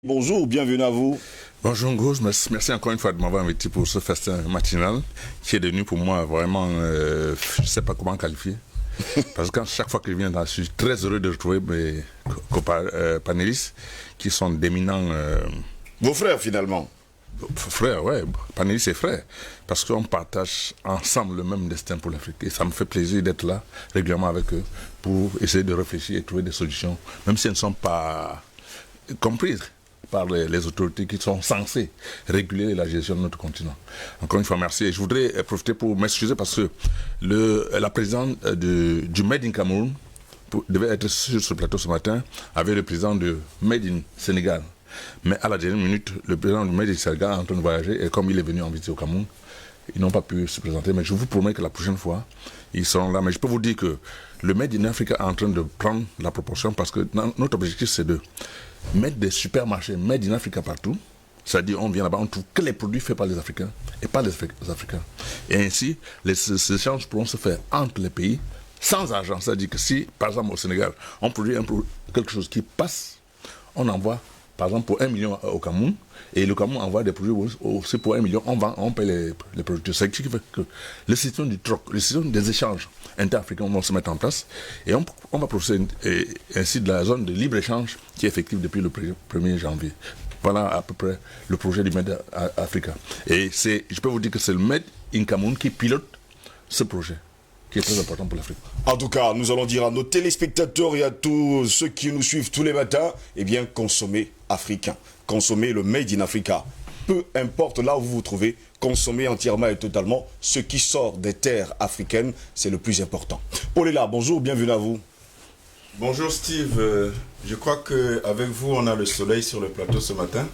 Bonjour, bienvenue à vous. Bonjour Gauche, merci encore une fois de m'avoir invité pour ce festin matinal qui est devenu pour moi vraiment, je ne sais pas comment qualifier. Parce que chaque fois que je viens là, je suis très heureux de retrouver mes panélistes qui sont d'éminents... Vos frères finalement. Frères, ouais, panélistes et frères. Parce qu'on partage ensemble le même destin pour l'Afrique. Et ça me fait plaisir d'être là régulièrement avec eux pour essayer de réfléchir et trouver des solutions, même si elles ne sont pas comprises par les autorités qui sont censées réguler la gestion de notre continent. Encore une fois, merci. Et je voudrais profiter pour m'excuser parce que la présidente du Made in Cameroun devait être sur ce plateau ce matin avec le président de Made in Sénégal. Mais à la dernière minute, le président du Made in Sénégal est en train de voyager et comme il est venu en visite au Cameroun, ils n'ont pas pu se présenter. Mais je vous promets que la prochaine fois, ils seront là. Mais je peux vous dire que le Made in Africa est en train de prendre la proportion parce que notre objectif, c'est de mettre des supermarchés Made in Africa partout. C'est-à-dire, on vient là-bas, on trouve que les produits faits par les Africains et pas les Africains. Et ainsi, les échanges pourront se faire entre les pays sans argent. C'est-à-dire que si, par exemple, au Sénégal, on produit quelque chose qui passe, on envoie, par exemple, pour 1 million au Cameroun, et le Cameroun envoie des produits aussi pour 1 million, on paye les producteurs. C'est ce qui fait que le système du troc, le système des échanges interafricains vont se mettre en place et on va procéder ainsi de la zone de libre-échange qui est effective depuis le 1er janvier. Voilà à peu près le projet du Made Africa. Et je peux vous dire que c'est le Made in Cameroun qui pilote ce projet, qui est très important pour l'Afrique. En tout cas, nous allons dire à nos téléspectateurs et à tous ceux qui nous suivent tous les matins, eh bien, consommez africain, consommez le Made in Africa. Peu importe là où vous vous trouvez, consommez entièrement et totalement ce qui sort des terres africaines, c'est le plus important. Paul est là, bonjour, bienvenue à vous. Bonjour Steve, je crois qu'avec vous on a le soleil sur le plateau ce matin.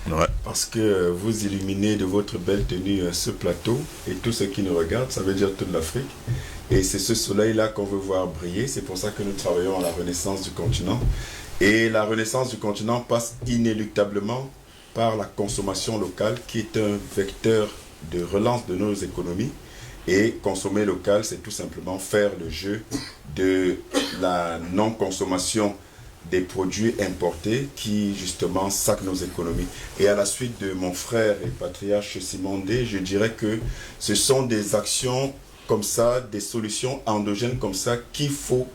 Ouais. Parce que vous illuminez de votre belle tenue ce plateau et tous ceux qui nous regardent, ça veut dire toute l'Afrique. Et c'est ce soleil-là qu'on veut voir briller, c'est pour ça que nous travaillons à la renaissance du continent. Et la renaissance du continent passe inéluctablement par la consommation locale qui est un vecteur de relance de nos économies. Et consommer local, c'est tout simplement faire le jeu de la non-consommation des produits importés qui justement saquent nos économies. Et à la suite de mon frère et patriarche Simon D, je dirais que ce sont des actions comme ça, des solutions endogènes comme ça qu'il faut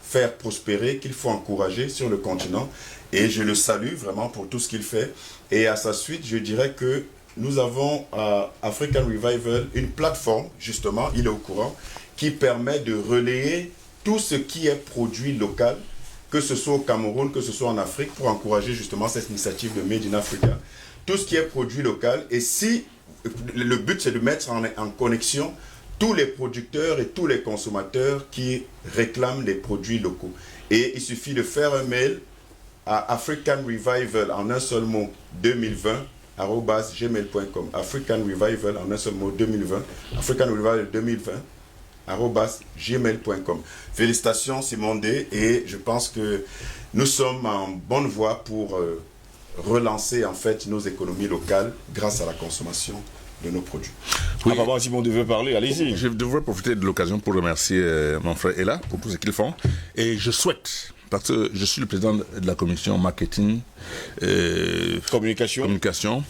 faire prospérer, qu'il faut encourager sur le continent. Et je le salue vraiment pour tout ce qu'il fait. Et à sa suite, je dirais que nous avons à African Revival une plateforme, justement, il est au courant, qui permet de relayer tout ce qui est produit local, que ce soit au Cameroun, que ce soit en Afrique, pour encourager justement cette initiative de Made in Africa. Tout ce qui est produit local, et si le but c'est de mettre en connexion tous les producteurs et tous les consommateurs qui réclament les produits locaux. Et il suffit de faire un mail à African Revival en un seul mot 2020 @gmail.com. African Revival en un seul mot 2020. African Revival 2020 @gmail.com. Félicitations Simon D, et je pense que nous sommes en bonne voie pour relancer en fait nos économies locales grâce à la consommation de nos produits. Oui. Ah, papa, Simon devait parler, allez-y. Je devrais profiter de l'occasion pour remercier mon frère Ella pour tout ce qu'ils font. Et je souhaite, parce que je suis le président de la commission marketing, communication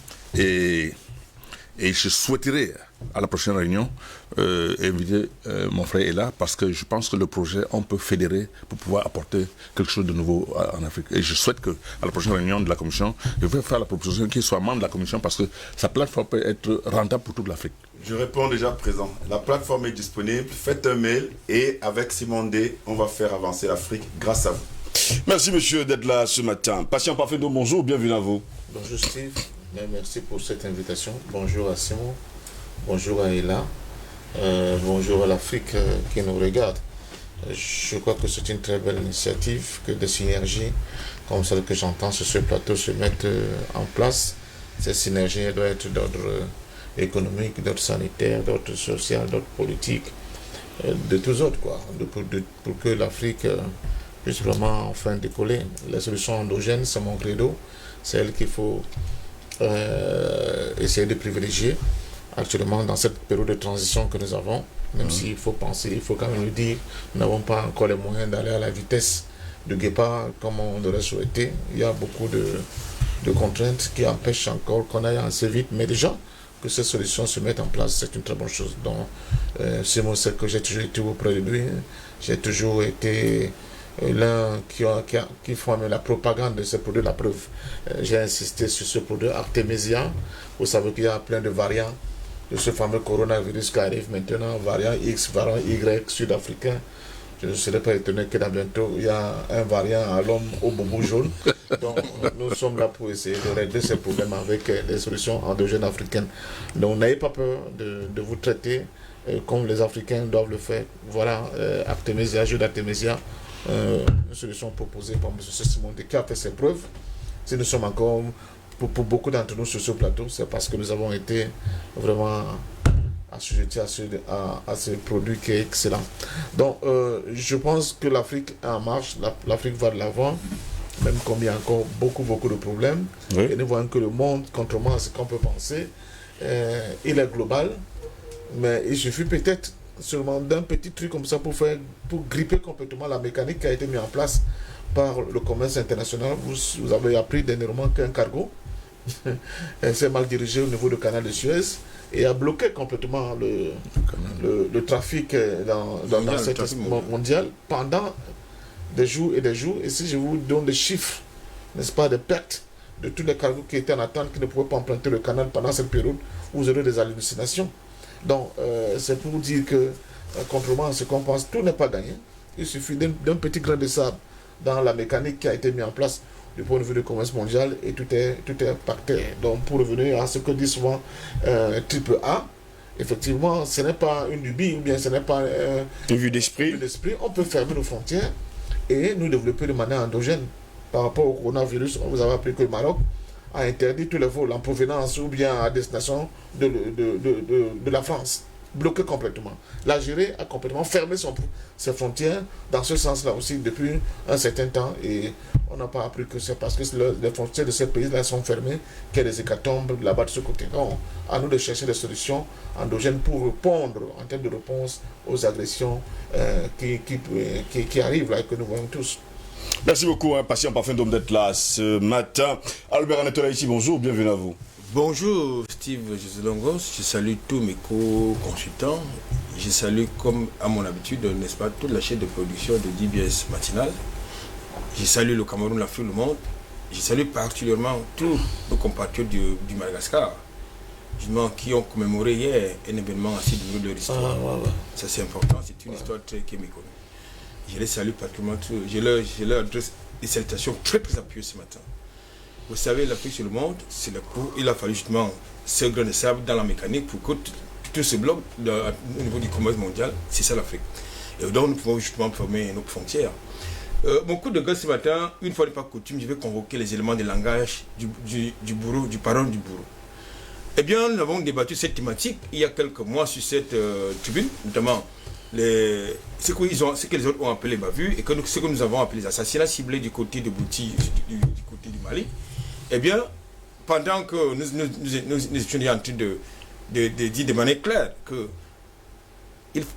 et je souhaiterais à la prochaine réunion inviter mon frère Ella, parce que je pense que le projet, on peut fédérer pour pouvoir apporter quelque chose de nouveau en Afrique. Et je souhaite qu'à la prochaine réunion de la commission, je vais faire la proposition qu'il soit membre de la commission, parce que sa plateforme peut être rentable pour toute l'Afrique. Je réponds déjà présent. La plateforme est disponible, faites un mail et avec Simon D, on va faire avancer l'Afrique grâce à vous. Merci monsieur d'être là ce matin. Patient Parfait, bonjour, bienvenue à vous. Bonjour Steve, merci pour cette invitation. Bonjour à Simon, bonjour à Ella, bonjour à l'Afrique qui nous regarde. Je crois que c'est une très belle initiative, que des synergies comme celle que j'entends sur ce plateau se mettent en place. Ces synergies doivent être d'ordre économique, d'ordre sanitaire, d'ordre social, d'ordre politique, de tous autres, quoi, pour que l'Afrique puisse vraiment enfin décoller. Les solutions endogènes, c'est mon credo, c'est elle qu'il faut essayer de privilégier actuellement dans cette période de transition que nous avons, même s'il faut penser, il faut quand même le dire, nous n'avons pas encore les moyens d'aller à la vitesse de guépard comme on l'aurait souhaité. Il y a beaucoup de de contraintes qui empêchent encore qu'on aille assez vite. Mais déjà, que ces solutions se mettent en place, c'est une très bonne chose. Donc, c'est mon sait que j'ai toujours été auprès de lui. J'ai toujours été l'un qui forme la propagande de ce produit. La preuve, j'ai insisté sur ce produit Artemisia. Vous savez qu'il y a plein de variants de ce fameux coronavirus qui arrive maintenant, variant X, variant Y, sud-africain. Je ne serais pas étonné que dans bientôt, il y a un variant à l'homme au bobo jaune. Donc, nous sommes là pour essayer de régler ces problèmes avec des solutions endogènes africaines. Donc, n'ayez pas peur de vous traiter comme les Africains doivent le faire. Voilà, Artemisia, jeu d'Artemisia, une solution proposée par M. Simon qui a fait ses preuves. Si nous sommes encore, pour beaucoup d'entre nous sur ce plateau, c'est parce que nous avons été vraiment assujettis à ce produit qui est excellent. Donc, je pense que l'Afrique est en marche, l'Afrique va de l'avant, même comme il y a encore beaucoup de problèmes. Oui. Et nous voyons que le monde, contrairement à ce qu'on peut penser, il est global, mais il suffit peut-être seulement d'un petit truc comme ça pour gripper complètement la mécanique qui a été mise en place par le commerce international. Vous avez appris dernièrement qu'un cargo s'est mal dirigé au niveau du canal de Suez et a bloqué complètement le trafic dans cette mondial pendant des jours et des jours. Et si je vous donne des chiffres, n'est-ce pas, des pertes de tous les cargos qui étaient en attente, qui ne pouvaient pas emprunter le canal pendant cette période, vous aurez des hallucinations. Donc, c'est pour dire que, contrairement à ce qu'on pense, tout n'est pas gagné. Il suffit d'un petit grain de sable dans la mécanique qui a été mise en place du point de vue du commerce mondial et tout est pacté. Donc, pour revenir à ce que dit souvent Triple A, effectivement, ce n'est pas une lubie ou bien ce n'est pas une vue d'esprit. On peut fermer nos frontières et nous développer de manière endogène. Par rapport au coronavirus, on vous avait appris que le Maroc a interdit tous les vols en provenance ou bien à destination de la France, bloqué complètement. L'Algérie a complètement fermé ses frontières dans ce sens-là aussi depuis un certain temps et on n'a pas appris que c'est parce que les frontières de ces pays-là sont fermées qu'il y a des hécatombes là-bas de ce côté. Donc, à nous de chercher des solutions endogènes pour répondre en termes de réponse aux agressions qui arrivent là et que nous voyons tous. Merci beaucoup, patient parfum d'homme d'être là ce matin. Albert Anatola ici, bonjour, bienvenue à vous. Bonjour Steve Joselongos, je salue tous mes co-consultants. Je salue comme à mon habitude, n'est-ce pas, toute la chaîne de production de DBS Matinal. Je salue le Cameroun, l'Afrique, le monde. Je salue particulièrement tous nos compatriotes du Madagascar, justement, qui ont commémoré hier un événement assez douloureux de leur histoire. Ça c'est important, c'est une histoire très qui est méconnue. Je les salue particulièrement, je leur adresse des salutations très appuyées ce matin. Vous savez, l'Afrique sur le monde, c'est le coup, il a fallu justement ce grain de sable dans la mécanique pour que tout ce bloc au niveau du commerce mondial, c'est ça l'Afrique. Et donc nous pouvons justement former nos frontières. Mon coup de gueule ce matin, une fois n'est pas coutume, je vais convoquer les éléments de langage du bourreau, du parent du bourreau. Eh bien, nous avons débattu cette thématique il y a quelques mois sur cette tribune, notamment ce que les autres ont appelé bavure et ce que nous avons appelé les assassinats ciblés du côté de Bouti, du côté du Mali. Eh bien, pendant que nous étions en train de dire de manière claire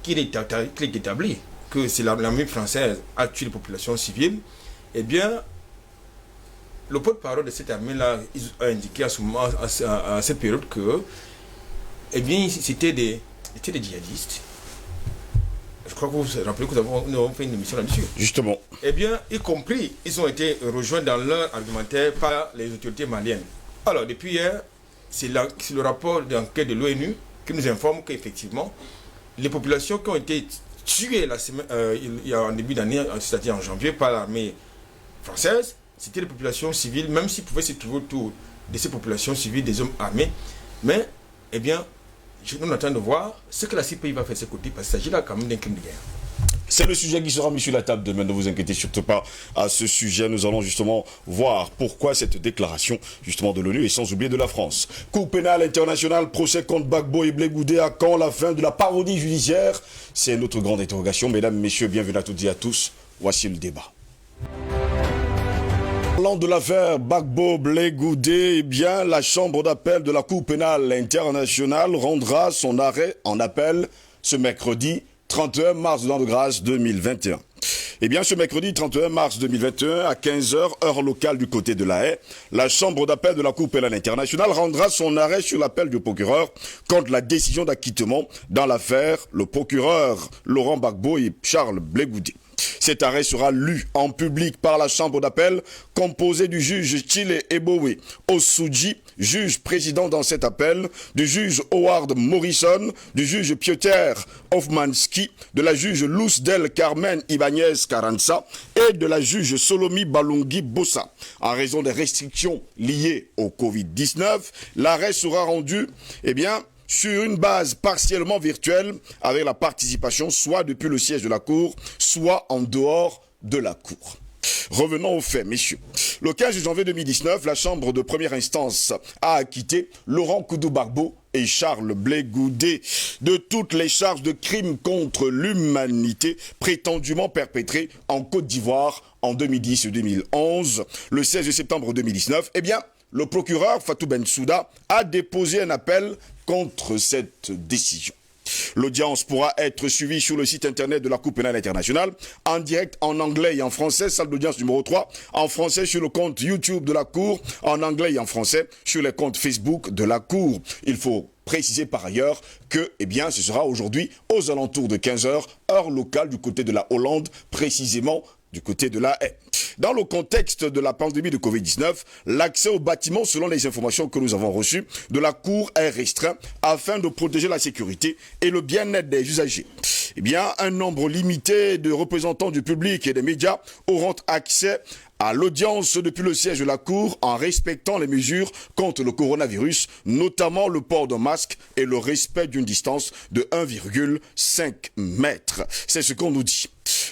qu'il est établi que c'est l'armée française a tué les populations civiles, eh bien, le porte-parole de cette armée-là a indiqué à cette période que, eh bien, c'était des djihadistes. Je crois que vous vous rappelez que nous avons fait une émission là-dessus. Justement. Eh bien, y compris, ils ont été rejoints dans leur argumentaire par les autorités maliennes. Alors, depuis hier, c'est le rapport d'enquête de l'ONU qui nous informe qu'effectivement, les populations qui ont été tuées il y a un début d'année, c'est-à-dire en janvier, par l'armée française, c'était les populations civiles, même s'ils pouvaient se trouver autour de ces populations civiles, des hommes armés. Mais, eh bien, nous attendons de voir ce que la CPI va faire de ce côté, parce qu'il s'agit là quand même d'un crime de guerre. C'est le sujet qui sera mis sur la table demain, ne vous inquiétez surtout pas à ce sujet. Nous allons justement voir pourquoi cette déclaration justement de l'ONU et sans oublier de la France. Cour pénale internationale, procès contre Gbagbo et Blé Goudé, à quand la fin de la parodie judiciaire? C'est notre grande interrogation. Mesdames, messieurs, bienvenue à toutes et à tous. Voici le débat. Parlant de l'affaire Gbagbo Blé Goudé, eh bien, la chambre d'appel de la Cour pénale internationale rendra son arrêt en appel ce mercredi 31 mars de l'an de grâce 2021. Eh bien, ce mercredi 31 mars 2021, à 15h, heure locale du côté de La Haye, la chambre d'appel de la Cour pénale internationale rendra son arrêt sur l'appel du procureur contre la décision d'acquittement dans l'affaire le procureur Laurent Gbagbo et Charles Blé Goudé. Cet arrêt sera lu en public par la chambre d'appel composée du juge Chile Ebowe Osuji, juge président dans cet appel, du juge Howard Morrison, du juge Piotr Hofmanski, de la juge Luz del Carmen Ibanez Carranza et de la juge Solomi Balungi Bossa. En raison des restrictions liées au Covid-19, l'arrêt sera rendu, sur une base partiellement virtuelle avec la participation soit depuis le siège de la Cour, soit en dehors de la Cour. Revenons aux faits, messieurs. Le 15 janvier 2019, la Chambre de première instance a acquitté Laurent Gbagbo et Charles Blé Goudé de toutes les charges de crimes contre l'humanité prétendument perpétrées en Côte d'Ivoire en 2010 et 2011. Le 16 septembre 2019, le procureur Fatou Bensouda a déposé un appel contre cette décision. L'audience pourra être suivie sur le site internet de la Cour pénale internationale, en direct en anglais et en français, salle d'audience numéro 3, en français sur le compte YouTube de la Cour, en anglais et en français sur les comptes Facebook de la Cour. Il faut préciser par ailleurs que, ce sera aujourd'hui aux alentours de 15h, heure locale du côté de la Hollande, précisément du côté de La Haye. Dans le contexte de la pandémie de Covid-19, l'accès aux bâtiments, selon les informations que nous avons reçues de la Cour, est restreint afin de protéger la sécurité et le bien-être des usagers. Un nombre limité de représentants du public et des médias auront accès à l'audience depuis le siège de la Cour en respectant les mesures contre le coronavirus, notamment le port d'un masque et le respect d'une distance de 1,5 mètre. C'est ce qu'on nous dit.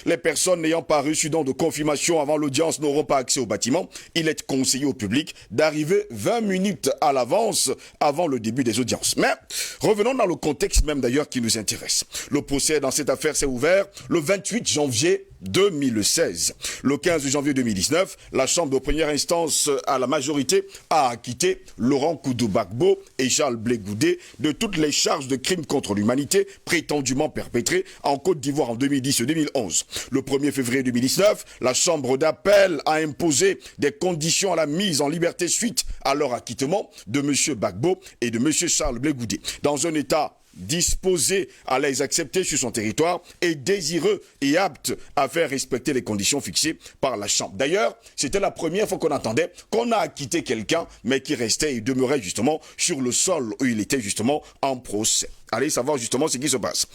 Les personnes n'ayant pas reçu de confirmation avant l'audience n'auront pas accès au bâtiment. Il est conseillé au public d'arriver 20 minutes à l'avance avant le début des audiences. Mais revenons dans le contexte même d'ailleurs qui nous intéresse. Le procès dans cette affaire s'est ouvert le 28 janvier 2016. Le 15 janvier 2019, la chambre de première instance à la majorité a acquitté Laurent Gbagbo et Charles Blé Goudé de toutes les charges de crimes contre l'humanité prétendument perpétrés en Côte d'Ivoire en 2010 et 2011. Le 1er février 2019, la chambre d'appel a imposé des conditions à la mise en liberté suite à leur acquittement de M. Gbagbo et de M. Charles Blé Goudé. Dans un état disposé à les accepter sur son territoire et désireux et apte à faire respecter les conditions fixées par la Chambre. D'ailleurs, c'était la première fois qu'on entendait qu'on a acquitté quelqu'un, mais qui restait et demeurait justement sur le sol où il était justement en procès. Allez savoir justement ce qui se passe.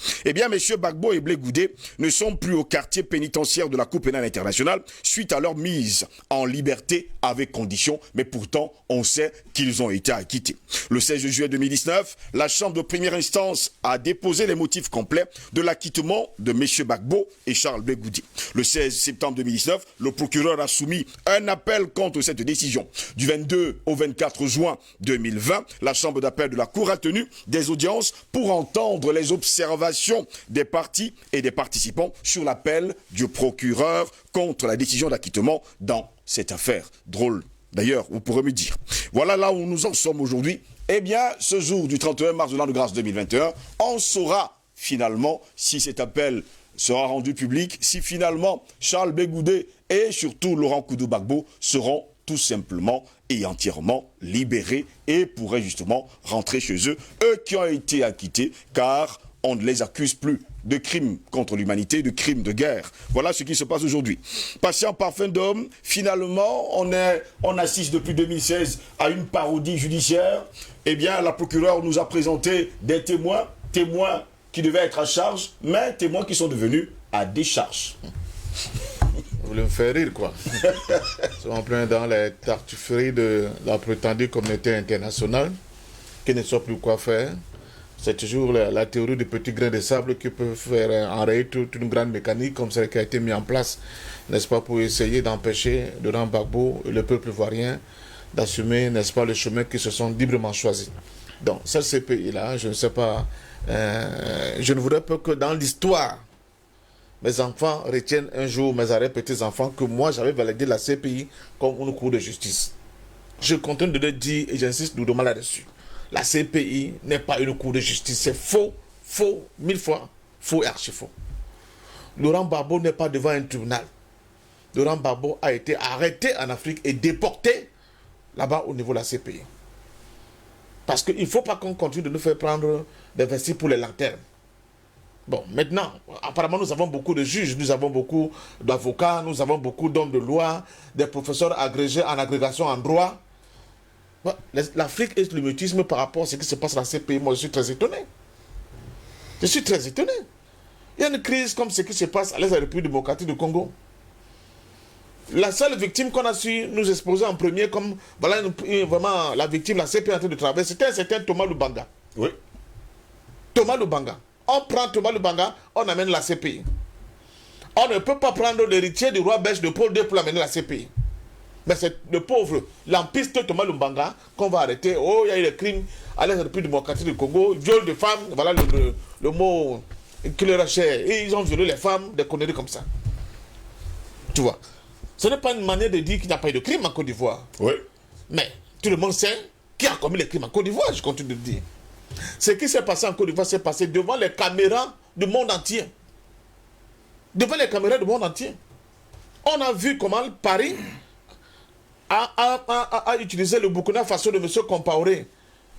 Messieurs Gbagbo et Blé Goudé ne sont plus au quartier pénitentiaire de la Cour pénale internationale suite à leur mise en liberté avec condition, mais pourtant on sait qu'ils ont été acquittés. Le 16 juillet 2019, la Chambre de première instance a déposé les motifs complets de l'acquittement de messieurs Gbagbo et Charles Blé Goudé. Le 16 septembre 2019, le procureur a soumis un appel contre cette décision. Du 22 au 24 juin 2020, la Chambre d'appel de la Cour a tenu des audiences pour entendre les observations des parties et des participants sur l'appel du procureur contre la décision d'acquittement dans cette affaire. Drôle, d'ailleurs, vous pourrez me dire. Voilà là où nous en sommes aujourd'hui. Ce jour du 31 mars de l'an de grâce 2021, on saura finalement si cet appel sera rendu public, si finalement Charles Blé Goudé et surtout Laurent Gbagbo seront tout simplement et entièrement libérés et pourraient justement rentrer chez eux, eux qui ont été acquittés, car on ne les accuse plus de crimes contre l'humanité, de crimes de guerre. Voilà ce qui se passe aujourd'hui. Patient parfum d'homme, finalement, on assiste depuis 2016 à une parodie judiciaire. La procureure nous a présenté des témoins qui devaient être à charge, mais témoins qui sont devenus à décharge. Vous voulez me faire rire, quoi. Nous sommes en plein dans les tartufferie de la prétendue communauté internationale, qui ne sait plus quoi faire. C'est toujours la théorie du petit grain de sable qui peut faire enrayer toute une grande mécanique comme celle qui a été mise en place, n'est-ce pas, pour essayer d'empêcher Laurent Gbagbo et le peuple ivoirien d'assumer, n'est-ce pas, le chemin qu'ils se sont librement choisis. Donc, ces pays-là, je ne sais pas, je ne voudrais pas que dans l'histoire, mes enfants retiennent un jour, mes arrière-petits-enfants, que moi j'avais validé la CPI comme une cour de justice. Je continue de le dire et j'insiste lourdement là-dessus. La CPI n'est pas une cour de justice, c'est faux, 1000 fois, faux et archi faux. Laurent Gbagbo n'est pas devant un tribunal. Laurent Gbagbo a été arrêté en Afrique et déporté là-bas au niveau de la CPI. Parce qu'il ne faut pas qu'on continue de nous faire prendre des vestiges pour les lanternes. Bon, maintenant, apparemment, nous avons beaucoup de juges, nous avons beaucoup d'avocats, nous avons beaucoup d'hommes de loi, des professeurs agrégés en agrégation en droit. Bon, l'Afrique est le mutisme par rapport à ce qui se passe dans ces pays. Moi, je suis très étonné. Je suis très étonné. Il y a une crise comme ce qui se passe à l'est de la République démocratique du Congo. La seule victime qu'on a su nous exposer en premier comme voilà vraiment la victime, la CPI en train de travailler, c'était un certain Thomas Lubanga. Oui. Thomas Lubanga. On prend Thomas Lubanga, on amène la CPI. On ne peut pas prendre l'héritier du roi belge de Paul II pour l'amener à la CPI. Mais c'est le pauvre, lampiste Thomas Lubanga qu'on va arrêter. Oh, il y a eu des crimes à l'est de la République démocratique du Congo, viol de femmes, voilà le mot qui leur a cher. Et ils ont violé les femmes, des conneries comme ça. Tu vois. Ce n'est pas une manière de dire qu'il n'y a pas eu de crime en Côte d'Ivoire. Oui. Mais tout le monde sait qui a commis les crimes en Côte d'Ivoire, je continue de le dire. Ce qui s'est passé en Côte d'Ivoire s'est passé devant les caméras du monde entier. Devant les caméras du monde entier. On a vu comment Paris a utilisé le Burkina Faso de M. Compaoré,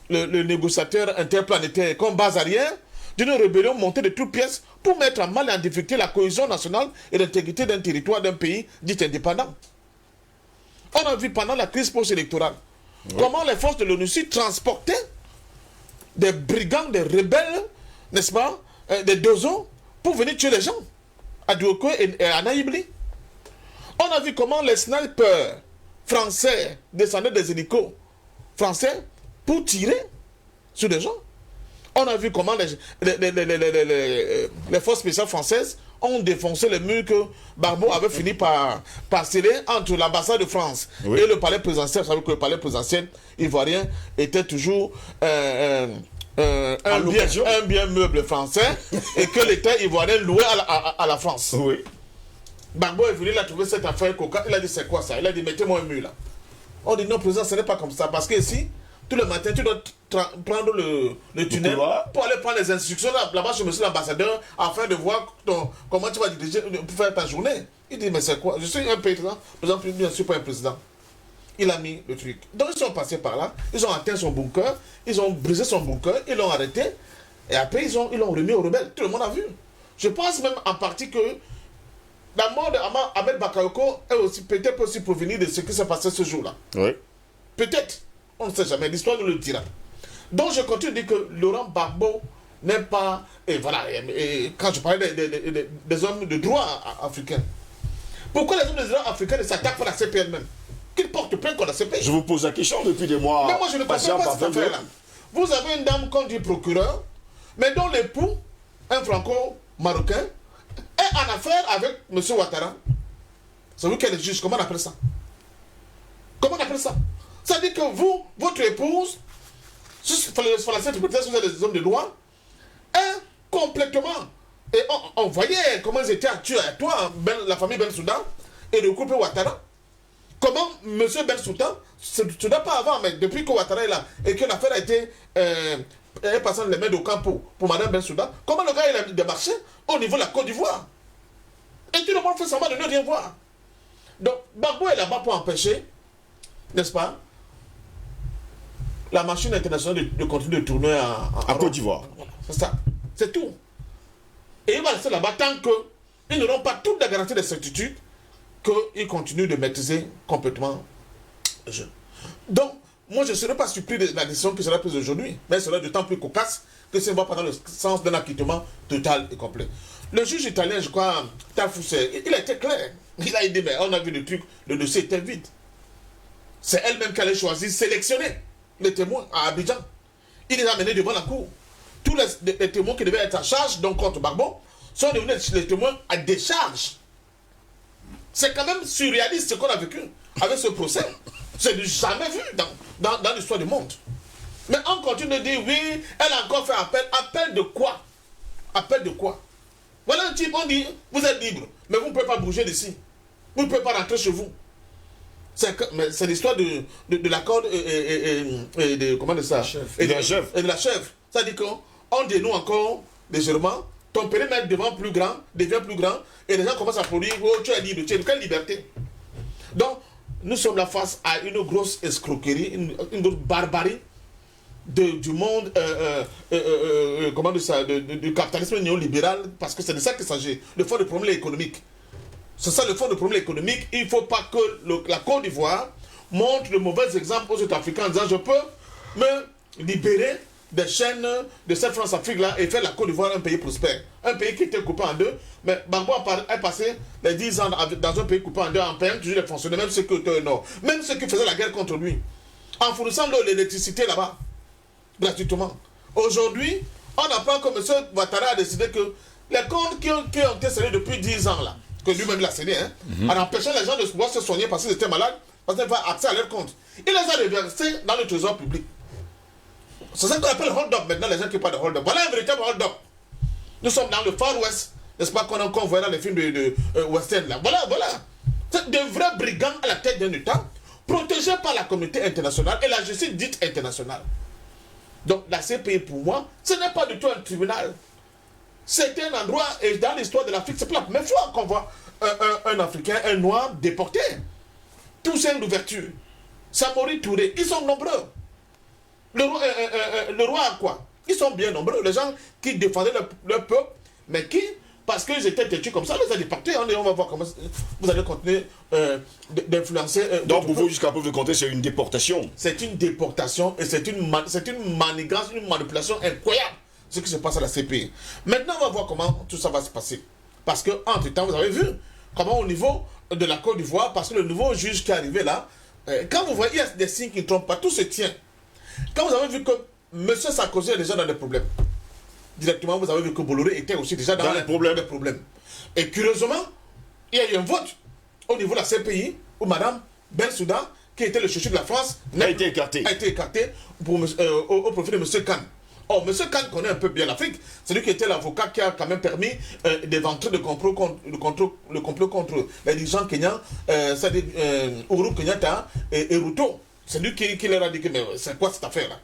le négociateur interplanétaire, comme base arrière d'une rébellion montée de toutes pièces pour mettre en mal et en difficulté la cohésion nationale et l'intégrité d'un territoire, d'un pays dit indépendant. On a vu pendant la crise post-électorale comment les forces de l'ONUCI transportaient des brigands, des rebelles, n'est-ce pas, des dozons, pour venir tuer les gens à Douoko et à Naïbli. On a vu comment les snipers français descendaient des hélicos français pour tirer sur des gens. On a vu comment les forces spéciales françaises ont défoncé les murs que Gbagbo avait fini par sceller entre l'ambassade de France et le palais présidentiel. Vous savez que le palais présidentiel ivoirien était toujours un bien meuble français et que l'État ivoirien louait à la France. Oui. Gbagbo est venu, il a trouvé cette affaire coca, il a dit c'est quoi ça? Il a dit mettez-moi un mur là. On dit non président, ce n'est pas comme ça parce que ici, tout le matin, tu dois prendre le tunnel pour aller prendre les instructions là-bas chez monsieur l'ambassadeur afin de voir comment tu vas diriger pour faire ta journée. Il dit mais c'est quoi? Je suis un président, je ne suis pas un président. Il a mis le truc. Donc ils sont passés par là, ils ont atteint son bunker, ils ont brisé son bunker, ils l'ont arrêté et après ils l'ont remis aux rebelles. Tout le monde a vu. Je pense même en partie que la mort d'Ahmed Bakayoko est aussi peut-être aussi provenir de ce qui s'est passé ce jour-là. Oui. Peut-être. On ne sait jamais. L'histoire nous le dira. Donc je continue de dire que Laurent Gbagbo n'est pas... Et voilà. Et quand je parlais des hommes de droit africains. Pourquoi les hommes de droit africains ne s'attaquent pas à la CPI même? Qu'ils portent plainte contre la CPI. Je vous pose la question depuis des mois. Mais moi je ne comprends pas cette affaire-là. Vous avez une dame qu'on dit procureur, mais dont l'époux, un franco-marocain, est en affaire avec M. Ouattara. C'est vous qui êtes le juge. Comment on appelle ça? Comment on appelle ça? Ça dit que vous, votre épouse, sur la cette interprétation des hommes de droit, est complètement. Et on voyait comment ils étaient actués à toi, la famille Ben Souda, et le couple Ouattara. Comment M. Ben Souda, ce n'est pas avant, mais depuis que Ouattara est là, et que l'affaire a été passée dans les mains de Campo pour Mme Ben Souda, comment le gars il a démarché au niveau de la Côte d'Ivoire? Et tout le monde fait semblant de ne rien voir. Donc, Gbagbo est là-bas pour empêcher, n'est-ce pas, la machine internationale de continuer de tourner en Côte d'Ivoire. C'est ça. C'est tout. Et il va rester là-bas tant qu'ils n'auront pas toute la garantie de certitude qu'ils continuent de maîtriser complètement le jeu. Donc, moi, je ne serais pas surpris de la décision qui sera prise aujourd'hui, mais elle sera d'autant plus cocasse que ça va pas dans le sens d'un acquittement total et complet. Le juge italien, je crois, Tarfusser, il a été clair. Il a dit, mais on a vu le truc, le dossier était vide. C'est elle-même qui allait choisir, sélectionner les témoins à Abidjan. Il les a menés devant la cour. Tous les témoins qui devaient être à charge, donc contre Gbagbo, sont devenus les témoins à décharge. C'est quand même surréaliste ce qu'on a vécu avec ce procès. C'est jamais vu dans l'histoire du monde. Mais on continue de dire, oui, elle a encore fait appel. Appel de quoi? Appel de quoi? Voilà un type, on dit, vous êtes libre, mais vous ne pouvez pas bouger d'ici. Vous ne pouvez pas rentrer chez vous. C'est l'histoire de la corde et de comment de ça? Et de la chèvre. Et de la chèvre. Ça dit qu'on dénoue encore légèrement ton périmètre devient plus grand, et les gens commencent à produire, oh, tu es libre, tu es quelle liberté? Donc, nous sommes là face à une grosse escroquerie, une grosse barbarie du monde, comment dire ça, du capitalisme néolibéral, parce que c'est de ça qu'il s'agit. Le fond du problème économique. C'est ça le fond du problème économique. Il ne faut pas que la Côte d'Ivoire montre de mauvais exemples aux autres Africains en disant je peux me libérer des chaînes de cette France-Afrique-là et faire la Côte d'Ivoire un pays prospère. Un pays qui était coupé en deux. Mais Gbagbo a passé les 10 ans dans un pays coupé en deux en payant toujours les fonctionnaires, même ceux qui étaient au nord, même ceux qui faisaient la guerre contre lui, en fournissant l'électricité là-bas, gratuitement. Aujourd'hui, on apprend que M. Ouattara a décidé que les comptes qui ont été scellés depuis 10 ans là, que lui-même l'a scellé, en empêchant les gens de pouvoir se soigner parce qu'ils étaient malades, parce qu'ils n'avaient pas accès à leurs comptes. Il les a reversés dans le trésor public. C'est ça qu'on appelle hold-up maintenant, les gens qui parlent de hold-up. Voilà un véritable hold-up. Nous sommes dans le Far West, n'est-ce pas, qu'on voit dans les films de western là. Voilà. C'est de vrais brigands à la tête d'un État, protégés par la communauté internationale et la justice dite internationale. Donc la CPI pour moi, ce n'est pas du tout un tribunal. C'est un endroit, et dans l'histoire de l'Afrique, c'est pas la première fois qu'on voit un Africain, un Noir déporté. Toussaint Louverture, Samori Touré, ils sont nombreux. Le roi a quoi? Ils sont bien nombreux, les gens qui défendaient leur peuple, mais qui, parce qu'ils étaient têtus comme ça, les a déportés. On va voir comment vous allez continuer d'influencer. Donc pour vous, jusqu'à preuve de compter, c'est une déportation. C'est une déportation et c'est une manigance, une manipulation incroyable, ce qui se passe à la CPI. Maintenant, on va voir comment tout ça va se passer. Parce que, entre-temps, vous avez vu comment au niveau de la Côte d'Ivoire, parce que le nouveau juge qui est arrivé là, quand vous voyez, il y a des signes qui ne trompent pas, tout se tient. Quand vous avez vu que M. Sarkozy est déjà dans des problèmes, directement, vous avez vu que Bolloré était aussi déjà dans des problèmes. Et curieusement, il y a eu un vote au niveau de la CPI où Mme Bensouda, qui était le chouchou de la France, a été écarté au profit de M. Khan. Or, M. Khan connaît un peu bien l'Afrique. C'est lui qui était l'avocat qui a quand même permis d'éventrer le complot contre les dirigeants kenyans, c'est-à-dire Uhuru Kenyatta et Ruto. C'est lui qui leur a dit que mais c'est quoi cette affaire-là?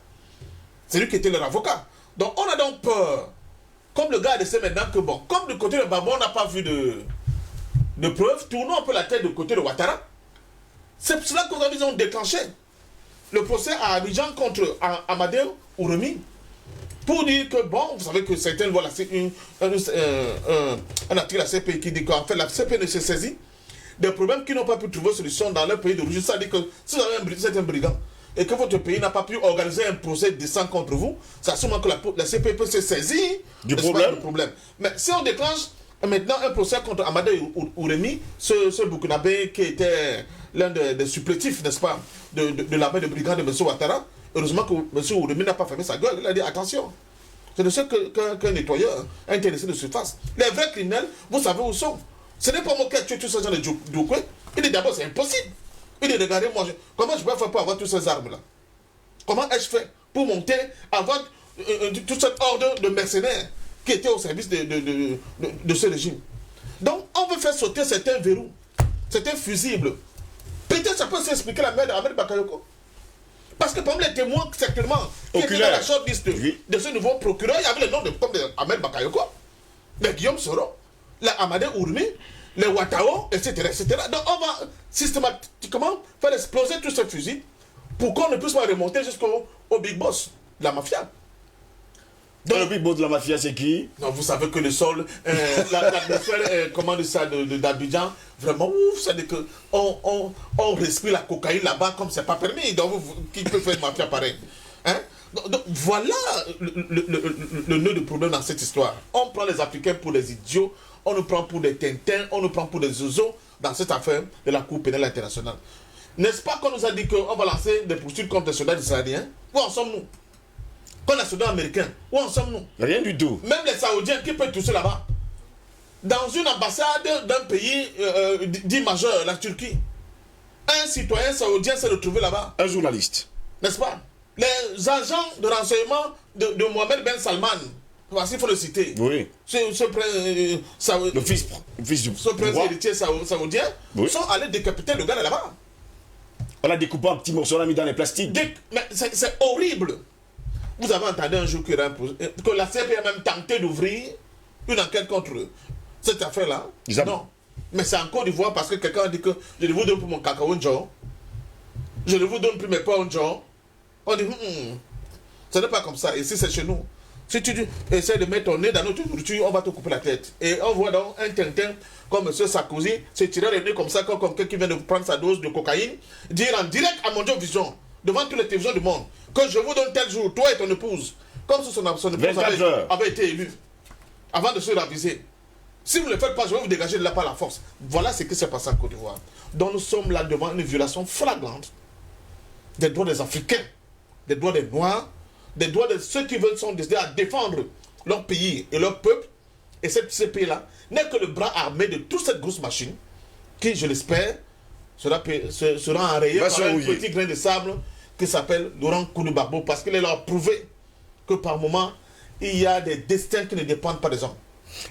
C'est lui qui était leur avocat. Donc on a donc peur, comme le gars a décidé maintenant que bon, comme du côté de Gbagbo on n'a pas vu de preuves, tournons un peu la tête du côté de Ouattara. C'est pour cela qu'aujourd'hui ils ont déclenché le procès à Abidjan contre Amadou Ouroumi pour dire que bon, vous savez que certains voient un article de la CPI qui dit qu'en fait la CPI ne s'est saisie des problèmes qui n'ont pas pu trouver solution dans leur pays d'origine. Ça dit que si vous avez un brigand et que votre pays n'a pas pu organiser un procès décent contre vous, c'est sûrement que la CPI peut se saisir du problème. Mais si on déclenche maintenant un procès contre Amadou Ouroumi, ce Burkinabé qui était l'un des supplétifs, n'est-ce pas, de l'armée de brigand de M. Ouattara, heureusement que M. Ouroumi n'a pas fermé sa gueule. Il a dit attention, c'est de ce qu'un nettoyeur, un intéressé de surface. Les vrais criminels, vous savez où sont. Ce n'est pas moi qui ai tué tous ces gens de Djoukoué. Il dit d'abord c'est impossible. Il dit regardez moi, comment je peux faire pour avoir toutes ces armes là? Comment ai-je fait pour monter, avoir toute cette horde de mercenaires qui étaient au service de ce régime? Donc on veut faire sauter certains verrous, certains fusibles. Peut-être ça peut s'expliquer la mère d'Ahmed Bakayoko. Parce que parmi les témoins certainement qui étaient dans la shortlist de ce nouveau procureur, il y avait le nom de Ahmed Bakayoko, de Guillaume Soro, la Amadou Ouroumi, les Ouattao, etc., etc. Donc on va systématiquement faire exploser tous ces fusils pour qu'on ne puisse pas remonter jusqu'au big boss de la mafia. Donc, le big boss de la mafia, c'est qui? Non, vous savez que le sol, l'atmosphère, comment dire ça, d'Abidjan, vraiment, ouf, ça veut dire qu'on respire la cocaïne là-bas comme c'est pas permis. Donc, qui peut faire une mafia pareille? Hein? Donc, voilà le nœud du problème dans cette histoire. On prend les Africains pour des idiots, on nous prend pour des tintins, on nous prend pour des zozos dans cette affaire de la Cour pénale internationale. N'est-ce pas qu'on nous a dit qu'on va lancer des poursuites contre les soldats israéliens? Où en sommes-nous? Contre les soldats américains, où en sommes-nous? Rien du tout. Même les Saoudiens qui peuvent tousser là-bas. Dans une ambassade d'un pays dit majeur, la Turquie, un citoyen saoudien s'est retrouvé là-bas. Un journaliste. N'est-ce pas? Les agents de renseignement de Mohamed Ben Salman, voici, il faut le citer. Oui. Le fils du prince héritier saoudien, sont allés décapiter le gars là-bas. On l'a découpé en petits morceaux, on l'a mis dans les plastiques. Mais c'est horrible. Vous avez entendu un jour que la CPI a même tenté d'ouvrir une enquête contre cette affaire-là. Non. Mais c'est en Côte d'Ivoire parce que quelqu'un a dit que je ne vous donne plus mon cacao Njo. Je ne vous donne plus mes pains Njo. On dit, ce n'est pas comme ça. Ici, c'est chez nous. Si tu essaies de mettre ton nez dans notre nourriture, on va te couper la tête. Et on voit donc un tintin comme M. Sarkozy se tirer le nez comme ça, comme quelqu'un qui vient de prendre sa dose de cocaïne, dire en direct à Mondial Vision, devant toutes les télévisions du monde, que je vous donne tel jour, toi et ton épouse, comme si son épouse avait été élue, avant de se raviser. Si vous ne le faites pas, je vais vous dégager de là par la force. Voilà ce qui s'est passé en Côte d'Ivoire. Donc nous sommes là devant une violation flagrante des droits des Africains, des droits des Noirs, des droits de ceux qui veulent sont décidés à défendre leur pays et leur peuple. Et ce pays-là n'est que le bras armé de toute cette grosse machine qui, je l'espère, sera enrayé par un petit grain de sable qui s'appelle Laurent Gbagbo, parce qu'il est là prouvé que par moment, il y a des destins qui ne dépendent pas des hommes.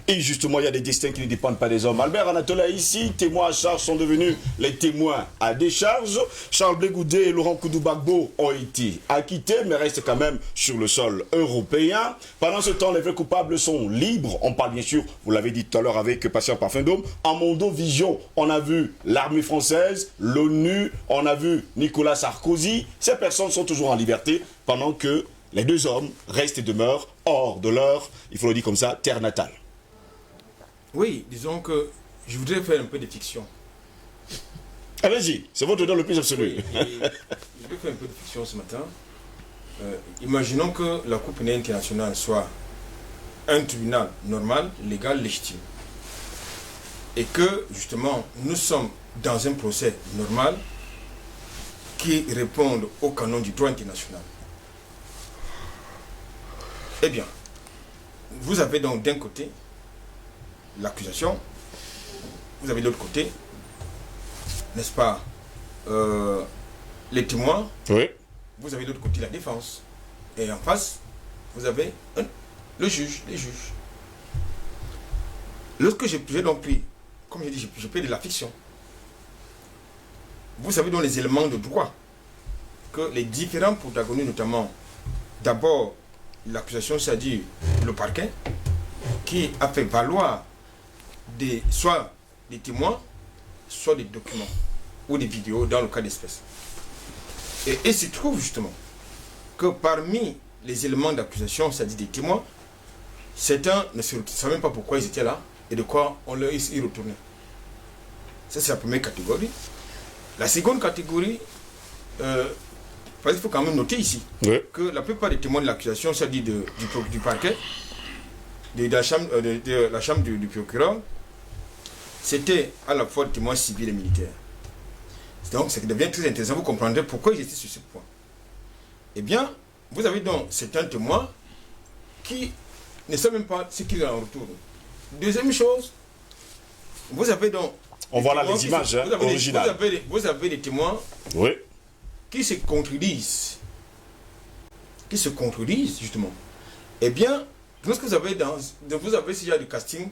Et justement, il y a des destins qui ne dépendent pas des hommes. Albert Anatola ici, témoins à charge sont devenus les témoins à décharge. Charles Blé Goudé et Laurent Gbagbo ont été acquittés, mais restent quand même sur le sol européen. Pendant ce temps, les vrais coupables sont libres. On parle bien sûr, vous l'avez dit tout à l'heure avec Patient Parfum Dôme, en Mondo Vision, on a vu l'armée française, l'ONU, on a vu Nicolas Sarkozy. Ces personnes sont toujours en liberté pendant que les deux hommes restent et demeurent hors de leur, il faut le dire comme ça, terre natale. Oui, disons que je voudrais faire un peu de fiction. Allez-y, c'est votre don le plus absolu. Oui, je voudrais faire un peu de fiction ce matin. Imaginons que la Cour pénale internationale soit un tribunal normal, légal, légitime. Et que, justement, nous sommes dans un procès normal qui répond au canon du droit international. Eh bien, vous avez donc d'un côté l'accusation, vous avez de l'autre côté, n'est-ce pas, les témoins, oui. Vous avez de l'autre côté la défense, et en face, vous avez le juge, les juges. Lorsque j'ai donc pris, comme je dis, je pris de la fiction, vous savez donc les éléments de droit, que les différents protagonistes, notamment, d'abord, l'accusation, c'est-à-dire le parquet, qui a fait valoir soit des témoins, soit des documents, ou des vidéos dans le cas d'espèce. Et il se trouve justement que parmi les éléments d'accusation, c'est-à-dire des témoins, certains ne savent même pas pourquoi ils étaient là et de quoi on leur y retournait. Ça, c'est la première catégorie. La seconde catégorie, il faut quand même noter ici que la plupart des témoins de l'accusation, c'est-à-dire du parquet, de la chambre du procureur, c'était à la fois des témoins civils et militaires. Donc, ça devient très intéressant. Vous comprendrez pourquoi j'étais sur ce point. Eh bien, vous avez donc certains témoins qui ne savent même pas ce qu'il y a en retour. Deuxième chose, vous avez donc... On voit là les images originales. Vous avez des témoins qui se contredisent. Qui se contredisent, justement. Eh bien, lorsque vous avez ce genre de casting,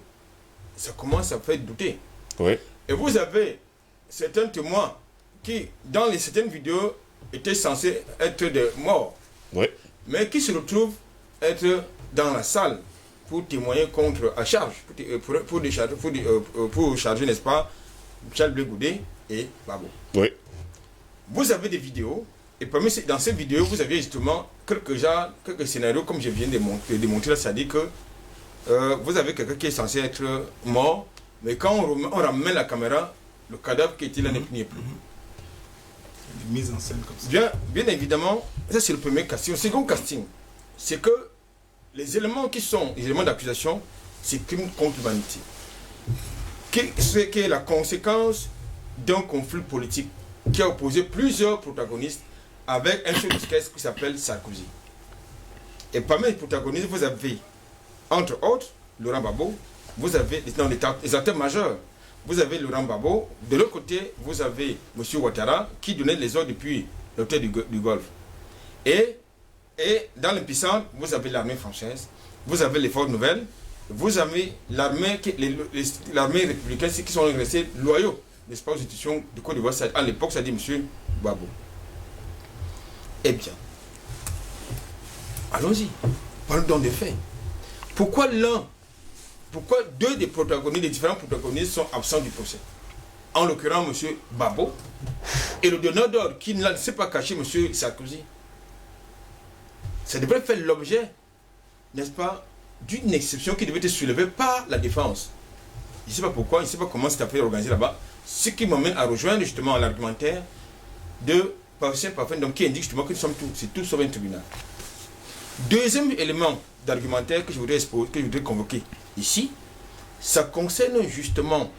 ça commence à faire douter. Oui. Et vous avez certains témoins qui, dans certaines vidéos, étaient censés être des morts. Oui. Mais qui se retrouvent être dans la salle pour témoigner contre à charge, pour charger, n'est-ce pas, Charles Blé Goudé et Gbagbo. Oui. Vous avez des vidéos, et dans ces vidéos, vous avez justement quelques scénarios, comme je viens de démontrer, c'est-à-dire que vous avez quelqu'un qui est censé être mort, mais quand on ramène la caméra, le cadavre qui était là n'est plus. Une mise en scène comme ça. Bien évidemment, ça c'est le premier casting. Le second casting, c'est que les éléments qui sont les éléments d'accusation, c'est crime contre l'humanité. Qui est la conséquence d'un conflit politique qui a opposé plusieurs protagonistes avec un seul disquette qui s'appelle Sarkozy. Et parmi les protagonistes, vous avez, entre autres, Laurent Gbagbo, vous avez les acteurs majeurs. Vous avez Laurent Gbagbo, de l'autre côté, vous avez M. Ouattara qui donnait les ordres depuis l'hôtel du Golfe. Et dans le puissant, vous avez l'armée française, vous avez les forces nouvelles, vous avez l'armée républicaine qui sont restés loyaux, n'est-ce pas, aux institutions de Côte d'Ivoire. À l'époque, ça dit M. Gbagbo. Eh bien, allons-y, parlons donc des faits. Pourquoi l'un pourquoi deux des protagonistes, des différents protagonistes sont absents du procès. En l'occurrence, M. Babo et le donneur d'ordre qui ne sait pas cacher M. Sarkozy. Ça devrait faire l'objet, n'est-ce pas, d'une exception qui devait être soulevée par la défense. Je ne sais pas pourquoi, je ne sais pas comment cette affaire est organisée là-bas. Ce qui m'amène à rejoindre justement l'argumentaire de Paulsen Parfait, donc qui indique justement que nous sommes tous, c'est tout sauf un tribunal. Deuxième élément d'argumentaire que je voudrais exposer, que je voudrais convoquer ici, ça concerne justement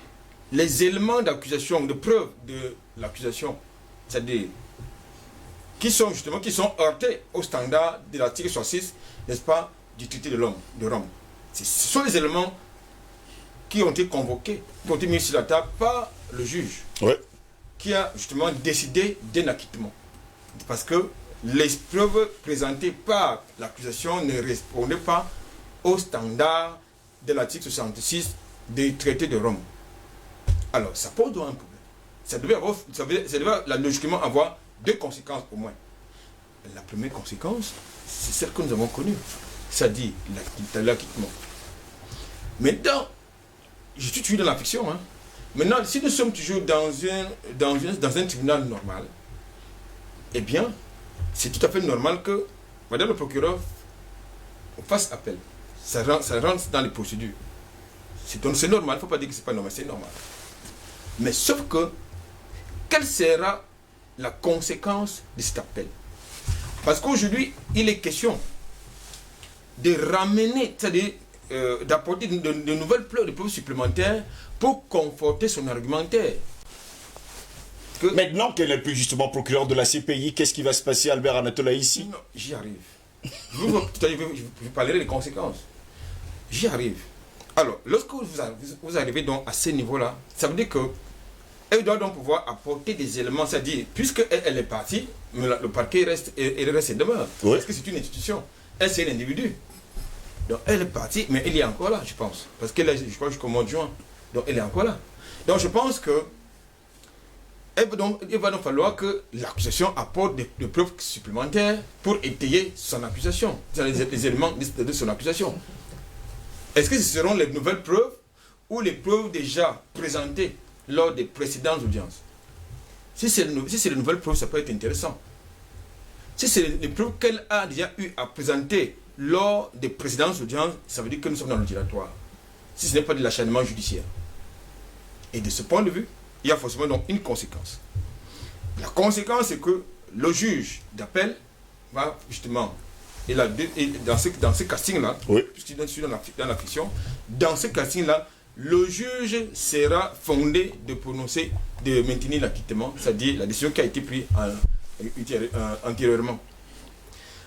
les éléments d'accusation, de preuve de l'accusation, c'est-à-dire qui sont heurtés au standard de l'article 66, n'est-ce pas, du traité de l'homme, de Rome. Ce sont les éléments qui ont été convoqués, qui ont été mis sur la table par le juge, qui a justement décidé d'un acquittement. Parce que les preuves présentées par l'accusation ne répondaient pas au standard de l'article 66 du traité de Rome. Alors, ça pose donc un problème. Ça devait logiquement avoir deux conséquences au moins. La première conséquence, c'est celle que nous avons connue, c'est-à-dire l'acquittement. Maintenant, je suis toujours dans la fiction. Hein. Maintenant, si nous sommes toujours dans un tribunal normal, eh bien, c'est tout à fait normal que madame le procureur fasse appel. Ça rentre dans les procédures. C'est normal, il ne faut pas dire que ce n'est pas normal, c'est normal. Mais sauf que, quelle sera la conséquence de cet appel? Parce qu'aujourd'hui, il est question de ramener, c'est-à-dire d'apporter de nouvelles preuves supplémentaires pour conforter son argumentaire. Maintenant qu'elle n'est plus justement procureur de la CPI, qu'est-ce qui va se passer, Albert Anatola, ici? Non, j'y arrive. Je parlerai des conséquences. J'y arrive. Alors, lorsque vous arrivez donc à ce niveau-là, ça veut dire que elle doit donc pouvoir apporter des éléments, c'est-à-dire, puisqu'elle est partie, le parquet reste et demeure. Oui. Parce que c'est une institution. Elle, c'est l'individu. Donc, elle est partie, mais elle est encore là, je pense. Parce qu'elle est, je crois, jusqu'au mois de juin. Donc, elle est encore là. Donc, je pense que il va donc falloir que l'accusation apporte des preuves supplémentaires pour étayer son accusation, les éléments de son accusation. Est-ce que ce seront les nouvelles preuves ou les preuves déjà présentées lors des précédentes audiences? Si c'est les nouvelles preuves, ça peut être intéressant. Si c'est les preuves qu'elle a déjà eu à présenter lors des précédentes audiences, ça veut dire que nous sommes dans le dilatoire. Si ce n'est pas de l'acharnement judiciaire. Et de ce point de vue, il y a forcément donc une conséquence. La conséquence, c'est que le juge d'appel va justement, dans ce casting-là, oui, puisqu'il est dans la fiction, dans ce casting-là, le juge sera fondé de prononcer, de maintenir l'acquittement, c'est-à-dire la décision qui a été prise antérieurement.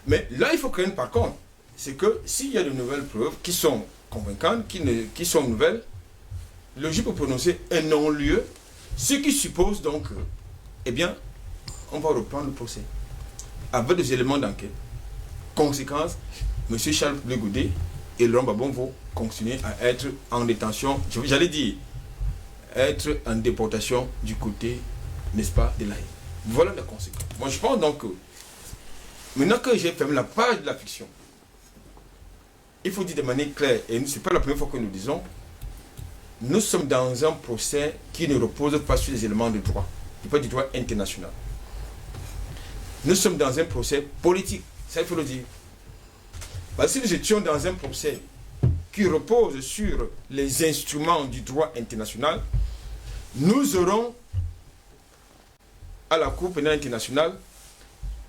Mais là, il faut craindre par contre, c'est que s'il y a de nouvelles preuves qui sont convaincantes, qui sont nouvelles, le juge peut prononcer un non-lieu, ce qui suppose donc, eh bien, on va reprendre le procès avec des éléments d'enquête. Conséquence, M. Charles Blé Goudé et Laurent Gbagbo vont continuer à être en détention, j'allais dire, être en déportation du côté, n'est-ce pas, de l'Aïe. Voilà la conséquence. Moi, je pense donc que, maintenant que j'ai fermé la page de la fiction, il faut dire de manière claire, et ce n'est pas la première fois que nous disons, nous sommes dans un procès qui ne repose pas sur les éléments de droit, pas du droit international. Nous sommes dans un procès politique, ça il faut le dire. Parce que si nous étions dans un procès qui repose sur les instruments du droit international, nous aurons à la Cour pénale internationale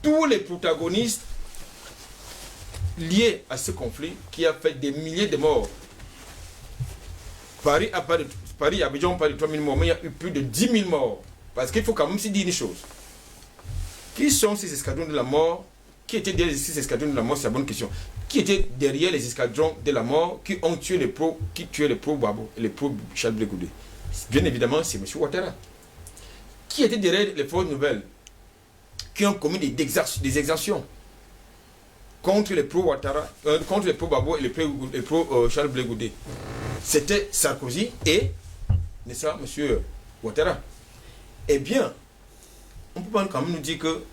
tous les protagonistes liés à ce conflit qui a fait des milliers de morts. Paris, Abidjan, pas de 3 000 morts, mais il y a eu plus de 10 000 morts. Parce qu'il faut quand même se dire une chose. Qui sont ces escadrons de la mort? Qui étaient derrière ces escadrons de la mort? C'est la bonne question. Qui étaient derrière les escadrons de la mort qui ont tué les pro-Babo et les pro-Charles Blé Goudé? Bien évidemment, c'est M. Ouattara. Qui étaient derrière les forces nouvelles qui ont commis des exactions contre les pro-Ouattara, contre les pro-Babo et les pro-Charles Blé Goudé? C'était Sarkozy et, n'est-ce pas, M. Ouattara. Eh bien, on peut quand même nous dire que,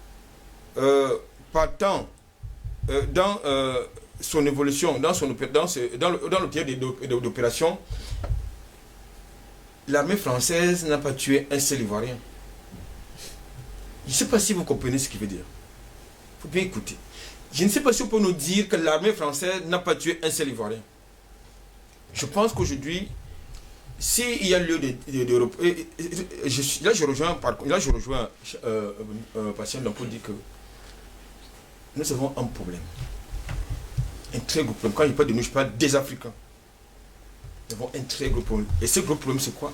partant dans son évolution, dans le théâtre d'opération, l'armée française n'a pas tué un seul Ivoirien. Je ne sais pas si vous comprenez ce qu'il veut dire. Il faut bien écouter. Je ne sais pas si on peut nous dire que l'armée française n'a pas tué un seul Ivoirien. Je pense qu'aujourd'hui, s'il y a lieu de là je rejoins un patient pour dire que nous avons un problème. Un très gros problème. Quand je parle de nous, je parle des Africains. Nous avons un très gros problème. Et ce gros problème, c'est quoi?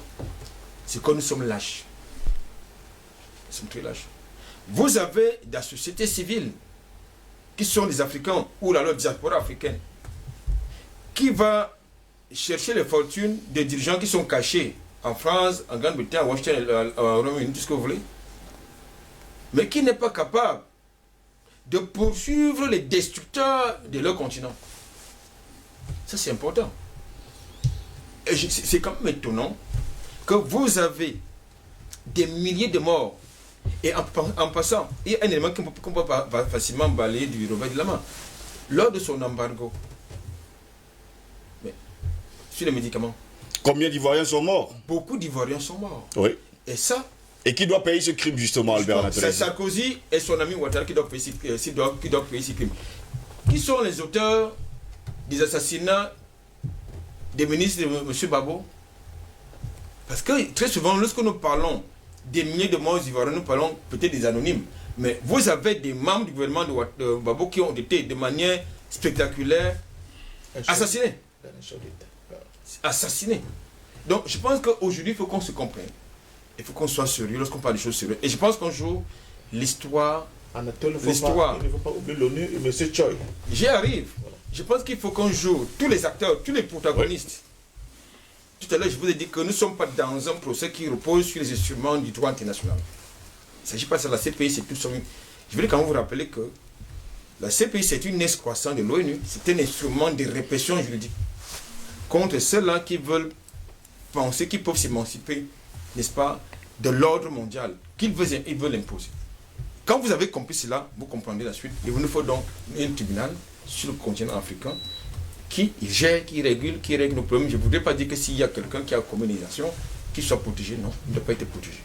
C'est que nous sommes lâches. Nous sommes très lâches. Vous avez des sociétés civiles qui sont des Africains ou la diaspora africaine qui va chercher les fortunes des dirigeants qui sont cachés en France, en Grande-Bretagne, à Washington, au Royaume-Uni, tout ce que vous voulez, mais qui n'est pas capable de poursuivre les destructeurs de leur continent. Ça, c'est important. Et c'est quand même étonnant que vous avez des milliers de morts. Et en passant, il y a un élément qu'on peut facilement balayer du revers de la main. Lors de son embargo, sur les médicaments. Combien d'Ivoiriens sont morts? Beaucoup d'Ivoiriens sont morts. Oui. Et ça... Et qui doit payer ce crime, justement, Albert Anatole? C'est Sarkozy et son ami Ouattara qui doivent payer ce crime. Qui sont les auteurs des assassinats des ministres de M. Babo? Parce que très souvent, lorsque nous parlons des milliers de morts ivoiriens, nous parlons peut-être des anonymes. Mais vous avez des membres du gouvernement de Babo qui ont été de manière spectaculaire assassinés. Assassinés. Donc je pense qu'aujourd'hui, il faut qu'on se comprenne. Il faut qu'on soit sérieux lorsqu'on parle des choses sérieuses. Et je pense qu'un jour, l'histoire... Anatole, il ne faut pas oublier l'ONU et M. Choi. J'y arrive. Je pense qu'il faut qu'un jour, tous les acteurs, tous les protagonistes... Tout à l'heure, je vous ai dit que nous ne sommes pas dans un procès qui repose sur les instruments du droit international. Il ne s'agit pas de la CPI, c'est tout ça. Je voulais quand même vous rappeler que la CPI, c'est une excroissance de l'ONU. C'est un instrument de répression juridique contre ceux-là qui veulent penser qu'ils peuvent s'émanciper, n'est-ce pas, de l'ordre mondial qu'ils veulent imposer. Quand vous avez compris cela, vous comprendrez la suite. Il nous faut donc un tribunal sur le continent africain qui gère, qui règle nos problèmes. Je ne voudrais pas dire que s'il y a quelqu'un qui a commis une action, qu'il soit protégé. Non, il ne doit pas être protégé.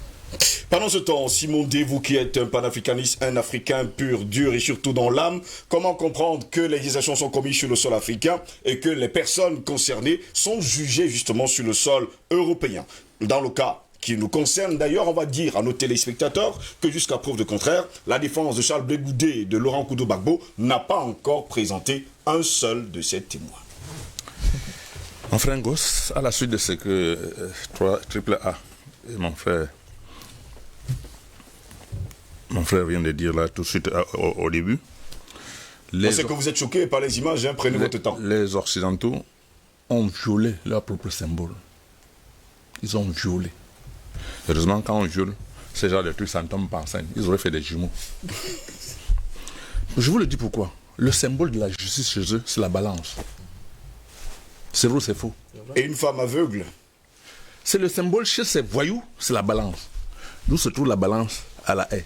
Pendant ce temps, Simon D, vous qui êtes un panafricaniste, un Africain pur, dur et surtout dans l'âme, comment comprendre que les actions sont commises sur le sol africain et que les personnes concernées sont jugées justement sur le sol européen? Dans le cas qui nous concerne d'ailleurs, on va dire à nos téléspectateurs que jusqu'à preuve de contraire, la défense de Charles Blé Goudé et de Laurent Koudou-Gbagbo n'a pas encore présenté un seul de ces témoins. Mon frère Ngos, à la suite de ce que AAA et mon frère vient de dire là tout de suite au début. On sait que vous êtes choqué par les images, hein, prenez votre temps. Les Occidentaux ont violé leur propre symbole. Ils ont violé. Heureusement, quand on viole, ces genre de trucs, ça ne tombe pas enceinte. Ils auraient fait des jumeaux. Je vous le dis pourquoi. Le symbole de la justice chez eux, c'est la balance. C'est vrai ou c'est faux? Et une femme aveugle? C'est le symbole chez ces voyous, c'est la balance. D'où se trouve la balance à la haie?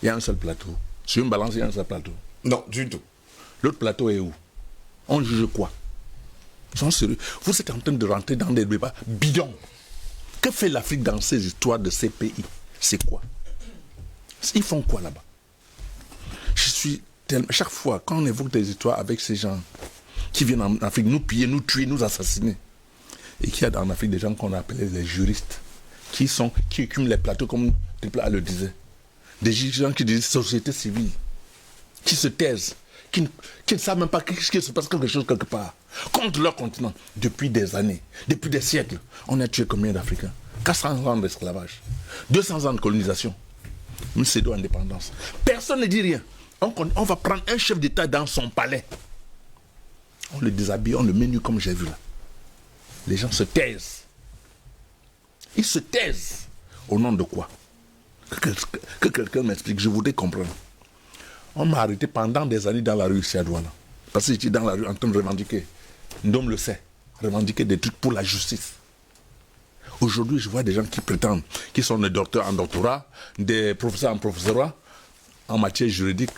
Il y a un seul plateau. Sur une balance, il y a un seul plateau. Non, du tout. L'autre plateau est où? On juge quoi? Ils sont sérieux. Vous êtes en train de rentrer dans des débats bidons. Que fait l'Afrique dans ces histoires de ces pays? C'est quoi? Ils font quoi là-bas? Chaque fois, quand on évoque des histoires avec ces gens qui viennent en Afrique nous piller, nous tuer, nous assassiner, et qu'il y a en Afrique des gens qu'on appelait les juristes, qui écument les plateaux comme Tripla le disait. Des gens qui disent société civile, qui se taisent, qui ne savent même pas qu'il se passe quelque chose quelque part, contre leur continent. Depuis des années, depuis des siècles, on a tué combien d'Africains? 400 ans d'esclavage, 200 ans de colonisation, une pseudo-indépendance. Personne ne dit rien. On va prendre un chef d'État dans son palais. On le déshabille, on le met nu comme j'ai vu là. Les gens se taisent. Ils se taisent. Au nom de quoi? Que quelqu'un m'explique, je voudrais comprendre. On m'a arrêté pendant des années dans la rue ici à Douala. Parce que j'étais dans la rue en train de revendiquer. Ndom le sait. Revendiquer des trucs pour la justice. Aujourd'hui, je vois des gens qui prétendent qu'ils sont des docteurs en doctorat, des professeurs en professorat, en matière juridique.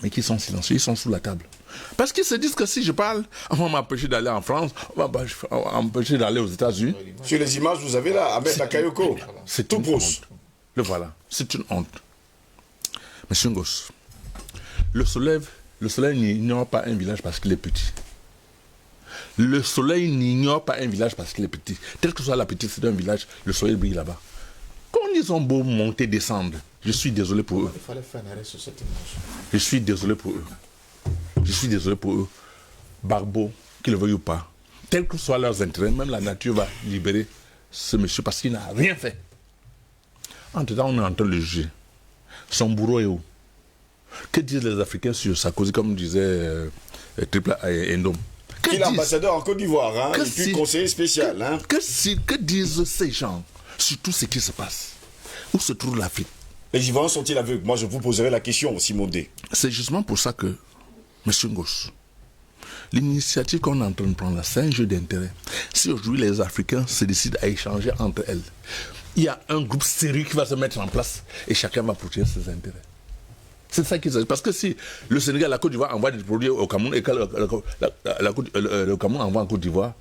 mais qui sont silencieux, ils sont sous la table. Parce qu'ils se disent que si je parle, on va m'empêcher d'aller en France, on va m'empêcher d'aller aux États-Unis. Sur les images, vous avez là, Ahmed Bakayoko. C'est tout une brousse. honte. Le voilà, c'est une honte. Monsieur Ngos, le soleil n'ignore pas un village parce qu'il est petit. Le soleil n'ignore pas un village parce qu'il est petit. Tel que soit la petite d'un village, le soleil brille là-bas. Quand ils ont beau monter, descendre, je suis désolé pour eux. Il fallait faire un arrêt sur cette image. Je suis désolé pour eux. Je suis désolé pour eux. Barbeau, qu'ils le veuillent ou pas, quels que soient leurs intérêts, même la nature va libérer ce monsieur parce qu'il n'a rien fait. Entre-temps, on est en train de le juger. Son bourreau est où? Que disent les Africains sur Sarkozy, comme disait Triple Endom? Il est ambassadeur en Côte d'Ivoire, hein, et puis conseiller spécial. Hein. Que disent ces gens sur tout ce qui se passe? Où se trouve l'Afrique? Les Ivoiriens sont-ils aveugles? Moi, je vous poserai la question, Simon D. C'est justement pour ça que, M. Ngos, l'initiative qu'on est en train de prendre là, c'est un jeu d'intérêt. Si aujourd'hui les Africains se décident à échanger entre elles, il y a un groupe sérieux qui va se mettre en place et chacun va protéger ses intérêts. C'est ça qui se passe. Parce que si le Sénégal, la Côte d'Ivoire envoie des produits au Cameroun et que le Cameroun envoie en Côte d'Ivoire,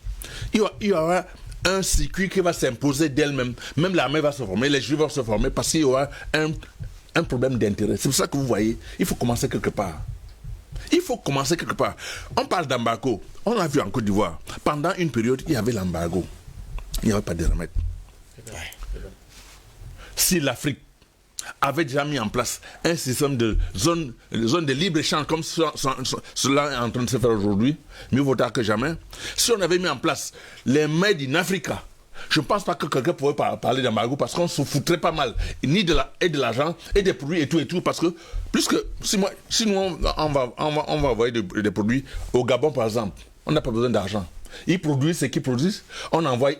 il y aura un circuit qui va s'imposer d'elle-même. Même l'armée va se former, les Juifs vont se former parce qu'il y aura un problème d'intérêt. C'est pour ça que vous voyez, il faut commencer quelque part. Il faut commencer quelque part. On parle d'embargo. On l'a vu en Côte d'Ivoire. Pendant une période, il y avait l'embargo. Il n'y avait pas de remède. Si l'Afrique avait déjà mis en place un système de zone de libre-échange comme cela est en train de se faire aujourd'hui, mieux vaut tard que jamais. Si on avait mis en place les Made in Africa, je ne pense pas que quelqu'un pourrait parler d'embargo parce qu'on se foutrait pas mal, ni de l'argent et des produits et tout, parce que si nous on va envoyer des produits au Gabon par exemple, on n'a pas besoin d'argent. Ils produisent ce qu'ils produisent, ils envoient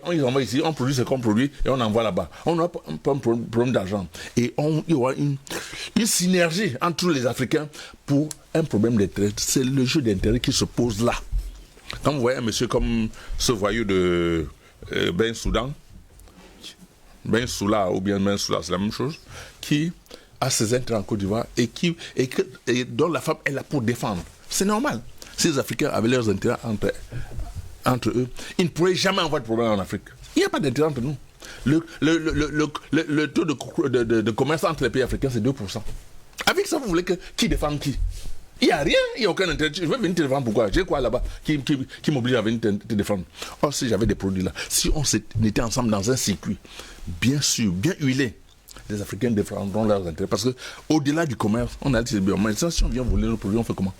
ici, on produit ce qu'on produit et on envoie là-bas. On n'a pas un problème d'argent. Et il y aura une synergie entre tous les Africains pour un problème d'intérêt. C'est le jeu d'intérêt qui se pose là. Quand vous voyez un monsieur comme ce voyou de Ben Soudan, Ben Soula ou bien Ben Soula, c'est la même chose, qui a ses intérêts en Côte d'Ivoire et dont la femme est là pour défendre. C'est normal. Si les Africains avaient leurs intérêts entre eux, ils ne pourraient jamais avoir de problème en Afrique. Il n'y a pas d'intérêt entre nous. Le taux de commerce entre les pays africains, c'est 2%. Avec ça, vous voulez qui défende qui? Il n'y a rien, il n'y a aucun intérêt. Je vais venir te défendre, pourquoi? J'ai quoi là-bas qui m'oblige à venir te défendre? Or, si j'avais des produits là, si on était ensemble dans un circuit, bien sûr, bien huilé, les Africains défendront leurs intérêts. Parce qu'au-delà du commerce, on a dit, mais si on vient voler nos produits, on fait comment?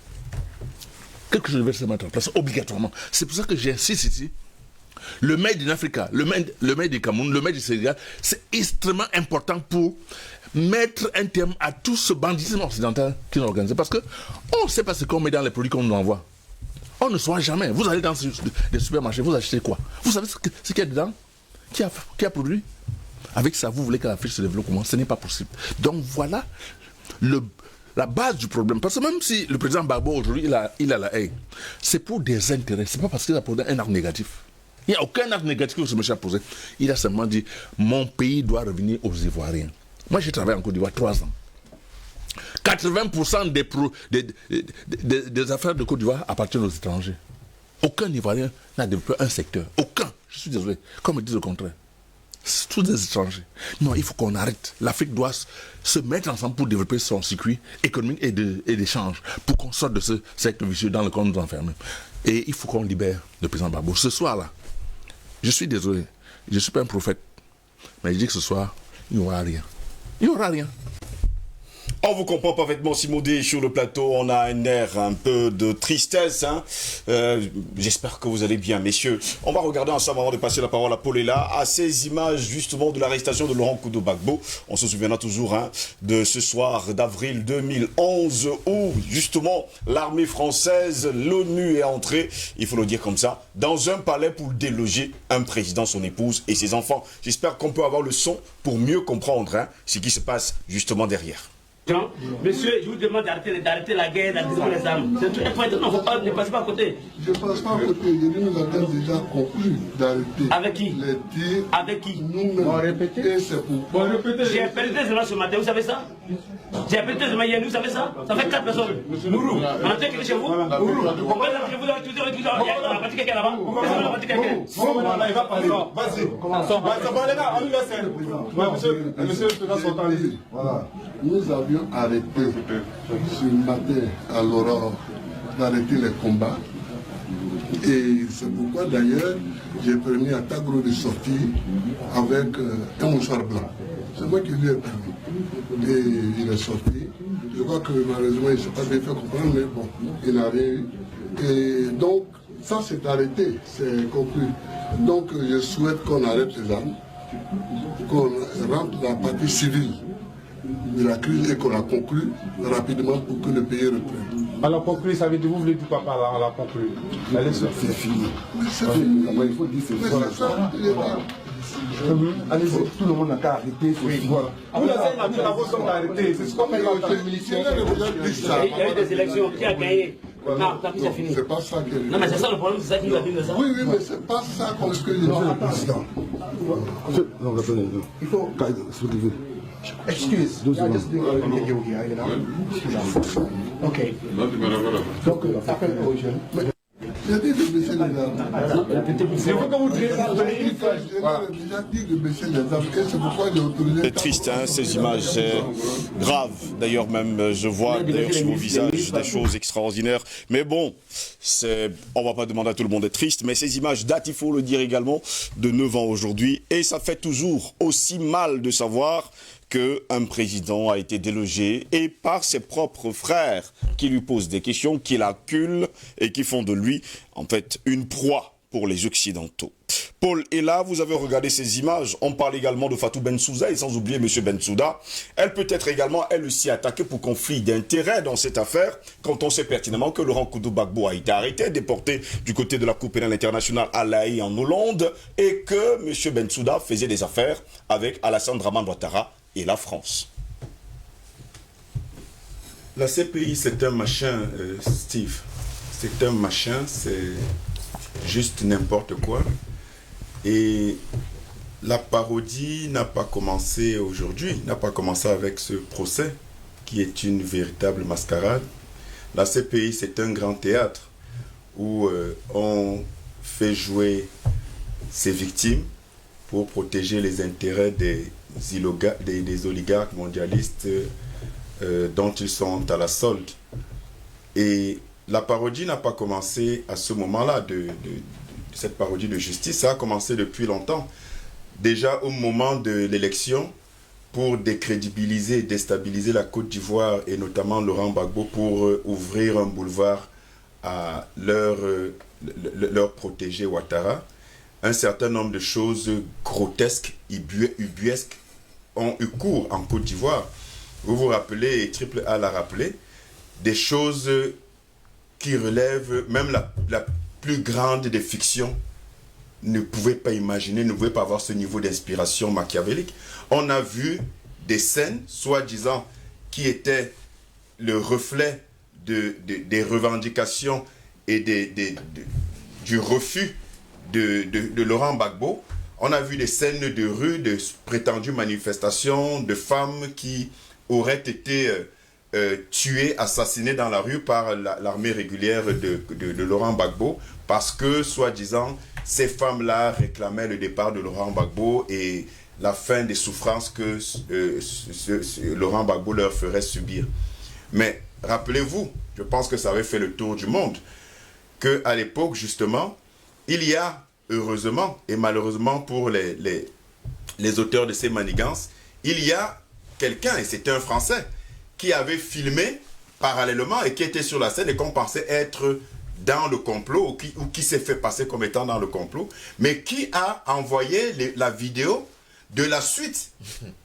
Quelque chose devait se mettre en place obligatoirement. C'est pour ça que j'insiste ici. Le Made in Africa, le Made du Cameroun, le Made du Sénégal, c'est extrêmement important pour mettre un terme à tout ce bandisme occidental qui nous organise. Parce qu'on ne sait pas ce qu'on met dans les produits qu'on nous envoie. On ne saura jamais. Vous allez dans des supermarchés, vous achetez quoi? Vous savez ce qu'il y a dedans? Qui a produit? Avec ça, vous voulez que l'Afrique se développe comment? Ce n'est pas possible. Donc voilà la base du problème. Parce que même si le président Barbeau aujourd'hui il a la haine, c'est pour des intérêts. C'est pas parce qu'il a posé un acte négatif. Il n'y a aucun acte négatif que ce monsieur a posé. Il a seulement dit mon pays doit revenir aux Ivoiriens. Moi j'ai travaillé en Côte d'Ivoire 3 ans. 80% des affaires de Côte d'Ivoire appartiennent aux étrangers. Aucun Ivoirien n'a développé un secteur. Aucun. Je suis désolé. Comme ils disent le contraire. C'est tous des étrangers. Non, il faut qu'on arrête. L'Afrique doit se mettre ensemble pour développer son circuit économique et d'échange, pour qu'on sorte de ce cercle vicieux dans lequel nous enfermons. Et il faut qu'on libère le président Barbeau. Ce soir-là, je suis désolé, je ne suis pas un prophète, mais je dis que ce soir, il n'y aura rien. Il n'y aura rien. On vous comprend parfaitement, Simon D. Sur le plateau, on a un air un peu de tristesse. Hein. J'espère que vous allez bien, messieurs. On va regarder ensemble, avant de passer la parole à Paul et là, à ces images justement de l'arrestation de Laurent Gbagbo. On se souviendra toujours de ce soir d'avril 2011 où justement l'armée française, l'ONU est entrée, il faut le dire comme ça, dans un palais pour déloger un président, son épouse et ses enfants. J'espère qu'on peut avoir le son pour mieux comprendre ce qui se passe justement derrière. Monsieur, je vous demande d'arrêter la guerre, d'arrêter les armes. C'est tout. Ne passez pas à côté. Je ne passe pas à côté. Nous avons déjà conclu d'arrêter. Avec qui? Les tirs. Avec qui? Nous-mêmes. Bon, répétez. Et c'est pourquoi. J'ai perdu des éléments ce matin, vous savez ça? J'ai appelé tous les Maliens, vous savez ça? Ça fait 4 personnes. Nourou. On a tué quelqu'un chez vous? Nourou. Pourquoi vous avez tué quelqu'un là-bas? Pourquoi vous avez tué quelqu'un? Il va parler. Vas-y. Les gars, on lui laisse. Monsieur le président Sultan. Voilà. Nous avions arrêté ce matin à l'aurore d'arrêter les combats. Et c'est pourquoi d'ailleurs j'ai permis à Tagro de sortir avec un mouchoir blanc. C'est moi qui lui ai permis. Et il est sorti. Je crois que malheureusement il ne s'est pas bien fait comprendre, mais bon, il n'a rien eu. Et donc ça c'est arrêté, c'est conclu. Donc je souhaite qu'on arrête les armes, qu'on rentre dans la partie civile de la crise et qu'on la conclue rapidement pour que le pays reprenne. Alors conclure, ça veut dire, vous voulez dire quoi par là, on la conclue? C'est fini. C'est fini. Il faut dire c'est ça. Allez-y, tout le monde n'a qu'à arrêter. Voilà. Vous avez la sont arrêtés. C'est ce qu'on fait. Il y a eu des élections, qui a gagné? Non, tant pis, c'est fini. C'est pas ça que... Non, mais c'est ça le problème, c'est ça qui nous a dit de ça. Oui, mais c'est pas ça qu'on ce que je dis. Non, attendez, il faut... Excuse. Ok. Donc, appelle aux jeunes. J'ai dit de baisser les armes. C'est vous que vous dites. J'ai dit de baisser les armes. Et c'est pourquoi j'ai autorisé... C'est triste, hein, ces images, c'est grave. D'ailleurs, même, je vois d'ailleurs sur vos visages des choses extraordinaires. Mais bon, on va pas demander à tout le monde d'être triste, mais ces images datent, il faut le dire également, de 9 ans aujourd'hui. Et ça fait toujours aussi mal de savoir qu'un président a été délogé et par ses propres frères qui lui posent des questions, qui l'acculent et qui font de lui, en fait, une proie pour les Occidentaux. Paul, et là, vous avez regardé ces images. On parle également de Fatou Bensouda et sans oublier M. Bensouda. Elle peut être également, elle aussi, attaquée pour conflit d'intérêts dans cette affaire, quand on sait pertinemment que Laurent Gbagbo a été arrêté, déporté du côté de la Cour pénale internationale à La Haye en Hollande, et que M. Bensouda faisait des affaires avec Alassane Dramane Ouattara et la France. La CPI, c'est un machin, Steve. C'est un machin, c'est juste n'importe quoi. Et la parodie n'a pas commencé aujourd'hui, n'a pas commencé avec ce procès, qui est une véritable mascarade. La CPI, c'est un grand théâtre où on fait jouer ses victimes pour protéger les intérêts des oligarques mondialistes dont ils sont à la solde. Et la parodie n'a pas commencé à ce moment-là, cette parodie de justice, ça a commencé depuis longtemps. Déjà au moment de l'élection, pour décrédibiliser et déstabiliser la Côte d'Ivoire et notamment Laurent Gbagbo pour ouvrir un boulevard à leur protégé Ouattara, un certain nombre de choses grotesques, ubuesques ont eu cours en Côte d'Ivoire. Vous vous rappelez, et Triple A l'a rappelé, des choses qui relèvent, même la plus grande des fictions ne pouvait pas imaginer, ne pouvait pas avoir ce niveau d'inspiration machiavélique. On a vu des scènes, soi-disant, qui étaient le reflet des revendications et du refus de Laurent Gbagbo. On a vu des scènes de rue, de prétendues manifestations, de femmes qui auraient été tuées, assassinées dans la rue par l'armée régulière de Laurent Gbagbo, parce que, soi-disant, ces femmes-là réclamaient le départ de Laurent Gbagbo et la fin des souffrances que Laurent Gbagbo leur ferait subir. Mais rappelez-vous, je pense que ça avait fait le tour du monde, qu'à l'époque, justement, il y a, heureusement et malheureusement pour les auteurs de ces manigances, il y a quelqu'un, et c'était un Français, qui avait filmé parallèlement et qui était sur la scène et qu'on pensait être dans le complot ou qui s'est fait passer comme étant dans le complot, mais qui a envoyé la vidéo de la suite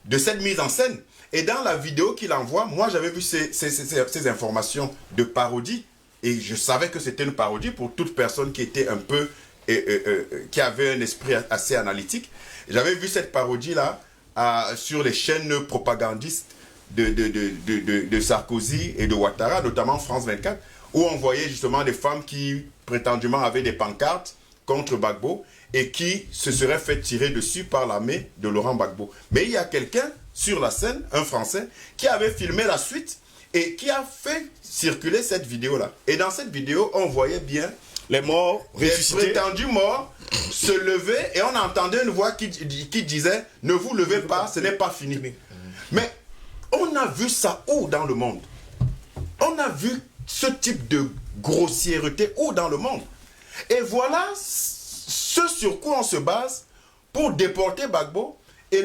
de cette mise en scène. Et dans la vidéo qu'il envoie, moi j'avais vu ces informations de parodie et je savais que c'était une parodie pour toute personne qui était un peu, qui avait un esprit assez analytique. J'avais vu cette parodie-là sur les chaînes propagandistes de Sarkozy et de Ouattara, notamment France 24, où on voyait justement des femmes qui prétendument avaient des pancartes contre Gbagbo et qui se seraient fait tirer dessus par l'armée de Laurent Gbagbo. Mais il y a quelqu'un sur la scène, un Français, qui avait filmé la suite et qui a fait circuler cette vidéo-là. Et dans cette vidéo, on voyait bien les morts, les prétendus morts se lever et on entendait une voix qui disait « Ne vous levez pas, ce n'est pas fini ». Mais on a vu ça où dans le monde? On a vu ce type de grossièreté où dans le monde? Et voilà ce sur quoi on se base pour déporter Gbagbo et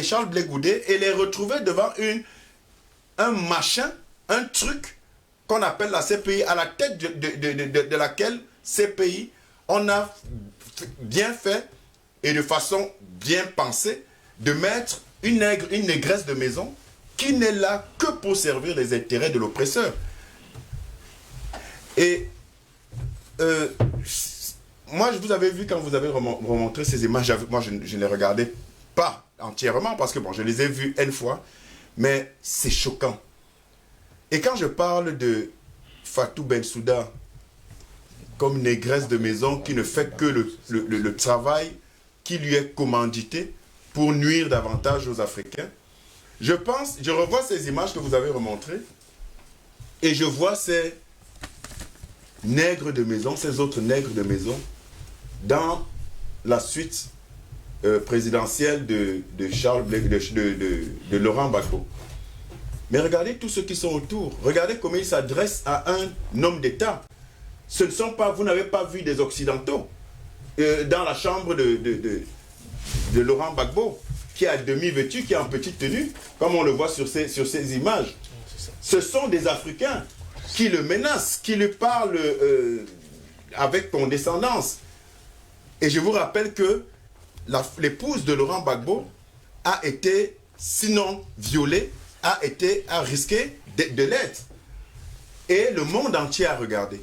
Charles Blé Goudé et les retrouver devant un machin, un truc qu'on appelle la CPI, à la tête de laquelle CPI, on a bien fait et de façon bien pensée de mettre une négresse de maison qui n'est là que pour servir les intérêts de l'oppresseur. Et moi, je vous avais vu quand vous avez remontré ces images, moi je ne les regardais pas entièrement parce que bon, je les ai vues une fois, mais c'est choquant. Et quand je parle de Fatou Bensouda comme négresse de maison qui ne fait que le travail qui lui est commandité pour nuire davantage aux Africains, je revois ces images que vous avez remontrées et je vois ces nègres de maison, ces autres nègres de maison dans la suite présidentielle de Charles Blé, de Laurent Gbagbo. Mais regardez tous ceux qui sont autour. Regardez comment ils s'adressent à un homme d'État. Ce ne sont pas, vous n'avez pas vu des Occidentaux dans la chambre de Laurent Gbagbo, qui est à demi vêtu, qui est en petite tenue, comme on le voit sur ces images. Ce sont des Africains qui le menacent, qui lui parlent avec condescendance. Et je vous rappelle que l'épouse de Laurent Gbagbo a été, sinon violée, a risqué de l'être. Et le monde entier a regardé.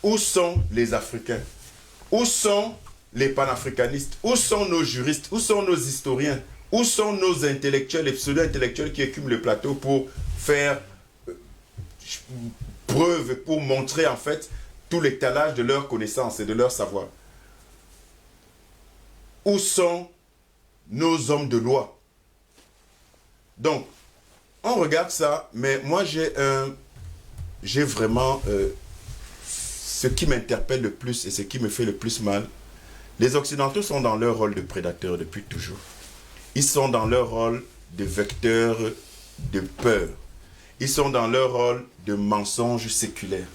Où sont les Africains? Où sont les panafricanistes? Où sont nos juristes? Où sont nos historiens? Où sont nos intellectuels et pseudo-intellectuels qui occupent le plateau pour faire preuve, pour montrer en fait tout l'étalage de leurs connaissances et de leur savoir? Où sont nos hommes de loi? Donc, on regarde ça, mais moi j'ai vraiment ce qui m'interpelle le plus et ce qui me fait le plus mal. Les Occidentaux sont dans leur rôle de prédateurs depuis toujours. Ils sont dans leur rôle de vecteurs de peur. Ils sont dans leur rôle de mensonges séculaires.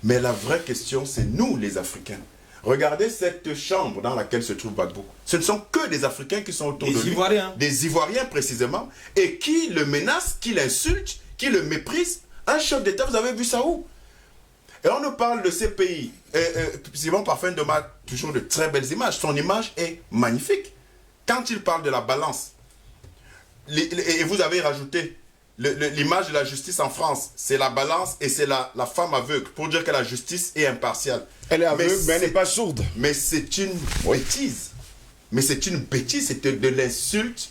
Mais la vraie question, c'est nous les Africains. Regardez cette chambre dans laquelle se trouve Gbagbo. Ce ne sont que des Africains qui sont autour de lui. Des Ivoiriens. Des Ivoiriens précisément. Et qui le menacent, qui l'insultent, qui le méprisent. Un chef d'État, vous avez vu ça où? Et on nous parle de ces pays. Simon Parfum demande toujours de très belles images. Son image est magnifique. Quand il parle de la balance, et vous avez rajouté l'image de la justice en France, c'est la balance et c'est la femme aveugle, pour dire que la justice est impartiale. Elle est aveugle, mais elle n'est pas sourde. Mais c'est une bêtise. Mais c'est une bêtise, c'est de l'insulte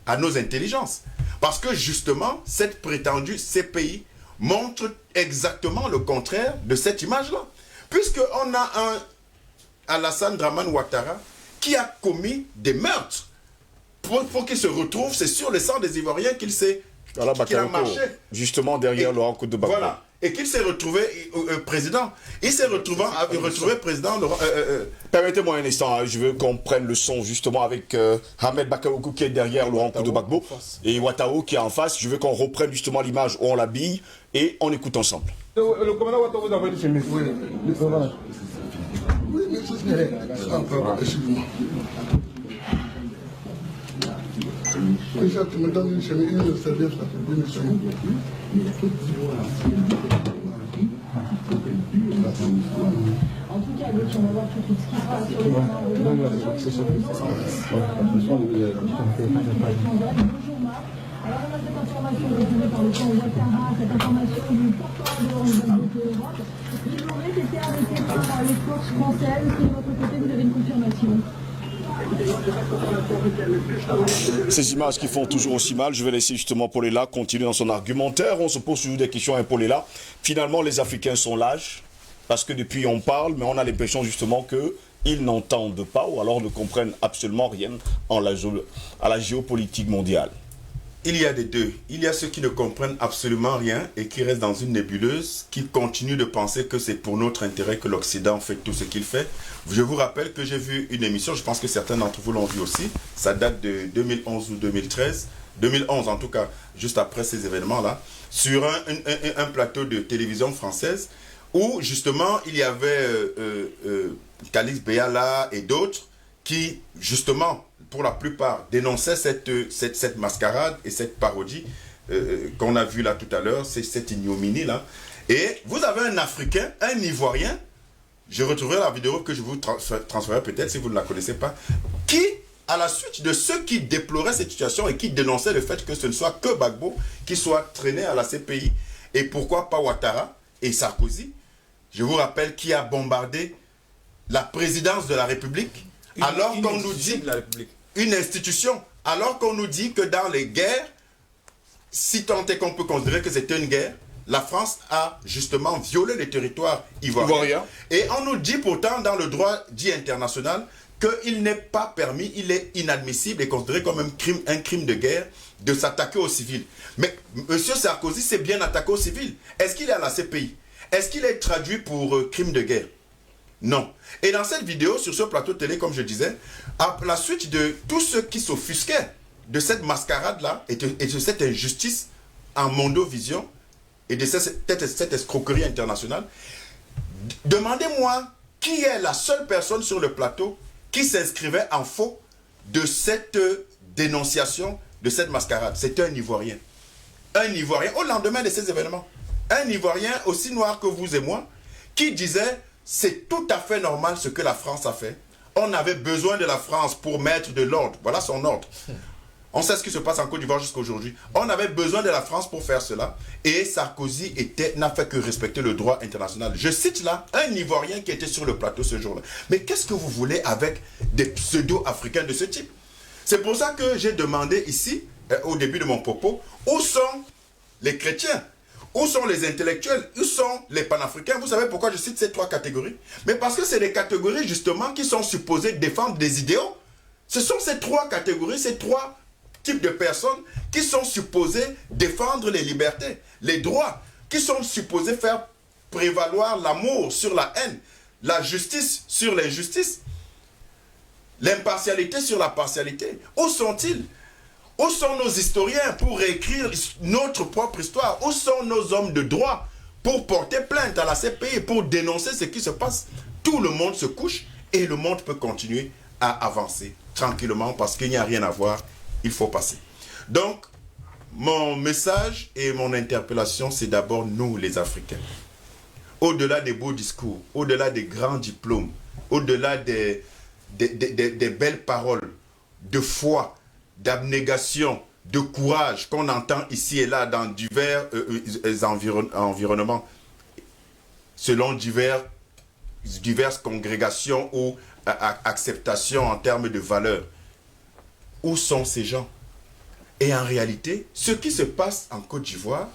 à nos intelligences. Parce que justement, cette prétendue CPI montre exactement le contraire de cette image-là. Puisqu'on a un Alassane Dramane Ouattara qui a commis des meurtres. Pour qu'il se retrouve, c'est sur le sang des Ivoiriens qu'il a marché. Justement derrière Laurent Gbagbo. Voilà. Et qu'il s'est retrouvé président. Il s'est retrouvé président. Permettez-moi un instant, hein, je veux qu'on prenne le son justement avec Ahmed Bakayoko qui est derrière Laurent Gbagbo et Ouattao qui est en face. Je veux qu'on reprenne justement l'image où on l'habille et on écoute ensemble. Le commandant Ouattao vous a envoyé des chemises. Oui, oui, mais excusez-moi. Déjà, tu me donnes une chemise, une serviette, une chemise. En tout cas, on va voir tout de suite ce qui se passe sur le terrain. Bonjour Marc. Alors on a cette information retrouvée par le camp Ouattara, cette information du porte-parole de l'Europe. Il aurait été arrêté par les forces françaises. De votre côté, vous avez une confirmation? Ces images qui font toujours aussi mal, je vais laisser justement Polela continuer dans son argumentaire. On se pose toujours des questions à Polela. Finalement, les Africains sont lâches, parce que depuis on parle, mais on a l'impression justement que ils n'entendent pas ou alors ne comprennent absolument rien à la géopolitique mondiale? Il y a des deux. Il y a ceux qui ne comprennent absolument rien et qui restent dans une nébuleuse, qui continuent de penser que c'est pour notre intérêt que l'Occident fait tout ce qu'il fait. Je vous rappelle que j'ai vu une émission, je pense que certains d'entre vous l'ont vu aussi, ça date de 2011 ou 2013, 2011 en tout cas, juste après ces événements-là, sur un plateau de télévision française, où justement il y avait Calix Béala et d'autres qui justement, pour la plupart, dénonçaient cette mascarade et cette parodie qu'on a vue là tout à l'heure, cette ignominie là. Et vous avez un Africain, un Ivoirien, je retrouverai la vidéo que je vous transférerai peut-être si vous ne la connaissez pas, qui, à la suite de ceux qui déploraient cette situation et qui dénonçaient le fait que ce ne soit que Gbagbo qui soit traîné à la CPI, et pourquoi pas Ouattara et Sarkozy, je vous rappelle qui a bombardé la présidence de la République, alors qu'on nous dit une institution, alors qu'on nous dit que dans les guerres, si tant est qu'on peut considérer que c'était une guerre, la France a justement violé les territoires ivoiriens. Et on nous dit pourtant dans le droit dit international qu'il n'est pas permis, il est inadmissible et considéré comme un crime de guerre de s'attaquer aux civils. Mais M. Sarkozy s'est bien attaqué aux civils. Est-ce qu'il est à la CPI? Est-ce qu'il est traduit pour crime de guerre? Non. Et dans cette vidéo, sur ce plateau télé, comme je disais, à la suite de tous ceux qui s'offusquaient de cette mascarade-là et de cette injustice en mondovision et de cette escroquerie internationale, demandez-moi qui est la seule personne sur le plateau qui s'inscrivait en faux de cette dénonciation de cette mascarade. C'était un Ivoirien. Un Ivoirien, au lendemain de ces événements. Un Ivoirien aussi noir que vous et moi, qui disait... C'est tout à fait normal ce que la France a fait. On avait besoin de la France pour mettre de l'ordre. Voilà son ordre. On sait ce qui se passe en Côte d'Ivoire jusqu'à aujourd'hui. On avait besoin de la France pour faire cela. Et Sarkozy n'a fait que respecter le droit international. Je cite là un Ivoirien qui était sur le plateau ce jour-là. Mais qu'est-ce que vous voulez avec des pseudo-africains de ce type? C'est pour ça que j'ai demandé ici, au début de mon propos, où sont les chrétiens? Où sont les intellectuels? Où sont les panafricains? Vous savez pourquoi je cite ces trois catégories? Mais parce que c'est des catégories justement qui sont supposées défendre des idéaux. Ce sont ces trois catégories, ces trois types de personnes qui sont supposées défendre les libertés, les droits, qui sont supposées faire prévaloir l'amour sur la haine, la justice sur l'injustice, l'impartialité sur la partialité. Où sont-ils? Où sont nos historiens pour réécrire notre propre histoire? Où sont nos hommes de droit pour porter plainte à la CPI, pour dénoncer ce qui se passe? Tout le monde se couche et le monde peut continuer à avancer tranquillement parce qu'il n'y a rien à voir, il faut passer. Donc, mon message et mon interpellation, c'est d'abord nous les Africains. Au-delà des beaux discours, au-delà des grands diplômes, au-delà des belles paroles, de foi, d'abnégation, de courage qu'on entend ici et là dans divers environnements, selon diverses congrégations ou acceptations en termes de valeurs. Où sont ces gens? Et en réalité, ce qui se passe en Côte d'Ivoire,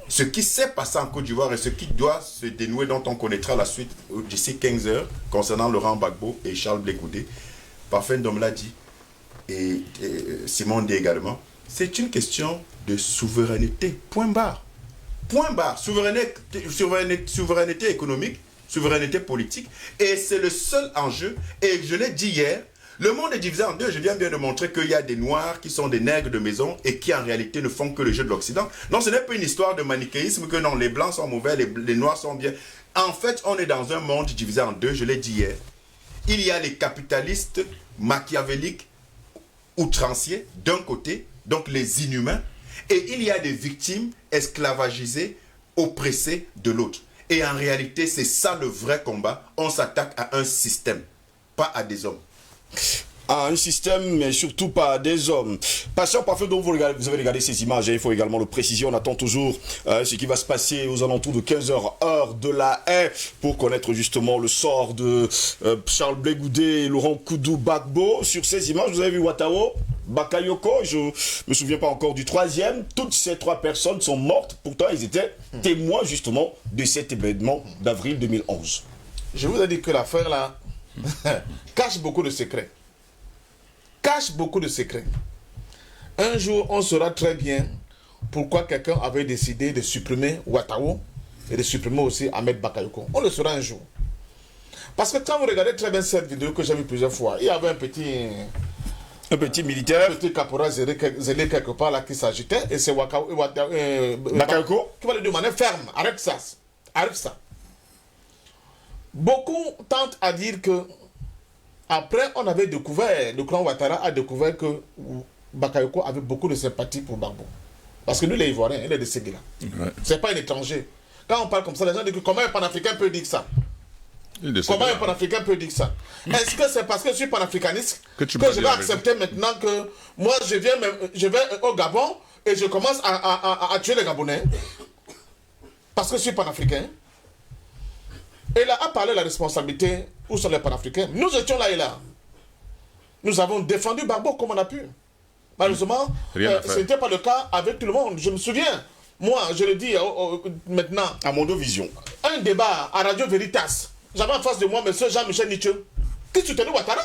ce qui s'est passé en Côte d'Ivoire et ce qui doit se dénouer, dont on connaîtra la suite d'ici 15 heures, concernant Laurent Gbagbo et Charles Blé Goudé, Parfait Ndom l'a dit, et Simon dit également, c'est une question de souveraineté, point barre. Point barre, souveraineté économique, souveraineté politique, et c'est le seul enjeu, et je l'ai dit hier, le monde est divisé en deux, je viens bien de montrer qu'il y a des noirs qui sont des nègres de maison, et qui en réalité ne font que le jeu de l'Occident. Non, ce n'est pas une histoire de manichéisme, que non, les blancs sont mauvais, les noirs sont bien. En fait, on est dans un monde divisé en deux, je l'ai dit hier. Il y a les capitalistes machiavéliques, outranciers d'un côté, donc les inhumains, et il y a des victimes esclavagisées, oppressées de l'autre. Et en réalité, c'est ça le vrai combat. On s'attaque à un système, pas à des hommes. À un système, mais surtout pas à des hommes. Pasteur Parfait, donc vous avez regardé ces images, il faut également le préciser, on attend toujours ce qui va se passer aux alentours de 15h, heure de la haie, pour connaître justement le sort de Charles Blé Goudé et Laurent Koudou Gbagbo. Sur ces images, vous avez vu Ouattara, Bakayoko, je me souviens pas encore du troisième. Toutes ces trois personnes sont mortes, pourtant ils étaient témoins justement de cet événement d'avril 2011. Je vous ai dit que l'affaire là, cache beaucoup de secrets. Cache beaucoup de secrets. Un jour, on saura très bien pourquoi quelqu'un avait décidé de supprimer Ouattara et de supprimer aussi Ahmed Bakayoko. On le saura un jour. Parce que quand vous regardez très bien cette vidéo que j'ai vue plusieurs fois, il y avait un petit militaire, un petit caporal zélé quelque part là qui s'agitait, et c'est Bakayoko qui va lui demander ferme, arrête ça. Arrête ça. Beaucoup tentent à dire que après on avait découvert, le clan Ouattara a découvert que Bakayoko avait beaucoup de sympathie pour Gbagbo. Parce que nous les Ivoiriens, il est de Séguila. Ouais. C'est pas un étranger. Quand on parle comme ça, les gens disent que comment un panafricain peut dire ça? Comment un panafricain peut dire ça? Est-ce que c'est parce que je suis panafricaniste que je vais accepter maintenant que moi je vais au Gabon et je commence à tuer les Gabonais? Parce que je suis panafricain? Et là, à parler de la responsabilité, où sont les panafricains? Nous étions là et là. Nous avons défendu Gbagbo comme on a pu. Malheureusement, ce n'était pas le cas avec tout le monde. Je me souviens, moi, je le dis maintenant, à Mondovision, un débat à Radio Veritas. J'avais en face de moi M. Jean-Michel Nietzsche, qui soutenait Ouattara.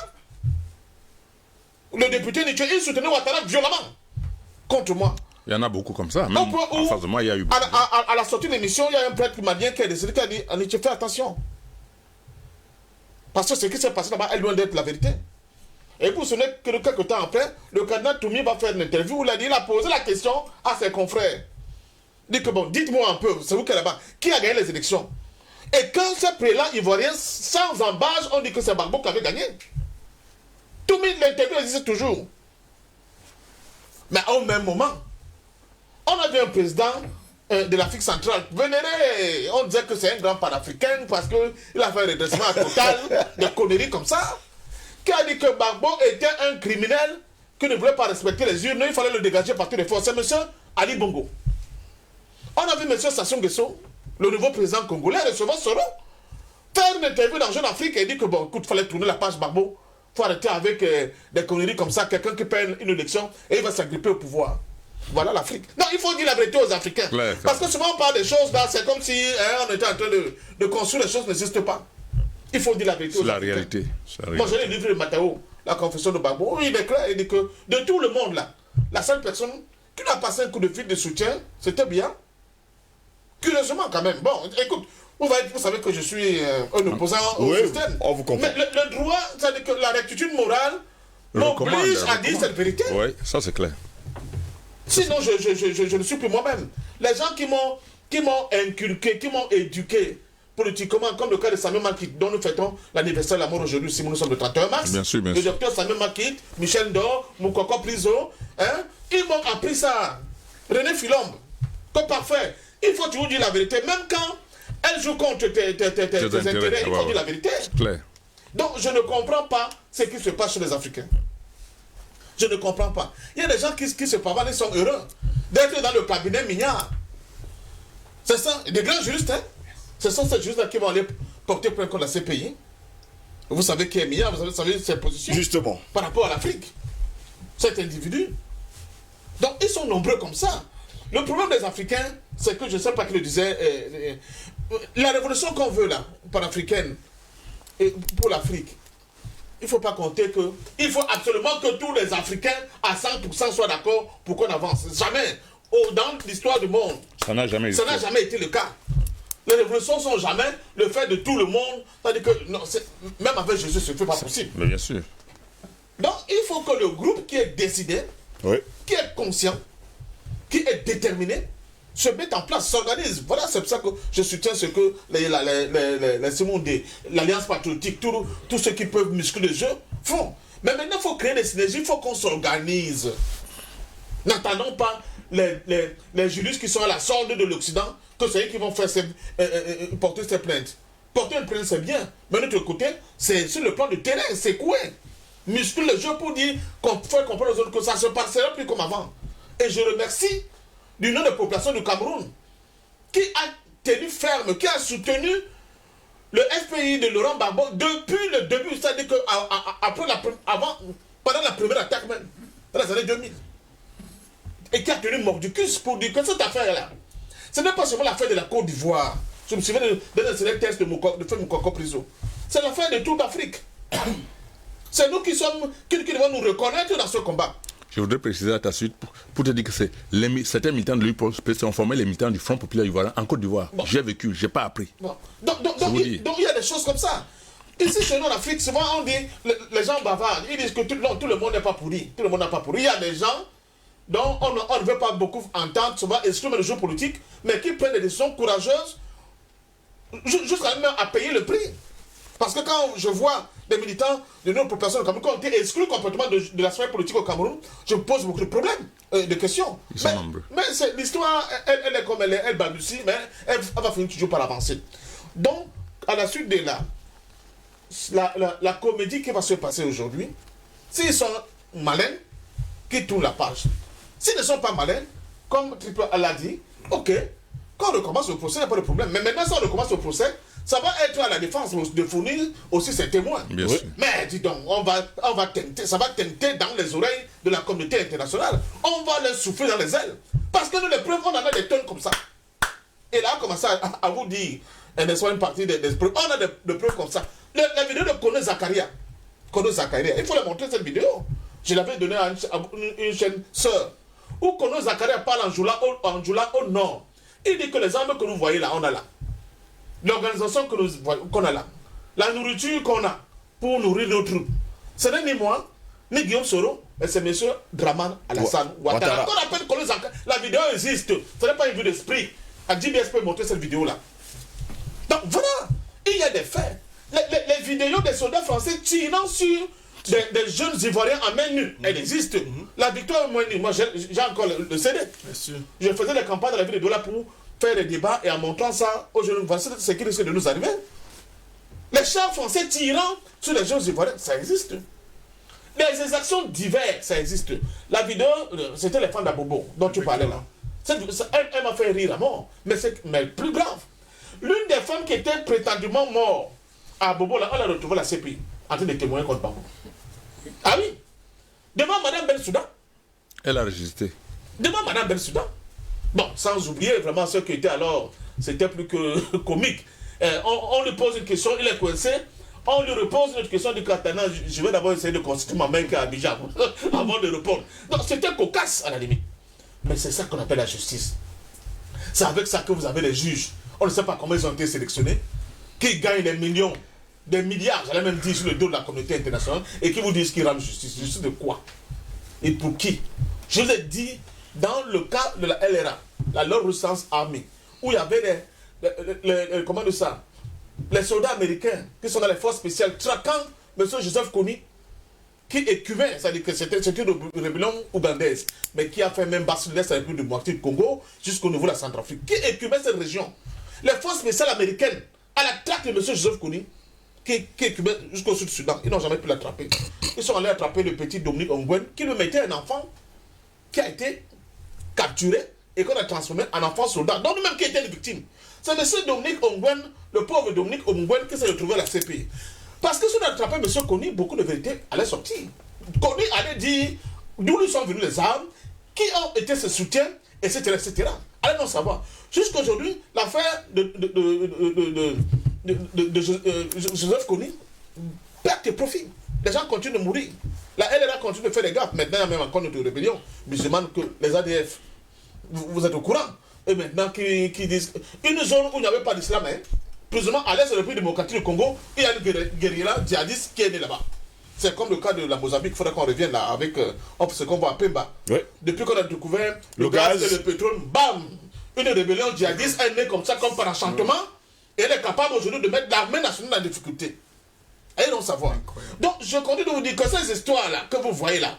Le député Nietzsche, il soutenait Ouattara violemment contre moi. Il y en a beaucoup comme ça. Même en face de moi, il y a eu beaucoup. À la sortie de l'émission, il y a un prêtre malien qui a décidé, qui a dit à Nietzsche, fais attention. Parce que ce qui s'est passé là-bas est loin d'être la vérité. Et vous savez que quelques temps après, le cardinal Toumi va faire une interview où il a posé la question à ses confrères. Il dit que bon, dites-moi un peu, c'est vous qui êtes là-bas, qui a gagné les élections? Et quand ces prélats ivoiriens, sans embâche, on dit que c'est Gbagbo qui avait gagné. Toumi, l'interview existe toujours. Mais au même moment, on avait un président de l'Afrique centrale vénéré. On disait que c'est un grand panafricain parce qu'il a fait un redressement total de conneries comme ça. Qui a dit que Gbagbo était un criminel qui ne voulait pas respecter les urnes, il fallait le dégager par toutes les forces. C'est M. Ali Bongo. On a vu M. Sassou Nguesso, le nouveau président congolais, recevoir Soro, faire une interview dans Jeune Afrique et dire que bon, écoute, il fallait tourner la page Gbagbo. Il faut arrêter avec des conneries comme ça, quelqu'un qui perd une élection et il va s'agripper au pouvoir. Voilà l'Afrique. Non, il faut dire la vérité aux Africains. Parce que souvent on parle des choses là, c'est comme si on était en train de construire les choses qui n'existent pas. Il faut dire la vérité aux Africains. C'est la réalité. Moi, j'ai le livre de Matao, la confession de Gbagbo. Il est clair, il dit que de tout le monde là, la seule personne qui n'a passé un coup de fil de soutien, c'était bien. Curieusement quand même. Bon, écoute, vous savez que je suis un opposant au système. On vous comprend. Mais le droit, c'est-à-dire que la rectitude morale m'oblige à dire cette vérité. Oui, ça c'est clair. Sinon, je ne suis plus moi-même. Les gens qui m'ont inculqué, qui m'ont éduqué politiquement, comme le cas de Samuel Makit, dont nous fêtons l'anniversaire de la mort aujourd'hui, si nous sommes le 31 mars. Bien sûr, bien le sûr. docteur Samuel Makit, Michel Ndor, Moukoko Priso, ils m'ont appris ça. René Filombe, comme parfait. Il faut toujours dire la vérité, même quand elle joue contre tes intérêts, il faut dire la vérité. Clair. Donc, je ne comprends pas ce qui se passe chez les Africains. Je ne comprends pas. Il y a des gens qui se pavanent, ils sont heureux d'être dans le cabinet Mignard. C'est ça, des grands juristes, hein. Ce sont ces juristes-là qui vont aller porter plainte contre la CPI. Vous savez qui est Mignard, vous savez ses positions. Justement. Par rapport à l'Afrique. Cet individu. Donc, ils sont nombreux comme ça. Le problème des Africains, c'est que je ne sais pas qui le disait, la révolution qu'on veut là, panafricaine, pour l'Afrique, il ne faut pas compter que... Il faut absolument que tous les Africains à 100% soient d'accord pour qu'on avance. Jamais. Dans l'histoire du monde, ça n'a jamais été le cas. Les révolutions ne sont jamais le fait de tout le monde. C'est-à-dire que non, même avec Jésus, ce n'est pas possible. Mais bien sûr. Donc, il faut que le groupe qui est décidé, qui est conscient, qui est déterminé, se mette en place, s'organise. Voilà, c'est pour ça que je soutiens ce que l'Alliance patriotique, tous ceux qui peuvent muscler le jeu font. Mais maintenant, il faut créer des synergies, il faut qu'on s'organise. N'attendons pas les juristes qui sont à la solde de l'Occident, que c'est eux qui vont faire porter ces plaintes. Porter une plainte, c'est bien. Mais de l'autre côté, c'est sur le plan du terrain, c'est quoi? Muscle le jeu pour dire qu'on fait comprendre aux autres que ça se passera plus comme avant. Et je remercie l'Union des populations du Cameroun qui a tenu ferme, qui a soutenu le FPI de Laurent Gbagbo depuis le début, c'est-à-dire que pendant la première attaque même, dans les années 2000. Et qui a tenu mordicus pour dire que cette affaire-là, ce n'est pas seulement l'affaire de la Côte d'Ivoire. Je me souviens d'un test de Moukoko Priso. C'est l'affaire de toute l'Afrique. C'est nous qui devons nous reconnaître dans ce combat. Je voudrais préciser à ta suite pour te dire que certains militants de l'UPC ont formé les militants du Front Populaire Ivoirien en Côte d'Ivoire. Bon. J'ai vécu, j'ai pas appris. Bon. Donc il y a des choses comme ça. Ici, chez nous en Afrique, souvent on dit, les gens bavardent, ils disent que tout le monde n'est pas pourri. Tout le monde n'est pas pourri. Il y a des gens dont on ne veut pas beaucoup entendre, souvent exprimer le jeu politique, mais qui prennent des décisions courageuses jusqu'à même à payer le prix. Parce que quand je vois des militants de notre population au Cameroun qui ont été exclus complètement de la sphère politique au Cameroun, je me pose beaucoup de problèmes, de questions. Ils sont nombreux. Mais l'histoire, elle est comme elle balbutie, mais elle va finir toujours par avancer. Donc, à la suite de la comédie qui va se passer aujourd'hui, s'ils sont malins, qu'ils tournent la page. S'ils ne sont pas malins, comme Triple l'a dit, ok, quand on recommence le procès, il n'y a pas de problème. Mais maintenant, si on recommence le procès, ça va être à la défense de fournir aussi ses témoins. Bien sûr. Mais dis donc, on va tenter, ça va tenter dans les oreilles de la communauté internationale. On va leur souffler dans les ailes. Parce que nous, les preuves, on en a des tonnes comme ça. Et là, on commence à vous dire, et soit une partie des preuves. On a des preuves comme ça. La vidéo de Kono Zakaria, il faut leur montrer cette vidéo. Je l'avais donnée à une chaîne sœur. Où Kono Zakaria parle en Djoula au nord. Il dit que les armes que nous voyons là, on a là. L'organisation qu'on a là, la nourriture qu'on a pour nourrir nos troupes, ce n'est ni moi, ni Guillaume Soro, mais c'est M. Draman Alassane Ouattara. Qu'on appelle Kono Zakaria. La vidéo existe, ce n'est pas une vue d'esprit. À JBS peut montrer cette vidéo-là. Donc voilà, il y a des faits. Les vidéos des soldats français tirant sur des jeunes Ivoiriens en main nue, elles existent. La victoire en main nue, moi j'ai encore le CD. Je faisais les campagnes de la ville de Douala pour faire des débats et en montrant ça aux jeunes, voici ce qui risque de nous arriver. Les chars français tirant sur les jeunes Ivoiriens, ça existe. Les exactions diverses, ça existe. La vidéo, c'était les femmes d'Abobo dont tu parlais là. Elle m'a fait rire à mort, mais plus grave. L'une des femmes qui était prétendument morte à Bobo, là, on a retrouvé la CPI en train de témoigner contre Bambo. Ah oui, devant Mme Bensouda. Elle a résisté. Devant Mme Bensouda. Bon, sans oublier vraiment ceux qui étaient alors, c'était plus que comique. On lui pose une question, il est coincé. On lui repose une autre question du katana. Je vais d'abord essayer de constituer ma main qu'à Abidjan avant de répondre. Donc c'était cocasse à la limite. Mais c'est ça qu'on appelle la justice. C'est avec ça que vous avez les juges. On ne sait pas comment ils ont été sélectionnés. Qui gagnent des millions, des milliards, j'allais même dire sur le dos de la communauté internationale, et qui vous disent qu'ils rendent justice. Justice de quoi? Et pour qui? Je vous ai dit, dans le cas de la LRA, la Lord Resistance Army, où il y avait comment dire ça? Les soldats américains qui sont dans les forces spéciales, traquant M. Joseph Kony, qui écumait, c'est-à-dire que c'était une rébellion ougandaise, mais qui a fait même basculer la République de moitié du Congo jusqu'au niveau de la Centrafrique, qui écumait cette région. Les forces spéciales américaines, à la traque de M. Joseph Kony, qui écumait jusqu'au Sud-Soudan, ils n'ont jamais pu l'attraper. Ils sont allés attraper le petit Dominique Ongwen, qui lui mettait un enfant qui a été capturé et qu'on a transformé en enfant soldat, donc lui-même qui était une victime. C'est M. Dominique Ongwen, le pauvre Dominique Ongwen, qui s'est retrouvé à la CPI. Parce que si on attrapait M. Kony, beaucoup de vérités allaient sortir. Kony allait dire d'où lui sont venus les armes, qui ont été ses soutiens, etc. etc. Allez non savoir. Jusqu'aujourd'hui, l'affaire de Joseph Kony perd des profits. Les gens continuent de mourir. La LRA continue de faire des gaffes. Maintenant, il y a même encore notre rébellion musulmane que les ADF, vous êtes au courant. Et maintenant, qui disent une zone où il n'y avait pas d'islam, hein, plus ou moins à l'est de la République démocratique du Congo, il y a une guérilla djihadiste qui est née là-bas. C'est comme le cas de la Mozambique, il faudrait qu'on revienne là avec ce qu'on voit à Pemba. Oui. Depuis qu'on a découvert le gaz et le pétrole, bam! Une rébellion djihadiste est née comme ça, comme par enchantement, et elle est capable aujourd'hui de mettre l'armée nationale en difficulté. Et non savoir. Incroyable. Donc je continue de vous dire que ces histoires-là, que vous voyez là,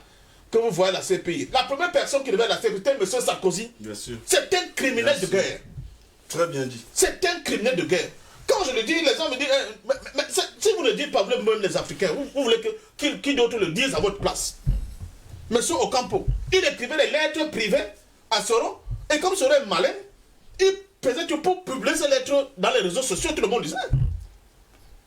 la CPI, la première personne qui devait la CPI, c'était M. Sarkozy. Bien sûr. C'est un criminel de guerre. Très bien dit. C'est un criminel de guerre. Quand je le dis, les gens me disent, mais si vous ne dites pas vous-même les Africains, vous voulez qui d'autre le dise à votre place? Monsieur Ocampo, il écrivait des lettres privées à Soro, et comme Soro est malin, il faisait tout pour publier ces lettres dans les réseaux sociaux, tout le monde disait.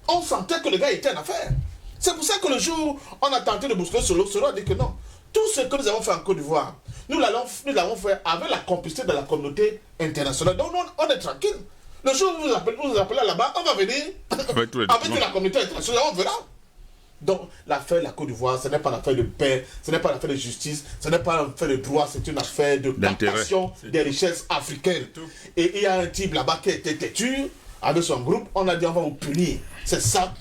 On sentait que le gars était en affaire. C'est pour ça que le jour où on a tenté de bousculer Soro a dit que non. Tout ce que nous avons fait en Côte d'Ivoire, nous l'avons fait avec la complicité de la communauté internationale. Donc on est tranquille. Le jour où vous nous appelez là-bas, on va venir avec toute la communauté internationale, on verra. Donc, l'affaire de la Côte d'Ivoire, ce n'est pas l'affaire de paix, ce n'est pas l'affaire de justice, ce n'est pas l'affaire de droit, c'est une affaire de captation des richesses africaines. Et il y a un type là-bas qui a été têtu, avec son groupe, on a dit on va vous punir. C'est ça,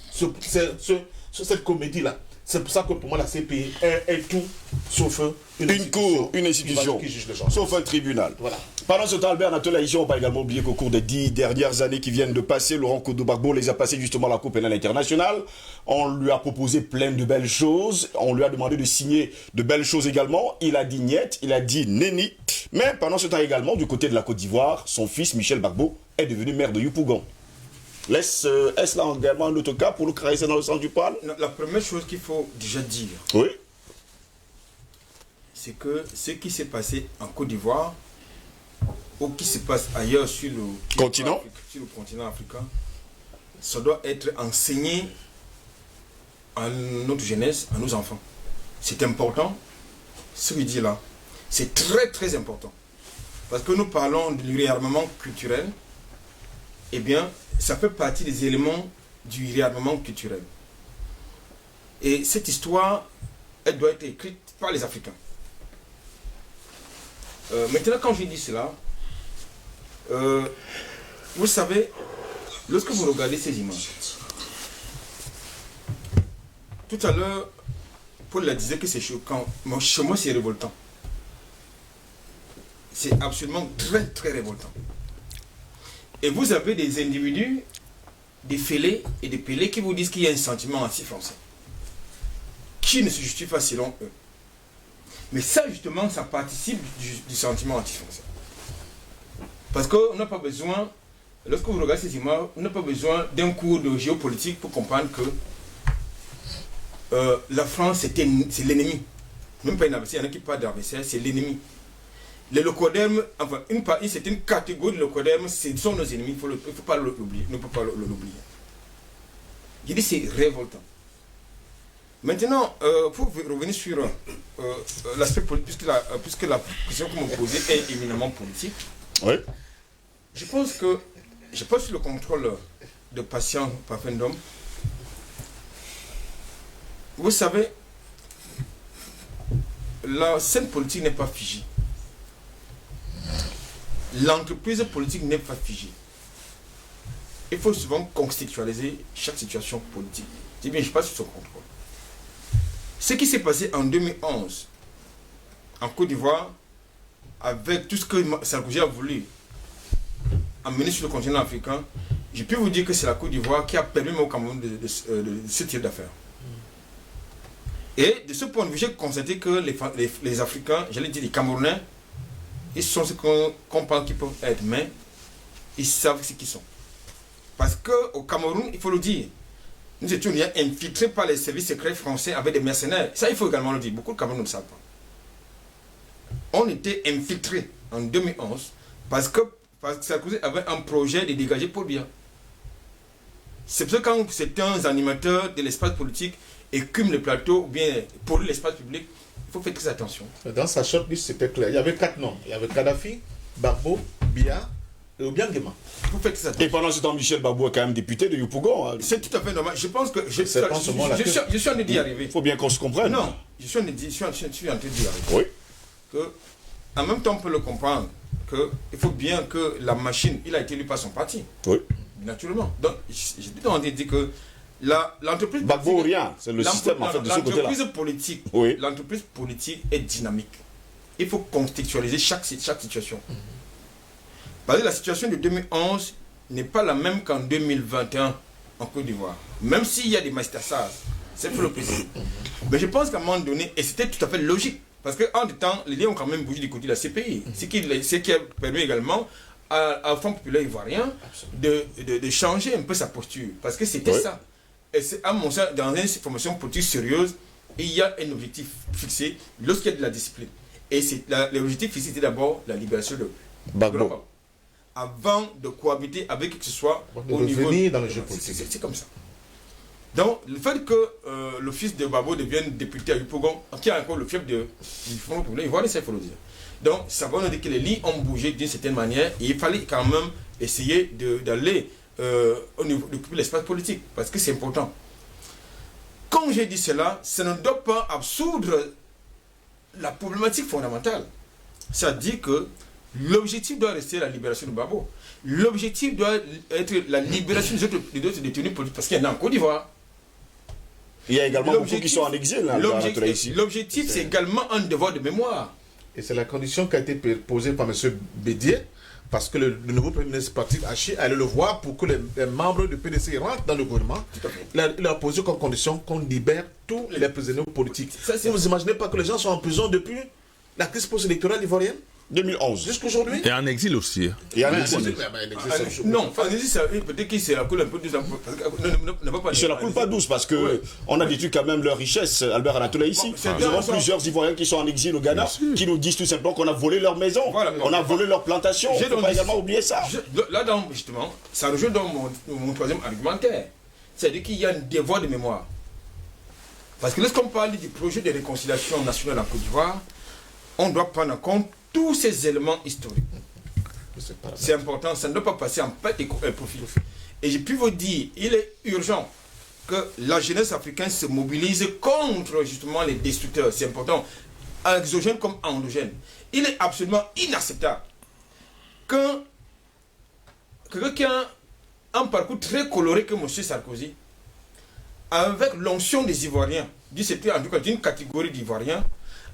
cette comédie-là. C'est pour ça que pour moi, la CPI est tout sauf une cour, une institution, qui juge les gens. Sauf un tribunal. Voilà. Pendant ce temps, Albert Natola, ici, on va également oublier qu'au cours des 10 dernières années qui viennent de passer, Laurent Gbagbo les a passés justement à la Cour pénale internationale. On lui a proposé plein de belles choses. On lui a demandé de signer de belles choses également. Il a dit niet, il a dit neni. Mais pendant ce temps également, du côté de la Côte d'Ivoire, son fils Michel Gbagbo est devenu maire de Yopougon. Est-ce là également un autre cas pour nous caresser dans le sens du poil? La première chose qu'il faut déjà dire, oui, c'est que ce qui s'est passé en Côte d'Ivoire, ou qui se passe ailleurs sur le continent africain, ça doit être enseigné à notre jeunesse, à nos enfants. C'est important, ce que je dis là. C'est très très important. Parce que nous parlons du réarmement culturel, eh bien, ça fait partie des éléments du réarmement culturel. Et cette histoire, elle doit être écrite par les Africains. Maintenant, quand je dis cela, vous savez, lorsque vous regardez ces images, tout à l'heure, Paul la disait que c'est choquant. Mais chez moi, c'est révoltant. C'est absolument très, très révoltant. Et vous avez des individus, des fêlés et des pélés qui vous disent qu'il y a un sentiment anti-français, qui ne se justifie pas selon eux. Mais ça, justement, ça participe du sentiment anti-français. Parce qu'on n'a pas besoin, lorsque vous regardez ces images, on n'a pas besoin d'un cours de géopolitique pour comprendre que la France, c'est l'ennemi. Même pas un adversaire, il y en a qui parlent d'adversaire, c'est l'ennemi. Les locodermes, enfin, c'est une catégorie de locodermes, ce sont nos ennemis, il ne faut pas l'oublier. Ne peut pas l'oublier. Je dis c'est révoltant. Maintenant, pour revenir sur l'aspect politique, puisque la question que vous me posez est éminemment politique, oui. Je pense que, je pense sur le contrôle de patients Pafendom. Vous savez, la scène politique n'est pas figée. L'entreprise politique n'est pas figée. Il faut souvent contextualiser chaque situation politique. C'est bien, je passe sur son contrôle. Ce qui s'est passé en 2011 en Côte d'Ivoire, avec tout ce que Sarkozy a voulu amener sur le continent africain, je peux vous dire que c'est la Côte d'Ivoire qui a permis au Cameroun de ce type d'affaires. Et de ce point de vue, j'ai constaté que les Africains, j'allais dire les Camerounais, ils sont ce qu'on pense qu'ils peuvent être, mais ils savent ce qu'ils sont. Parce qu'au Cameroun, il faut le dire, nous étions infiltrés par les services secrets français avec des mercenaires. Ça, il faut également le dire. Beaucoup de Camerounais ne le savent pas. On était infiltrés en 2011 parce que Sarkozy avait un projet de dégager Paul Biya. C'est pour ça que quand certains animateurs de l'espace politique écument le plateau ou bien polluent l'espace public, il faut faire très attention. Dans sa shortlist, c'était clair. Il y avait 4 noms. Il y avait Kadhafi, Gbagbo, Biya et Obiang Nguema. Il faut faire très attention. Et pendant ce temps, Michel Gbagbo est quand même député de Yopougon. Hein. C'est tout à fait normal. Je pense que... Je suis en train d'y arriver. Il faut bien qu'on se comprenne. Non, je suis en train d'y arriver. Oui. Que, en même temps, on peut le comprendre. Il faut bien que la machine, il a été élu par son parti. Oui. Naturellement. Donc, j'ai tout entendu dire que l'entreprise politique... rien, c'est le système en fait de ce côté-là. L'entreprise politique est dynamique. Il faut contextualiser chaque situation. Parce que la situation de 2011 n'est pas la même qu'en 2021 en Côte d'Ivoire. Même s'il y a des masterclass, c'est pour le plaisir. Mais je pense qu'à un moment donné, et c'était tout à fait logique, parce qu'en temps, les liens ont quand même bougé du côté de la CPI. Ce qui a permis également à Front populaire ivoirien de changer un peu sa posture. Parce que c'était ça. Et c'est à mon sens, dans une formation politique sérieuse, il y a un objectif fixé lorsqu'il y a de la discipline. Et l'objectif fixé, c'était d'abord la libération de Gbagbo. Avant de cohabiter avec qui que ce soit au niveau dans le jeu politique. C'est comme ça. Donc, le fait que le fils de Gbagbo devienne député à Yopougon, qui a encore le fief du Front populaire ivoirien, ça il faut le dire. Donc, ça veut dire que les lignes ont bougé d'une certaine manière et il fallait quand même essayer d'aller au niveau d'occuper l'espace politique, parce que c'est important. Quand quand j'ai dit cela, ça ne doit pas absoudre la problématique fondamentale. Ça dit que l'objectif doit rester la libération de Gbagbo. L'objectif doit être la libération des autres détenus politiques, parce qu'il y en a en Côte d'Ivoire. Il y a également beaucoup qui sont en exil. L'objectif, c'est également un devoir de mémoire. Et c'est la condition qui a été posée par M. Bédier, parce que le nouveau Premier ministre Patrick Hachi allait le voir pour que les membres du PDC rentrent dans le gouvernement. Il a posé comme condition qu'on libère tous les prisonniers politiques. Vous n'imaginez pas que les gens sont en prison depuis la crise post-électorale ivoirienne 2011. Jusqu'aujourd'hui. Et en exil aussi. Et en exil. Non, peut-être qu'il c'est la coule un peu douce. Ils se la coulent pas douce parce que on a détruit quand même leur richesse, Albert Anatola, ici. Nous avons plusieurs Ivoiriens qui sont en exil au Ghana, qui nous disent tout simplement qu'on a volé leur maison, on a volé leur plantation. Il ne faut pas également oublier ça. Là, justement, ça rejoint dans mon troisième argumentaire. C'est-à-dire qu'il y a un devoir de mémoire. Parce que lorsqu'on parle du projet de réconciliation nationale en Côte d'Ivoire, on doit prendre en compte tous ces éléments historiques. C'est important, ça ne doit pas passer en perte et profit. Et j'ai pu vous dire, il est urgent que la jeunesse africaine se mobilise contre justement les destructeurs. C'est important, exogènes comme endogènes. Il est absolument inacceptable que quelqu'un qui a un parcours très coloré que M. Sarkozy, avec l'onction des Ivoiriens, en tout cas d'une catégorie d'Ivoiriens,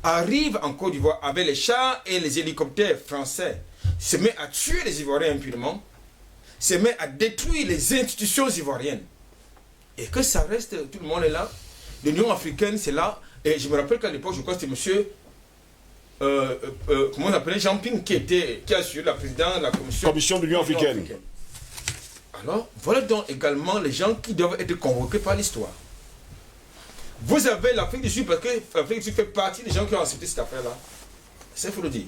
arrive en Côte d'Ivoire avec les chars et les hélicoptères français, se met à tuer les Ivoiriens impunément, se met à détruire les institutions ivoiriennes. Et que ça reste, tout le monde est là. L'Union africaine, c'est là. Et je me rappelle qu'à l'époque, je crois que c'était monsieur, comment on l'appelait, Jean Ping, qui a assuré la présidente de la commission de l'Union africaine. Alors, voilà donc également les gens qui doivent être convoqués par l'histoire. Vous avez l'Afrique du Sud, parce que l'Afrique du Sud fait partie des gens qui ont accepté cette affaire-là. Ça, il faut le dire.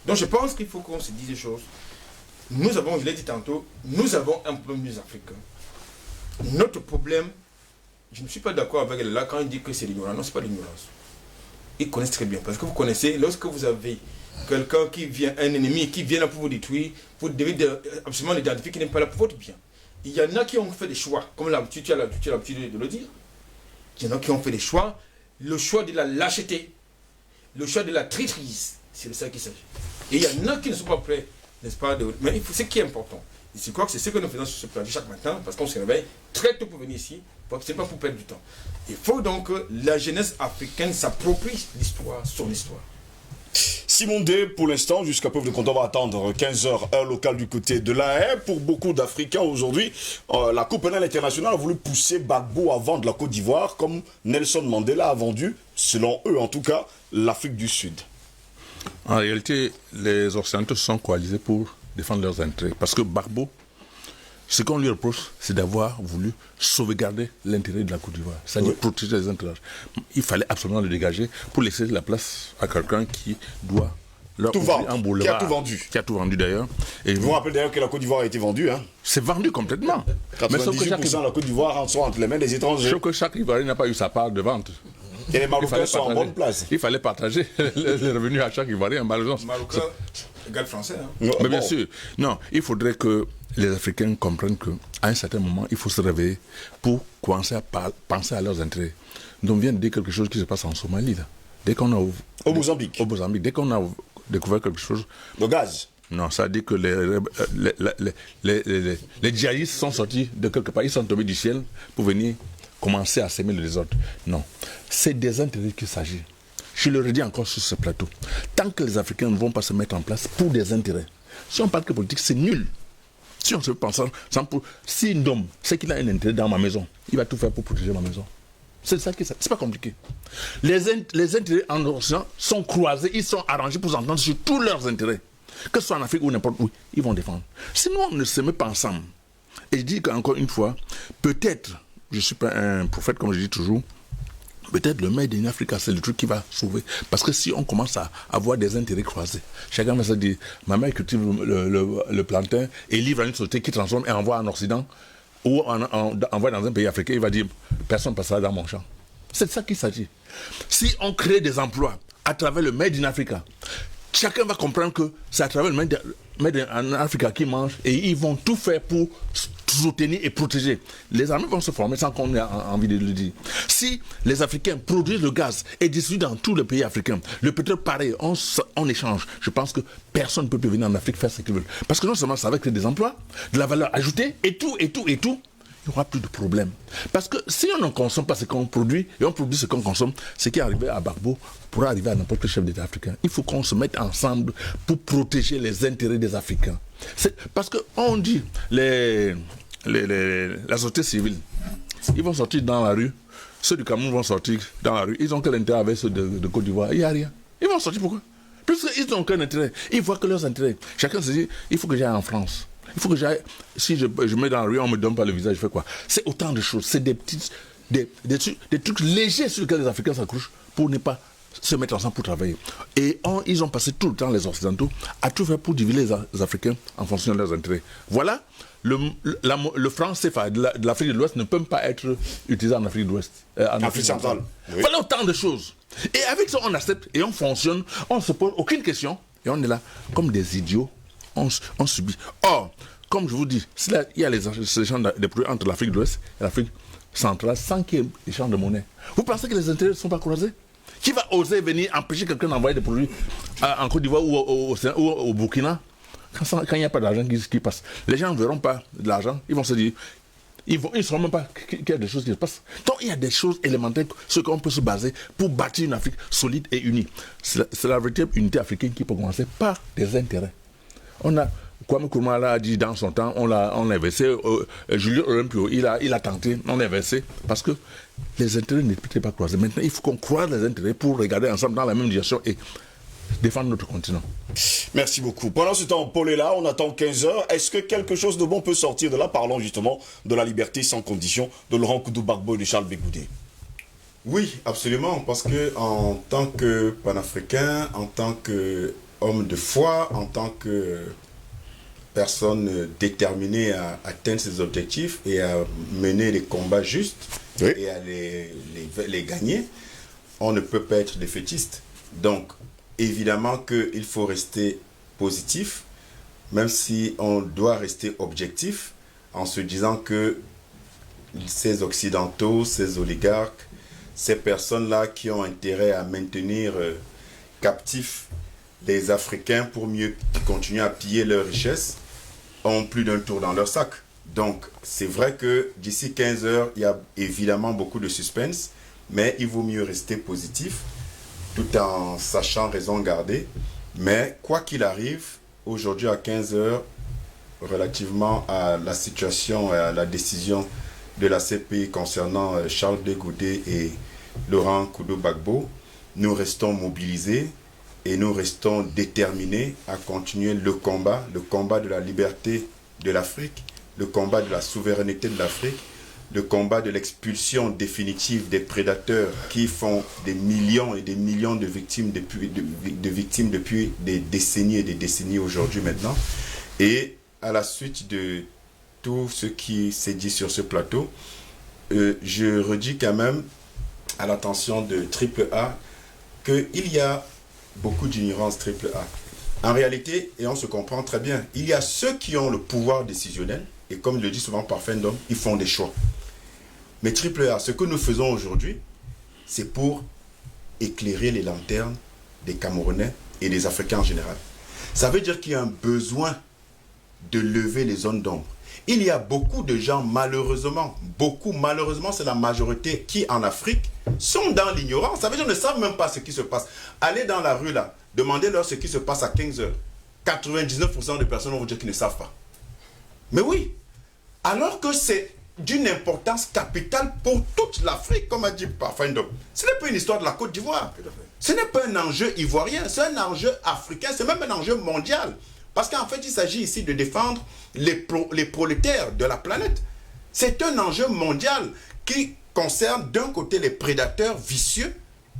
Donc, je pense qu'il faut qu'on se dise des choses. Nous avons, je l'ai dit tantôt, nous avons un problème des Africains. Notre problème, je ne suis pas d'accord avec elle là quand il dit que c'est l'ignorance. Non, ce n'est pas l'ignorance. Ils connaissent très bien. Parce que vous connaissez, lorsque vous avez quelqu'un qui vient, un ennemi qui vient là pour vous détruire, vous devez absolument l'identifier qui n'est pas là pour votre bien. Il y en a qui ont fait des choix, comme tu as l'habitude de le dire. Il y en a qui ont fait des choix, le choix de la lâcheté, le choix de la traîtrise, c'est de ça qu'il s'agit. Et il y en a qui ne sont pas prêts, n'est-ce pas, mais ce qui est important. Et je crois que c'est ce que nous faisons sur ce plateau chaque matin, parce qu'on se réveille très tôt pour venir ici, c'est pas pour perdre du temps. Il faut donc que la jeunesse africaine s'approprie l'histoire, son histoire. Simon D, pour l'instant, jusqu'à peu de compte, on va attendre 15h, heure locale du côté de La Haye. Pour beaucoup d'Africains aujourd'hui, la Cour pénale internationale a voulu pousser Gbagbo à vendre la Côte d'Ivoire, comme Nelson Mandela a vendu, selon eux en tout cas, l'Afrique du Sud. En réalité, les Occidentaux se sont coalisés pour défendre leurs intérêts. Parce que Gbagbo, ce qu'on lui reproche, c'est d'avoir voulu sauvegarder l'intérêt de la Côte d'Ivoire, c'est-à-dire protéger les intérêts. Il fallait absolument le dégager pour laisser la place à quelqu'un qui doit leur ouvrir un boulevard. Qui a tout vendu. Qui a tout vendu d'ailleurs. Et vous vous rappelez d'ailleurs que la Côte d'Ivoire a été vendue. Hein. C'est vendu complètement. 98% de la Côte d'Ivoire sont entre les mains des étrangers. Sauf que chaque Ivoirien n'a pas eu sa part de vente. Et les Marocains sont en bonne place. Il fallait partager les revenus à chaque Ivoirien, malheureusement. Marocain égale français. Hein. Mais bien sûr. Non, il faudrait que les Africains comprennent qu'à un certain moment, il faut se réveiller pour commencer à penser à leurs intérêts. Donc, on vient de dire quelque chose qui se passe en Somalie. Là. Dès qu'on a au Mozambique. Dès qu'on a découvert quelque chose. Le gaz. Non, ça dit que les djihadistes sont sortis de quelque part. Ils sont tombés du ciel pour venir commencer à s'aimer le désordre. Non. C'est des intérêts qu'il s'agit. Je le redis encore sur ce plateau. Tant que les Africains ne vont pas se mettre en place pour des intérêts, si on parle que politique, c'est nul. Si on se pense, si un homme sait qu'il a un intérêt dans ma maison, il va tout faire pour protéger ma maison. C'est ça qui c'est pas compliqué. Les intérêts en Occident sont croisés, ils sont arrangés pour s'entendre sur tous leurs intérêts. Que ce soit en Afrique ou n'importe où, ils vont défendre. Sinon, on ne se met pas ensemble. Et je dis qu'encore une fois, peut-être, je ne suis pas un prophète comme je dis toujours, peut-être le Made in Africa, c'est le truc qui va sauver. Parce que si on commence à avoir des intérêts croisés, chacun va se dire, ma mère cultive le plantain et livre à une société qui transforme et envoie en Occident, ou envoie dans un pays africain, il va dire, personne ne passera dans mon champ. C'est de ça qu'il s'agit. Si on crée des emplois à travers le Made in Africa, chacun va comprendre que c'est à travers le Made in Africa qui mangent et ils vont tout faire pour soutenir et protéger. Les armées vont se former sans qu'on ait envie de le dire. Si les Africains produisent le gaz et distribuent dans tous les pays africains, le pétrole pareil, on échange. Je pense que personne ne peut plus venir en Afrique faire ce qu'il veut. Parce que non seulement ça va créer des emplois, de la valeur ajoutée et tout, il n'y aura plus de problème. Parce que si on ne consomme pas ce qu'on produit et on produit ce qu'on consomme, ce qui est arrivé à Gbagbo pourra arriver à n'importe quel chef d'État africain. Il faut qu'on se mette ensemble pour protéger les intérêts des Africains. Parce qu'on dit, la société civile, ils vont sortir dans la rue, ceux du Cameroun vont sortir dans la rue, ils ont quel intérêt avec ceux de Côte d'Ivoire? Il n'y a rien. Ils vont sortir pourquoi? Puisqu'ils n'ont qu'un intérêt. Ils voient que leurs intérêts. Chacun se dit, il faut que j'aille en France. Il faut que j'aille, si je mets dans la rue, on ne me donne pas le visage, je fais quoi? C'est autant de choses, c'est des trucs légers sur lesquels les Africains s'accrochent pour ne pas se mettre ensemble pour travailler. Et ils ont passé tout le temps, les Occidentaux, à tout faire pour diviser les Africains en fonction de leurs intérêts. Voilà, le franc CFA de l'Afrique de l'Ouest ne peut pas être utilisé en Afrique de l'Ouest. En Afrique centrale. Oui. Voilà autant de choses. Et avec ça, on accepte et on fonctionne, on ne se pose aucune question et on est là comme des idiots. On subit. Or, comme je vous dis, il y a les échanges de produits entre l'Afrique de l'Ouest et l'Afrique centrale sans qu'il y ait échange de monnaie. Vous pensez que les intérêts ne sont pas croisés? Qui va oser venir empêcher quelqu'un d'envoyer des produits en Côte d'Ivoire ou au Burkina quand il n'y a pas d'argent qui passe? Les gens ne verront pas de l'argent, ils vont se dire, ils ne sauront même pas qu'il y a des choses qui se passent. Donc il y a des choses élémentaires sur lesquelles on peut se baser pour bâtir une Afrique solide et unie. C'est la véritable unité africaine qui peut commencer par des intérêts. Kwame Nkrumah a dit dans son temps, on l'a inversé. Julien Olympio, il a tenté, on l'a inversé. Parce que les intérêts n'étaient pas croisés. Maintenant, il faut qu'on croise les intérêts pour regarder ensemble dans la même direction et défendre notre continent. Merci beaucoup. Pendant ce temps, Paul est là, on attend 15 heures. Est-ce que quelque chose de bon peut sortir de là? Parlons justement de la liberté sans condition de Laurent Gbagbo et de Charles Blé Goudé. Oui, absolument. Parce que en tant que panafricain, en tant que homme de foi, en tant que personne déterminée à atteindre ses objectifs et à mener des combats justes et à les gagner, on ne peut pas être défaitiste. Donc, évidemment qu'il faut rester positif, même si on doit rester objectif, en se disant que ces Occidentaux, ces oligarques, ces personnes-là qui ont intérêt à maintenir captifs les Africains pour mieux continuer à piller leurs richesses, ont plus d'un tour dans leur sac. Donc, c'est vrai que d'ici 15 heures, il y a évidemment beaucoup de suspense, mais il vaut mieux rester positif, tout en sachant raison garder. Mais quoi qu'il arrive, aujourd'hui à 15 heures, relativement à la situation et à la décision de la CPI concernant Charles Blé Goudé et Laurent Gbagbo, nous restons mobilisés et nous restons déterminés à continuer le combat de la liberté de l'Afrique, le combat de la souveraineté de l'Afrique, le combat de l'expulsion définitive des prédateurs qui font des millions et des millions de victimes depuis des décennies et des décennies aujourd'hui maintenant. Et à la suite de tout ce qui s'est dit sur ce plateau, je redis quand même à l'attention de AAA qu'il y a beaucoup d'ignorance AAA. En réalité, et on se comprend très bien, il y a ceux qui ont le pouvoir décisionnel, et comme il le dit souvent par Fendom, ils font des choix. Mais AAA, ce que nous faisons aujourd'hui, c'est pour éclairer les lanternes des Camerounais et des Africains en général. Ça veut dire qu'il y a un besoin de lever les zones d'ombre. Il y a beaucoup de gens, malheureusement, c'est la majorité qui, en Afrique, sont dans l'ignorance. Ça veut dire qu'ils ne savent même pas ce qui se passe. Allez dans la rue, là, demandez-leur ce qui se passe à 15 heures. 99% des personnes vont vous dire qu'ils ne savent pas. Mais oui, alors que c'est d'une importance capitale pour toute l'Afrique, comme a dit Parfendom. Ce n'est pas une histoire de la Côte d'Ivoire. Ce n'est pas un enjeu ivoirien, c'est un enjeu africain, c'est même un enjeu mondial. Parce qu'en fait, il s'agit ici de défendre les prolétaires de la planète. C'est un enjeu mondial qui concerne d'un côté les prédateurs vicieux,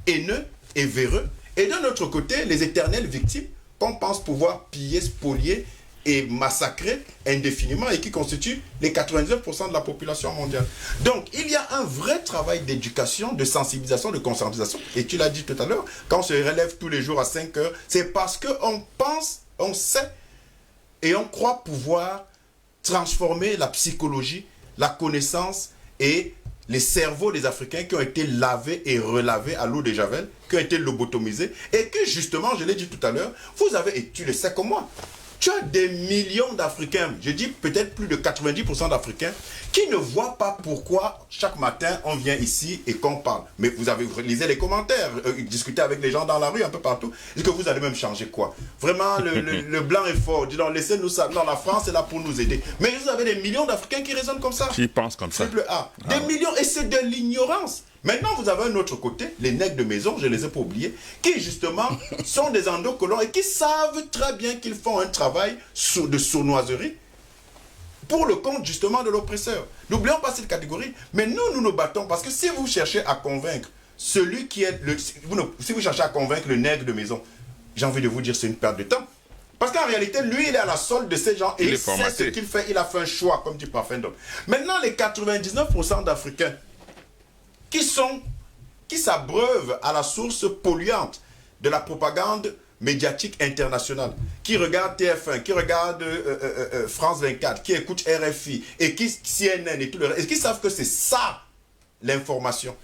haineux et véreux, et d'un autre côté les éternelles victimes qu'on pense pouvoir piller, spolier et massacrer indéfiniment et qui constituent les 99% de la population mondiale. Donc, il y a un vrai travail d'éducation, de sensibilisation, de conscientisation. Et tu l'as dit tout à l'heure, quand on se relève tous les jours à 5 heures, c'est parce qu'on pense, on sait Et on croit pouvoir transformer la psychologie, la connaissance et les cerveaux des Africains qui ont été lavés et relavés à l'eau de Javel, qui ont été lobotomisés, et que justement, je l'ai dit tout à l'heure, vous avez, et tu le sais comme moi, tu as des millions d'Africains, je dis peut-être plus de 90% d'Africains, qui ne voient pas pourquoi chaque matin on vient ici et qu'on parle. Mais vous lisez les commentaires, discutez avec les gens dans la rue, un peu partout. Est-ce que vous allez même changer quoi? Vraiment, le blanc est fort. Dis donc, laissez-nous ça. Non, la France est là pour nous aider. Mais vous avez des millions d'Africains qui raisonnent comme ça. Qui pensent comme ça. Triple A. Des millions, et c'est de l'ignorance. Maintenant, vous avez un autre côté, les nègres de maison, je ne les ai pas oubliés, qui justement sont des endocolons et qui savent très bien qu'ils font un travail de sournoiserie pour le compte justement de l'oppresseur. N'oublions pas cette catégorie, mais nous nous battons parce que si vous cherchez à convaincre celui qui est si vous cherchez à convaincre le nègre de maison, j'ai envie de vous dire c'est une perte de temps. Parce qu'en réalité, lui, il est à la solde de ces gens et il sait ce qu'il fait, il a fait un choix, comme dit Parfendom. Maintenant, les 99% d'Africains qui s'abreuvent à la source polluante de la propagande médiatique internationale, qui regardent TF1, qui regardent France 24, qui écoutent RFI, et qui CNN et tout le reste, et qui savent que c'est ça l'information.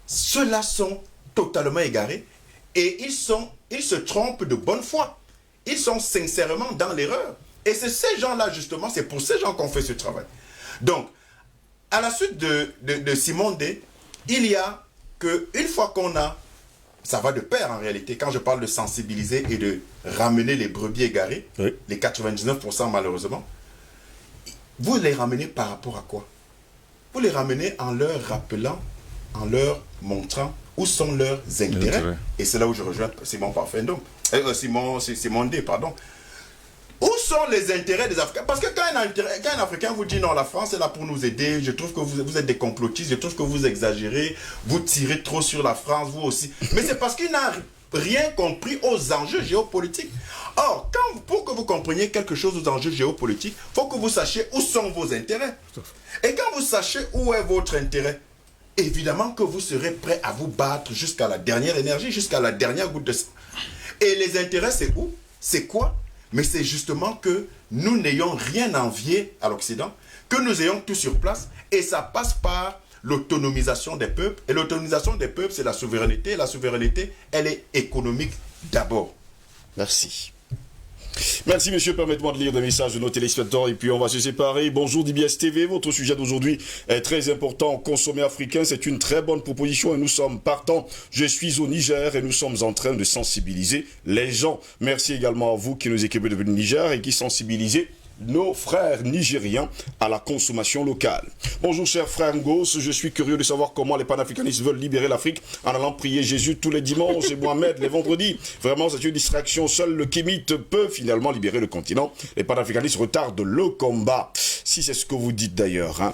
Ceux-là sont totalement égarés et ils se trompent de bonne foi. Ils sont sincèrement dans l'erreur. Et c'est ces gens-là, justement, c'est pour ces gens qu'on fait ce travail. Donc, à la suite de Simone D, il y a qu'une fois qu'on a, ça va de pair en réalité, quand je parle de sensibiliser et de ramener les brebis égarés, oui, les 99% malheureusement, vous les ramenez par rapport à quoi? Vous les ramenez en leur rappelant, en leur montrant où sont leurs intérêts. Et c'est là où je rejoins Simon Parfendom, Simon D, pardon. Où sont les intérêts des Africains? Parce que quand un Africain vous dit non, la France est là pour nous aider, je trouve que vous êtes des complotistes, je trouve que vous exagérez, vous tirez trop sur la France, vous aussi. Mais c'est parce qu'il n'a rien compris aux enjeux géopolitiques. Or, pour que vous compreniez quelque chose aux enjeux géopolitiques, il faut que vous sachiez où sont vos intérêts. Et quand vous sachez où est votre intérêt, évidemment que vous serez prêt à vous battre jusqu'à la dernière énergie, jusqu'à la dernière goutte de sang. Et les intérêts, c'est où? C'est quoi? Mais c'est justement que nous n'ayons rien envié à l'Occident, que nous ayons tout sur place, et ça passe par l'autonomisation des peuples. Et l'autonomisation des peuples, c'est la souveraineté. La souveraineté, elle est économique d'abord. Merci. Merci monsieur, permettez-moi de lire des messages de nos téléspectateurs et puis on va se séparer. Bonjour DBS TV, votre sujet d'aujourd'hui est très important. Consommer africain, c'est une très bonne proposition et nous sommes partants. Je suis au Niger et nous sommes en train de sensibiliser les gens. Merci également à vous qui nous équipez depuis le Niger et qui sensibilisez nos frères nigériens à la consommation locale. Bonjour cher frère Ngos, je suis curieux de savoir comment les panafricanistes veulent libérer l'Afrique en allant prier Jésus tous les dimanches et Mohamed les vendredis. Vraiment c'est une distraction, seul le kémite peut finalement libérer le continent. Les panafricanistes retardent le combat, si c'est ce que vous dites d'ailleurs, hein.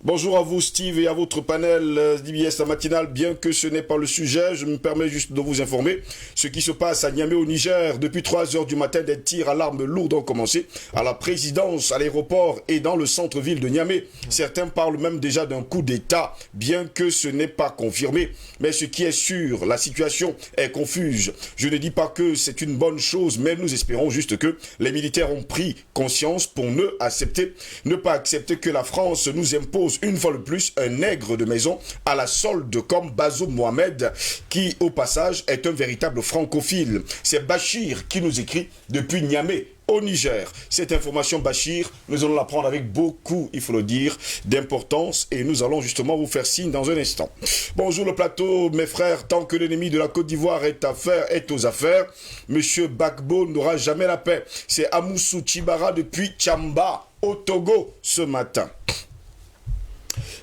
Bonjour à vous Steve et à votre panel d'IBS la matinale, bien que ce n'est pas le sujet, je me permets juste de vous informer ce qui se passe à Niamey au Niger. Depuis 3 h du matin, des tirs à l'arme lourde ont commencé à la présidence, à l'aéroport et dans le centre-ville de Niamey. Certains parlent même déjà d'un coup d'État, bien que ce n'est pas confirmé. Mais ce qui est sûr, la situation est confuse. Je ne dis pas que c'est une bonne chose, mais nous espérons juste que les militaires ont pris conscience pour ne pas accepter que la France nous impose une fois de plus un nègre de maison à la solde comme Bazoum Mohamed, qui au passage est un véritable francophile. C'est Bachir qui nous écrit depuis Niamey au Niger. Cette information, Bachir, nous allons la prendre avec beaucoup, il faut le dire, d'importance et nous allons justement vous faire signe dans un instant. Bonjour le plateau, mes frères, tant que l'ennemi de la Côte d'Ivoire est aux affaires, Monsieur Gbagbo n'aura jamais la paix. C'est Amoussou Tchibara depuis Tchamba, au Togo, ce matin.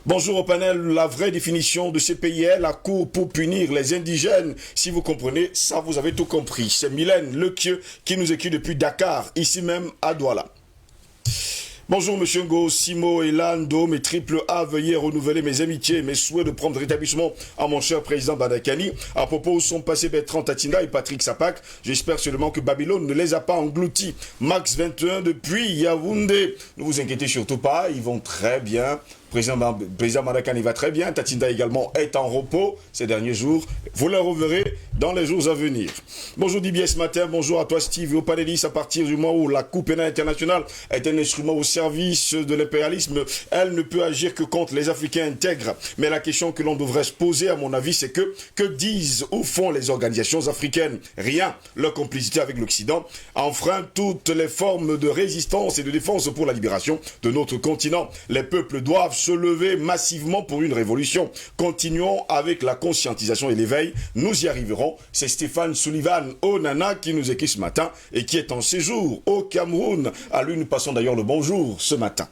Bonjour au panel, la vraie définition de ces pays est la cour pour punir les indigènes. Si vous comprenez, ça vous avez tout compris. C'est Mylène Lequieux qui nous écrit depuis Dakar, ici même à Douala. Bonjour Monsieur Ngo, Simo et Lando, mes triple A, veuillez renouveler mes amitiés et mes souhaits de prendre rétablissement à mon cher président Badakani. À propos où sont passés Bertrand Tatina et Patrick Sapak, j'espère seulement que Babylone ne les a pas engloutis. Max 21 depuis Yaoundé, ne vous inquiétez surtout pas, ils vont très bien Président Madakan, il va très bien. Tatinda également est en repos ces derniers jours. Vous le reverrez dans les jours à venir. Bonjour Dibier ce matin, bonjour à toi Steve et aux panélistes. À partir du moment où la Cour pénale internationale est un instrument au service de l'impérialisme, elle ne peut agir que contre les Africains intègres. Mais la question que l'on devrait se poser, à mon avis, c'est que disent ou font les organisations africaines? Rien. Leur complicité avec l'Occident enfreint toutes les formes de résistance et de défense pour la libération de notre continent. Les peuples doivent se lever massivement pour une révolution. Continuons avec la conscientisation et l'éveil. Nous y arriverons. C'est Stéphane Sullivan Onana qui nous écrit ce matin et qui est en séjour au Cameroun. À lui, nous passons d'ailleurs le bonjour ce matin.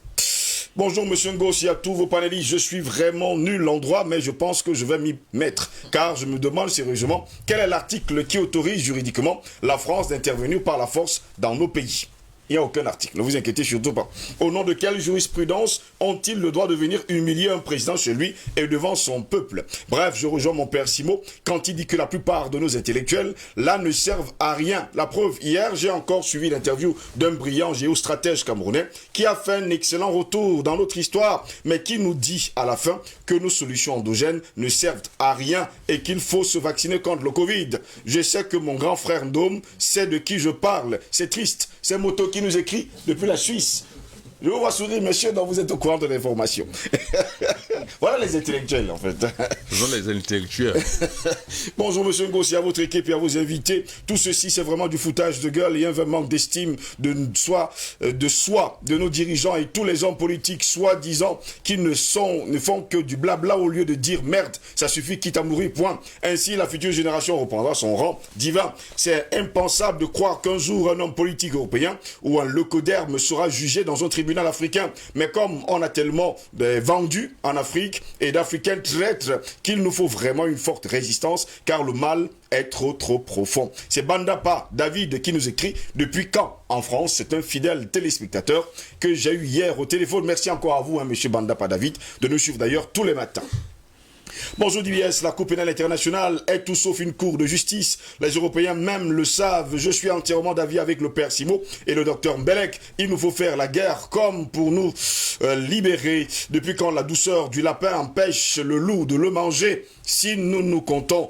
Bonjour Monsieur Ngossi, à tous vos panélistes. Je suis vraiment nul en droit, mais je pense que je vais m'y mettre. Car je me demande sérieusement quel est l'article qui autorise juridiquement la France d'intervenir par la force dans nos pays. Il n'y a aucun article, ne vous inquiétez surtout pas. Au nom de quelle jurisprudence ont-ils le droit de venir humilier un président chez lui et devant son peuple? Bref, je rejoins mon père Simo quand il dit que la plupart de nos intellectuels, là, ne servent à rien. La preuve, hier, j'ai encore suivi l'interview d'un brillant géostratège camerounais qui a fait un excellent retour dans notre histoire, mais qui nous dit à la fin que nos solutions endogènes ne servent à rien et qu'il faut se vacciner contre le Covid. Je sais que mon grand frère Ndom sait de qui je parle. C'est triste. C'est Moto qui nous écrit depuis la Suisse. Je vous vois sourire, monsieur, donc vous êtes au courant de l'information. Voilà les intellectuels, en fait. Ce sont les intellectuels. Bonjour, monsieur Ngossi, à votre équipe et à vos invités. Tout ceci, c'est vraiment du foutage de gueule et un manque d'estime de soi, de nos dirigeants et tous les hommes politiques, soi-disant, qui ne font que du blabla au lieu de dire merde. Ça suffit, quitte à mourir, point. Ainsi, la future génération reprendra son rang divin. C'est impensable de croire qu'un jour, un homme politique européen ou un leucoderme sera jugé dans un tribunal africain. Mais comme on a tellement vendu en Afrique et d'Africains traîtres qu'il nous faut vraiment une forte résistance car le mal est trop profond. C'est Bandapa David qui nous écrit depuis quand en France. C'est un fidèle téléspectateur que j'ai eu hier au téléphone. Merci encore à vous, monsieur Bandapa David, de nous suivre d'ailleurs tous les matins. Bonjour DBS, la Cour pénale internationale est tout sauf une cour de justice. Les Européens même le savent. Je suis entièrement d'avis avec le père Simo et le docteur Mbelek. Il nous faut faire la guerre comme pour nous libérer. Depuis quand la douceur du lapin empêche le loup de le manger? Si nous comptons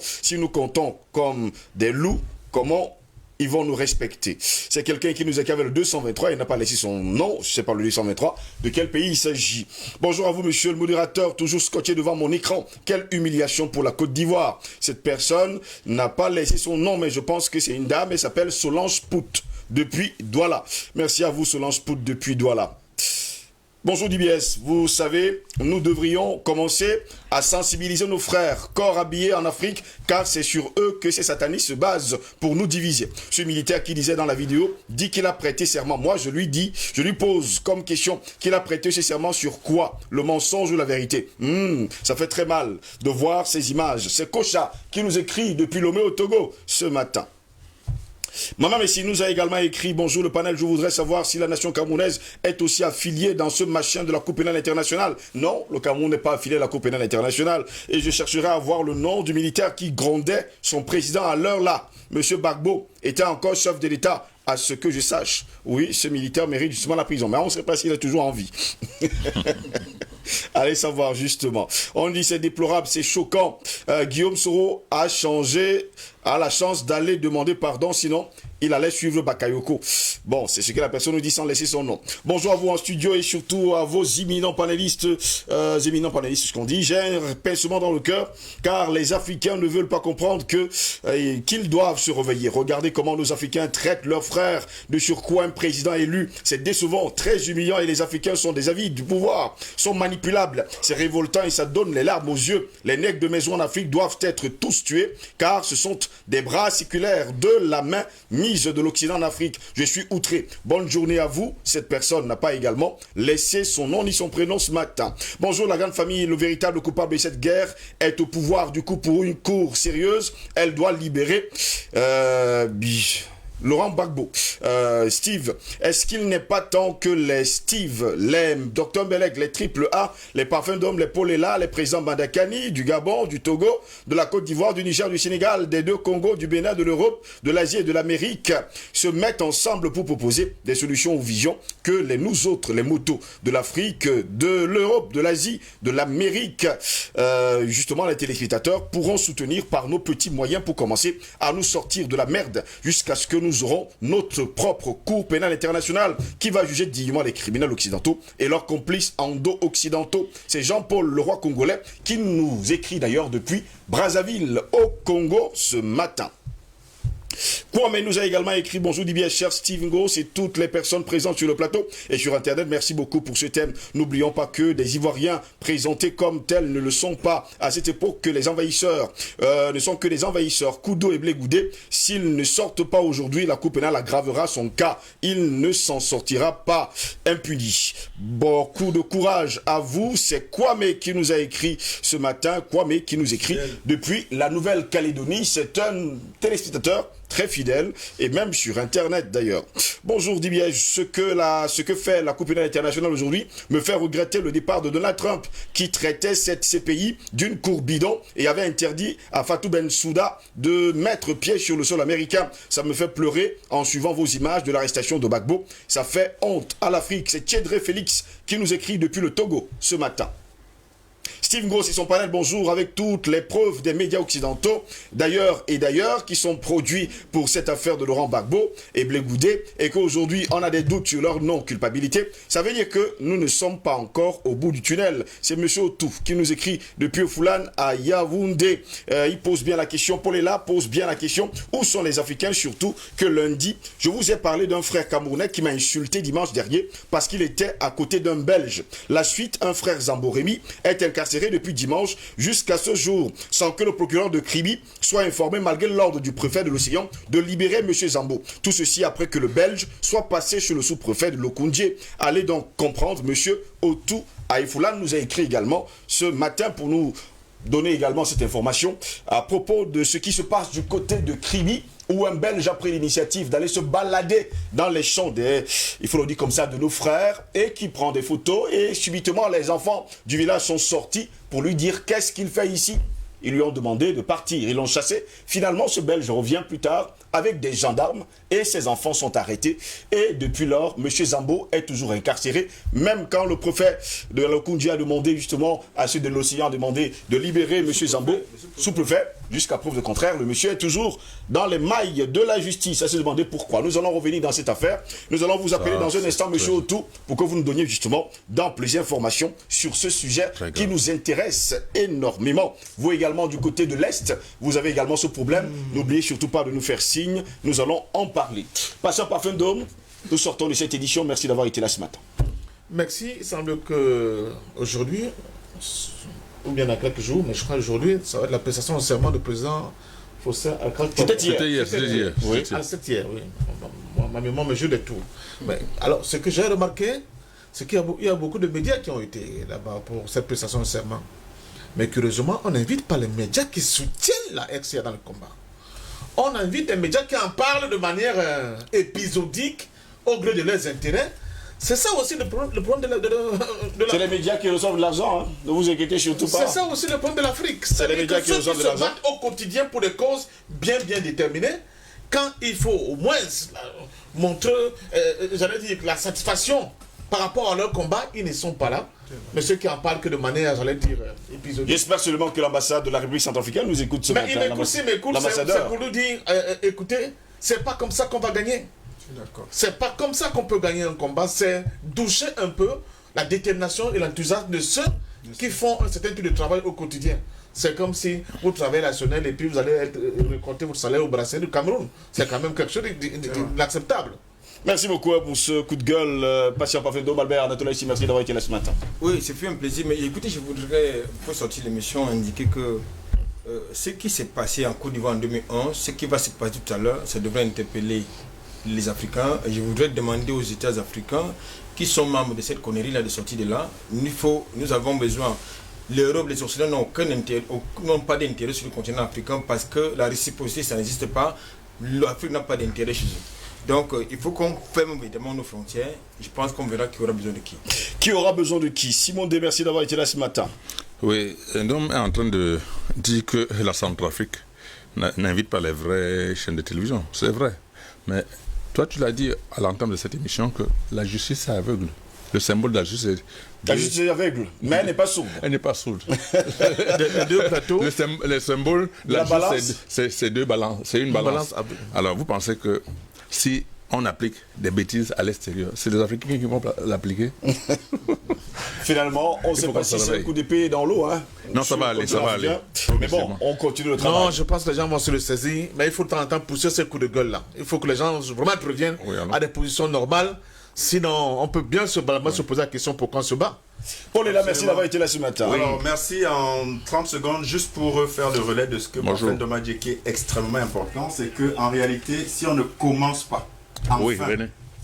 comme des loups, comment ils vont nous respecter? C'est quelqu'un qui nous a écrit le 223, il n'a pas laissé son nom, je ne sais pas le 223, de quel pays il s'agit. Bonjour à vous, monsieur le modérateur, toujours scotché devant mon écran. Quelle humiliation pour la Côte d'Ivoire. Cette personne n'a pas laissé son nom, mais je pense que c'est une dame, elle s'appelle Solange Pout, depuis Douala. Merci à vous, Solange Pout, depuis Douala. Bonjour DBS, vous savez, nous devrions commencer à sensibiliser nos frères, corps habillés en Afrique, car c'est sur eux que ces satanistes se basent pour nous diviser. Ce militaire qui disait dans la vidéo, dit qu'il a prêté serment. Moi, je lui pose comme question qu'il a prêté ce serment sur quoi? Le mensonge ou la vérité? Ça fait très mal de voir ces images. C'est Kocha qui nous écrit depuis Lomé au Togo ce matin. Maman Messi nous a également écrit: bonjour le panel, je voudrais savoir si la nation camerounaise est aussi affiliée dans ce machin de la Cour pénale internationale. Non, le Cameroun n'est pas affilié à la Cour pénale internationale et je chercherai à voir le nom du militaire qui grondait son président à l'heure là. Monsieur Gbagbo était encore chef de l'État, à ce que je sache. Oui, ce militaire mérite justement la prison, mais on ne sait pas s'il est toujours en vie. Allez savoir justement. On dit c'est déplorable, c'est choquant. Guillaume Soro a la chance d'aller demander pardon, sinon il allait suivre Bakayoko. Bon, c'est ce que la personne nous dit sans laisser son nom. Bonjour à vous en studio et surtout à vos éminents panélistes, ce qu'on dit. J'ai un pincement dans le cœur, car les Africains ne veulent pas comprendre qu'ils doivent se réveiller. Regardez comment nos Africains traitent leurs frères. De surcroît, un président élu, c'est décevant, très humiliant, et les Africains sont des avides du pouvoir, sont manipulables. C'est révoltant et ça donne les larmes aux yeux. Les nègres de maison en Afrique doivent être tous tués, car ce sont des bras séculaires de la main mise de l'Occident en Afrique. Je suis outré. Bonne journée à vous. Cette personne n'a pas également laissé son nom ni son prénom ce matin. Bonjour la grande famille. Le véritable coupable de cette guerre est au pouvoir. Du coup, pour une cour sérieuse, elle doit libérer Laurent Gbagbo. Steve, est-ce qu'il n'est pas temps que les Steve, les Dr Mbelek, les Triple A, les Parfums d'Homme, les Polela, les présidents Bandakani, du Gabon, du Togo, de la Côte d'Ivoire, du Niger, du Sénégal, des deux Congos, du Bénin, de l'Europe, de l'Asie et de l'Amérique se mettent ensemble pour proposer des solutions aux visions que nous autres, les motos de l'Afrique, de l'Europe, de l'Asie, de l'Amérique, justement les téléspectateurs pourront soutenir par nos petits moyens pour commencer à nous sortir de la merde jusqu'à ce que nous aurons notre propre Cour pénale internationale qui va juger dignement les criminels occidentaux et leurs complices endo-occidentaux. C'est Jean-Paul Leroy congolais qui nous écrit d'ailleurs depuis Brazzaville au Congo ce matin. Kwame nous a également écrit: bonjour DBS, cher Steve Ngos et toutes les personnes présentes sur le plateau et sur internet, merci beaucoup pour ce thème. N'oublions pas que des Ivoiriens présentés comme tels ne le sont pas. À cette époque, que les envahisseurs ne sont que des envahisseurs. Kudo et Blé Goudé, s'ils ne sortent pas aujourd'hui, la Cour pénale aggravera son cas. Il ne s'en sortira pas impuni. Beaucoup de courage à vous. C'est Kwame qui nous a écrit ce matin. Kwame qui nous écrit depuis la Nouvelle-Calédonie. C'est un téléspectateur très fidèle, et même sur Internet d'ailleurs. Bonjour Dibiège, ce que fait la Cour pénale internationale aujourd'hui me fait regretter le départ de Donald Trump, qui traitait cette CPI d'une cour bidon et avait interdit à Fatou Bensouda de mettre pied sur le sol américain. Ça me fait pleurer en suivant vos images de l'arrestation de Gbagbo. Ça fait honte à l'Afrique. C'est Tchédré Félix qui nous écrit depuis le Togo ce matin. Steve Ngos et son panel, bonjour, avec toutes les preuves des médias occidentaux, d'ailleurs, qui sont produits pour cette affaire de Laurent Gbagbo et Blé Goudé, et qu'aujourd'hui, on a des doutes sur leur non-culpabilité. Ça veut dire que nous ne sommes pas encore au bout du tunnel. C'est M. Otouf qui nous écrit depuis Oufoulan à Yaoundé. Il pose bien la question, Polela pose bien la question, où sont les Africains, surtout que lundi, je vous ai parlé d'un frère camerounais qui m'a insulté dimanche dernier parce qu'il était à côté d'un Belge. La suite, un frère Zambo Rémy est incarcéré depuis dimanche jusqu'à ce jour, sans que le procureur de Kribi soit informé, malgré l'ordre du préfet de l'Océan, de libérer M. Zambo. Tout ceci après que le Belge soit passé chez le sous-préfet de Lokoundje. Allez donc comprendre, M. Otou Aïfoulan nous a écrit également ce matin pour nous donner également cette information à propos de ce qui se passe du côté de Kribi, où un Belge a pris l'initiative d'aller se balader dans les champs il faut le dire comme ça, de nos frères, et qui prend des photos, et subitement les enfants du village sont sortis pour lui dire qu'est-ce qu'il fait ici. Ils lui ont demandé de partir, ils l'ont chassé. Finalement, ce Belge revient plus tard avec des gendarmes et ses enfants sont arrêtés. Et depuis lors, M. Zambo est toujours incarcéré. Même quand le préfet de Lokoundje a demandé justement à ceux de l'Océan de libérer M. Zambo, sous-préfet, jusqu'à preuve de contraire, le monsieur est toujours dans les mailles de la justice. À se demander pourquoi. Nous allons revenir dans cette affaire. Nous allons vous appeler dans un instant, M. Otou, pour que vous nous donniez justement d'amples informations sur ce sujet qui nous intéresse énormément. Vous également du côté de l'Est, vous avez également ce problème. N'oubliez surtout pas de nous faire signe. Nous allons en parler. Passons par Parfum d'Homme. Nous sortons de cette édition. Merci d'avoir été là ce matin. Merci. Il semble que aujourd'hui, ou bien dans quelques jours, mais je crois aujourd'hui, ça va être la prestation au serment du président Faustin Archange. C'était hier. Oui, c'était hier, oui. Ma mémoire me joue des tours. Mais, alors, ce que j'ai remarqué, c'est qu'il y a beaucoup de médias qui ont été là-bas pour cette prestation au serment. Mais curieusement, on n'invite pas les médias qui soutiennent la RCA dans le combat. On invite des médias qui en parlent de manière épisodique, au gré de leurs intérêts. C'est ça aussi le problème de la... C'est les médias qui reçoivent de l'argent, hein. Ne vous inquiétez surtout pas. C'est ça aussi le problème de l'Afrique. C'est les médias qui reçoivent de l'argent. Ceux qui se battent au quotidien pour des causes bien déterminées, quand il faut au moins montrer, j'allais dire, la satisfaction par rapport à leur combat, ils ne sont pas là. Mais ceux qui en parlent que de manière, j'allais dire, épisodique. J'espère seulement que l'ambassade de la République centrafricaine nous écoute ce matin. Mais il m'écoute, c'est pour nous dire, écoutez, c'est pas comme ça qu'on va gagner. C'est pas comme ça qu'on peut gagner un combat, c'est doucher un peu la détermination et l'enthousiasme de ceux qui font un certain type de travail au quotidien. C'est comme si vous travaillez à la Sonel et puis vous allez récolter votre salaire au brasserie du Cameroun. C'est quand même quelque chose d'inacceptable. Merci beaucoup pour ce coup de gueule. Patient Parfum d'Homme, Albert Anatola ici, merci d'avoir été là ce matin. Oui, c'est fait un plaisir, mais écoutez, je voudrais, pour sortir l'émission, indiquer que ce qui s'est passé en Côte d'Ivoire en 2011, ce qui va se passer tout à l'heure, ça devrait interpeller les Africains. Et je voudrais demander aux États africains qui sont membres de cette connerie-là de sortir de là, nous avons besoin, l'Europe, les Occidentaux n'ont pas d'intérêt sur le continent africain parce que la réciprocité, ça n'existe pas. l'Afrique n'a pas d'intérêt chez eux. Donc il faut qu'on ferme évidemment nos frontières. Je pense qu'on verra qui aura besoin de qui. Qui aura besoin de qui? Simon D, merci d'avoir été là ce matin. Oui, un homme est en train de dire que la Centrafrique n'invite pas les vraies chaînes de télévision. C'est vrai. Mais toi, tu l'as dit à l'entame de cette émission que la justice est aveugle. Le symbole de la justice est... La justice est aveugle, mais elle n'est pas sourde. Elle n'est pas sourde. Les deux plateaux. Le symbole de La la balance. justice, c'est deux balances. C'est une balance. Alors, vous pensez que si on applique des bêtises à l'extérieur, c'est les Africains qui vont l'appliquer? Finalement, on ne sait pas si c'est un coup d'épée dans l'eau. Hein, non, ça va aller, ça va aller. Mais bon, on continue le travail. Non, je pense que les gens vont se le saisir, mais il faut de temps en temps pousser ces coups de gueule-là. Il faut que les gens vraiment reviennent à des positions normales. Sinon, on peut bien se poser la question pourquoi on se bat. Paul est là, merci d'avoir été là ce matin. Oui. Alors, merci en 30 secondes, juste pour faire le relais de ce que Marcel Domadje qui est extrêmement important, c'est qu'en réalité, si on ne commence pas,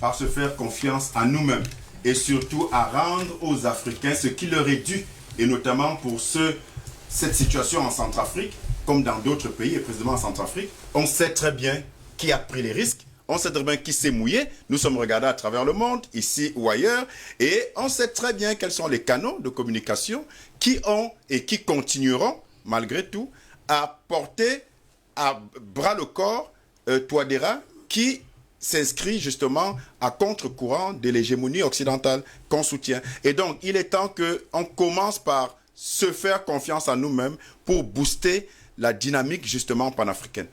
par se faire confiance à nous-mêmes, et surtout à rendre aux Africains ce qui leur est dû, et notamment pour cette situation en Centrafrique, comme dans d'autres pays, et précisément en Centrafrique, on sait très bien qui a pris les risques, on sait très bien qui s'est mouillé, nous sommes regardés à travers le monde, ici ou ailleurs, et on sait très bien quels sont les canaux de communication qui ont et qui continueront, malgré tout, à porter à bras le corps Touadéra, qui s'inscrit justement à contre-courant de l'hégémonie occidentale qu'on soutient. Et donc, il est temps qu'on commence par se faire confiance en nous-mêmes pour booster la dynamique justement panafricaine.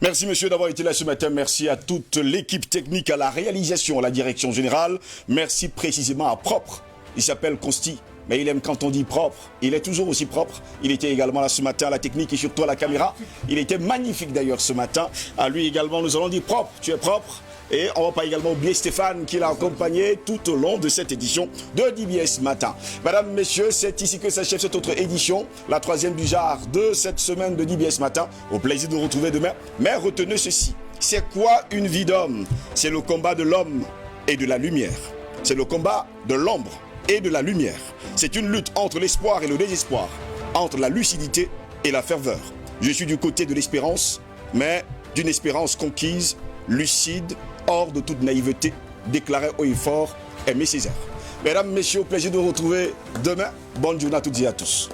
Merci monsieur d'avoir été là ce matin. Merci à toute l'équipe technique, à la réalisation, à la direction générale. Merci précisément à Propre. Il s'appelle Consti, mais il aime quand on dit propre. Il est toujours aussi propre. Il était également là ce matin à la technique et surtout à la caméra. Il était magnifique d'ailleurs ce matin. À lui également, nous allons dire propre. Tu es propre. Et on ne va pas également oublier Stéphane qui l'a accompagné tout au long de cette édition de DBS Matin. Mesdames, Messieurs, c'est ici que s'achève cette autre édition, la 3e du genre de cette semaine de DBS Matin. Au plaisir de vous retrouver demain. Mais retenez ceci, c'est quoi une vie d'homme? C'est le combat de l'homme et de la lumière. C'est le combat de l'ombre et de la lumière. C'est une lutte entre l'espoir et le désespoir, entre la lucidité et la ferveur. Je suis du côté de l'espérance, mais d'une espérance conquise, lucide, hors de toute naïveté, déclarait haut et fort Aimé Césaire. Mesdames, Messieurs, au plaisir de vous retrouver demain. Bonne journée à toutes et à tous.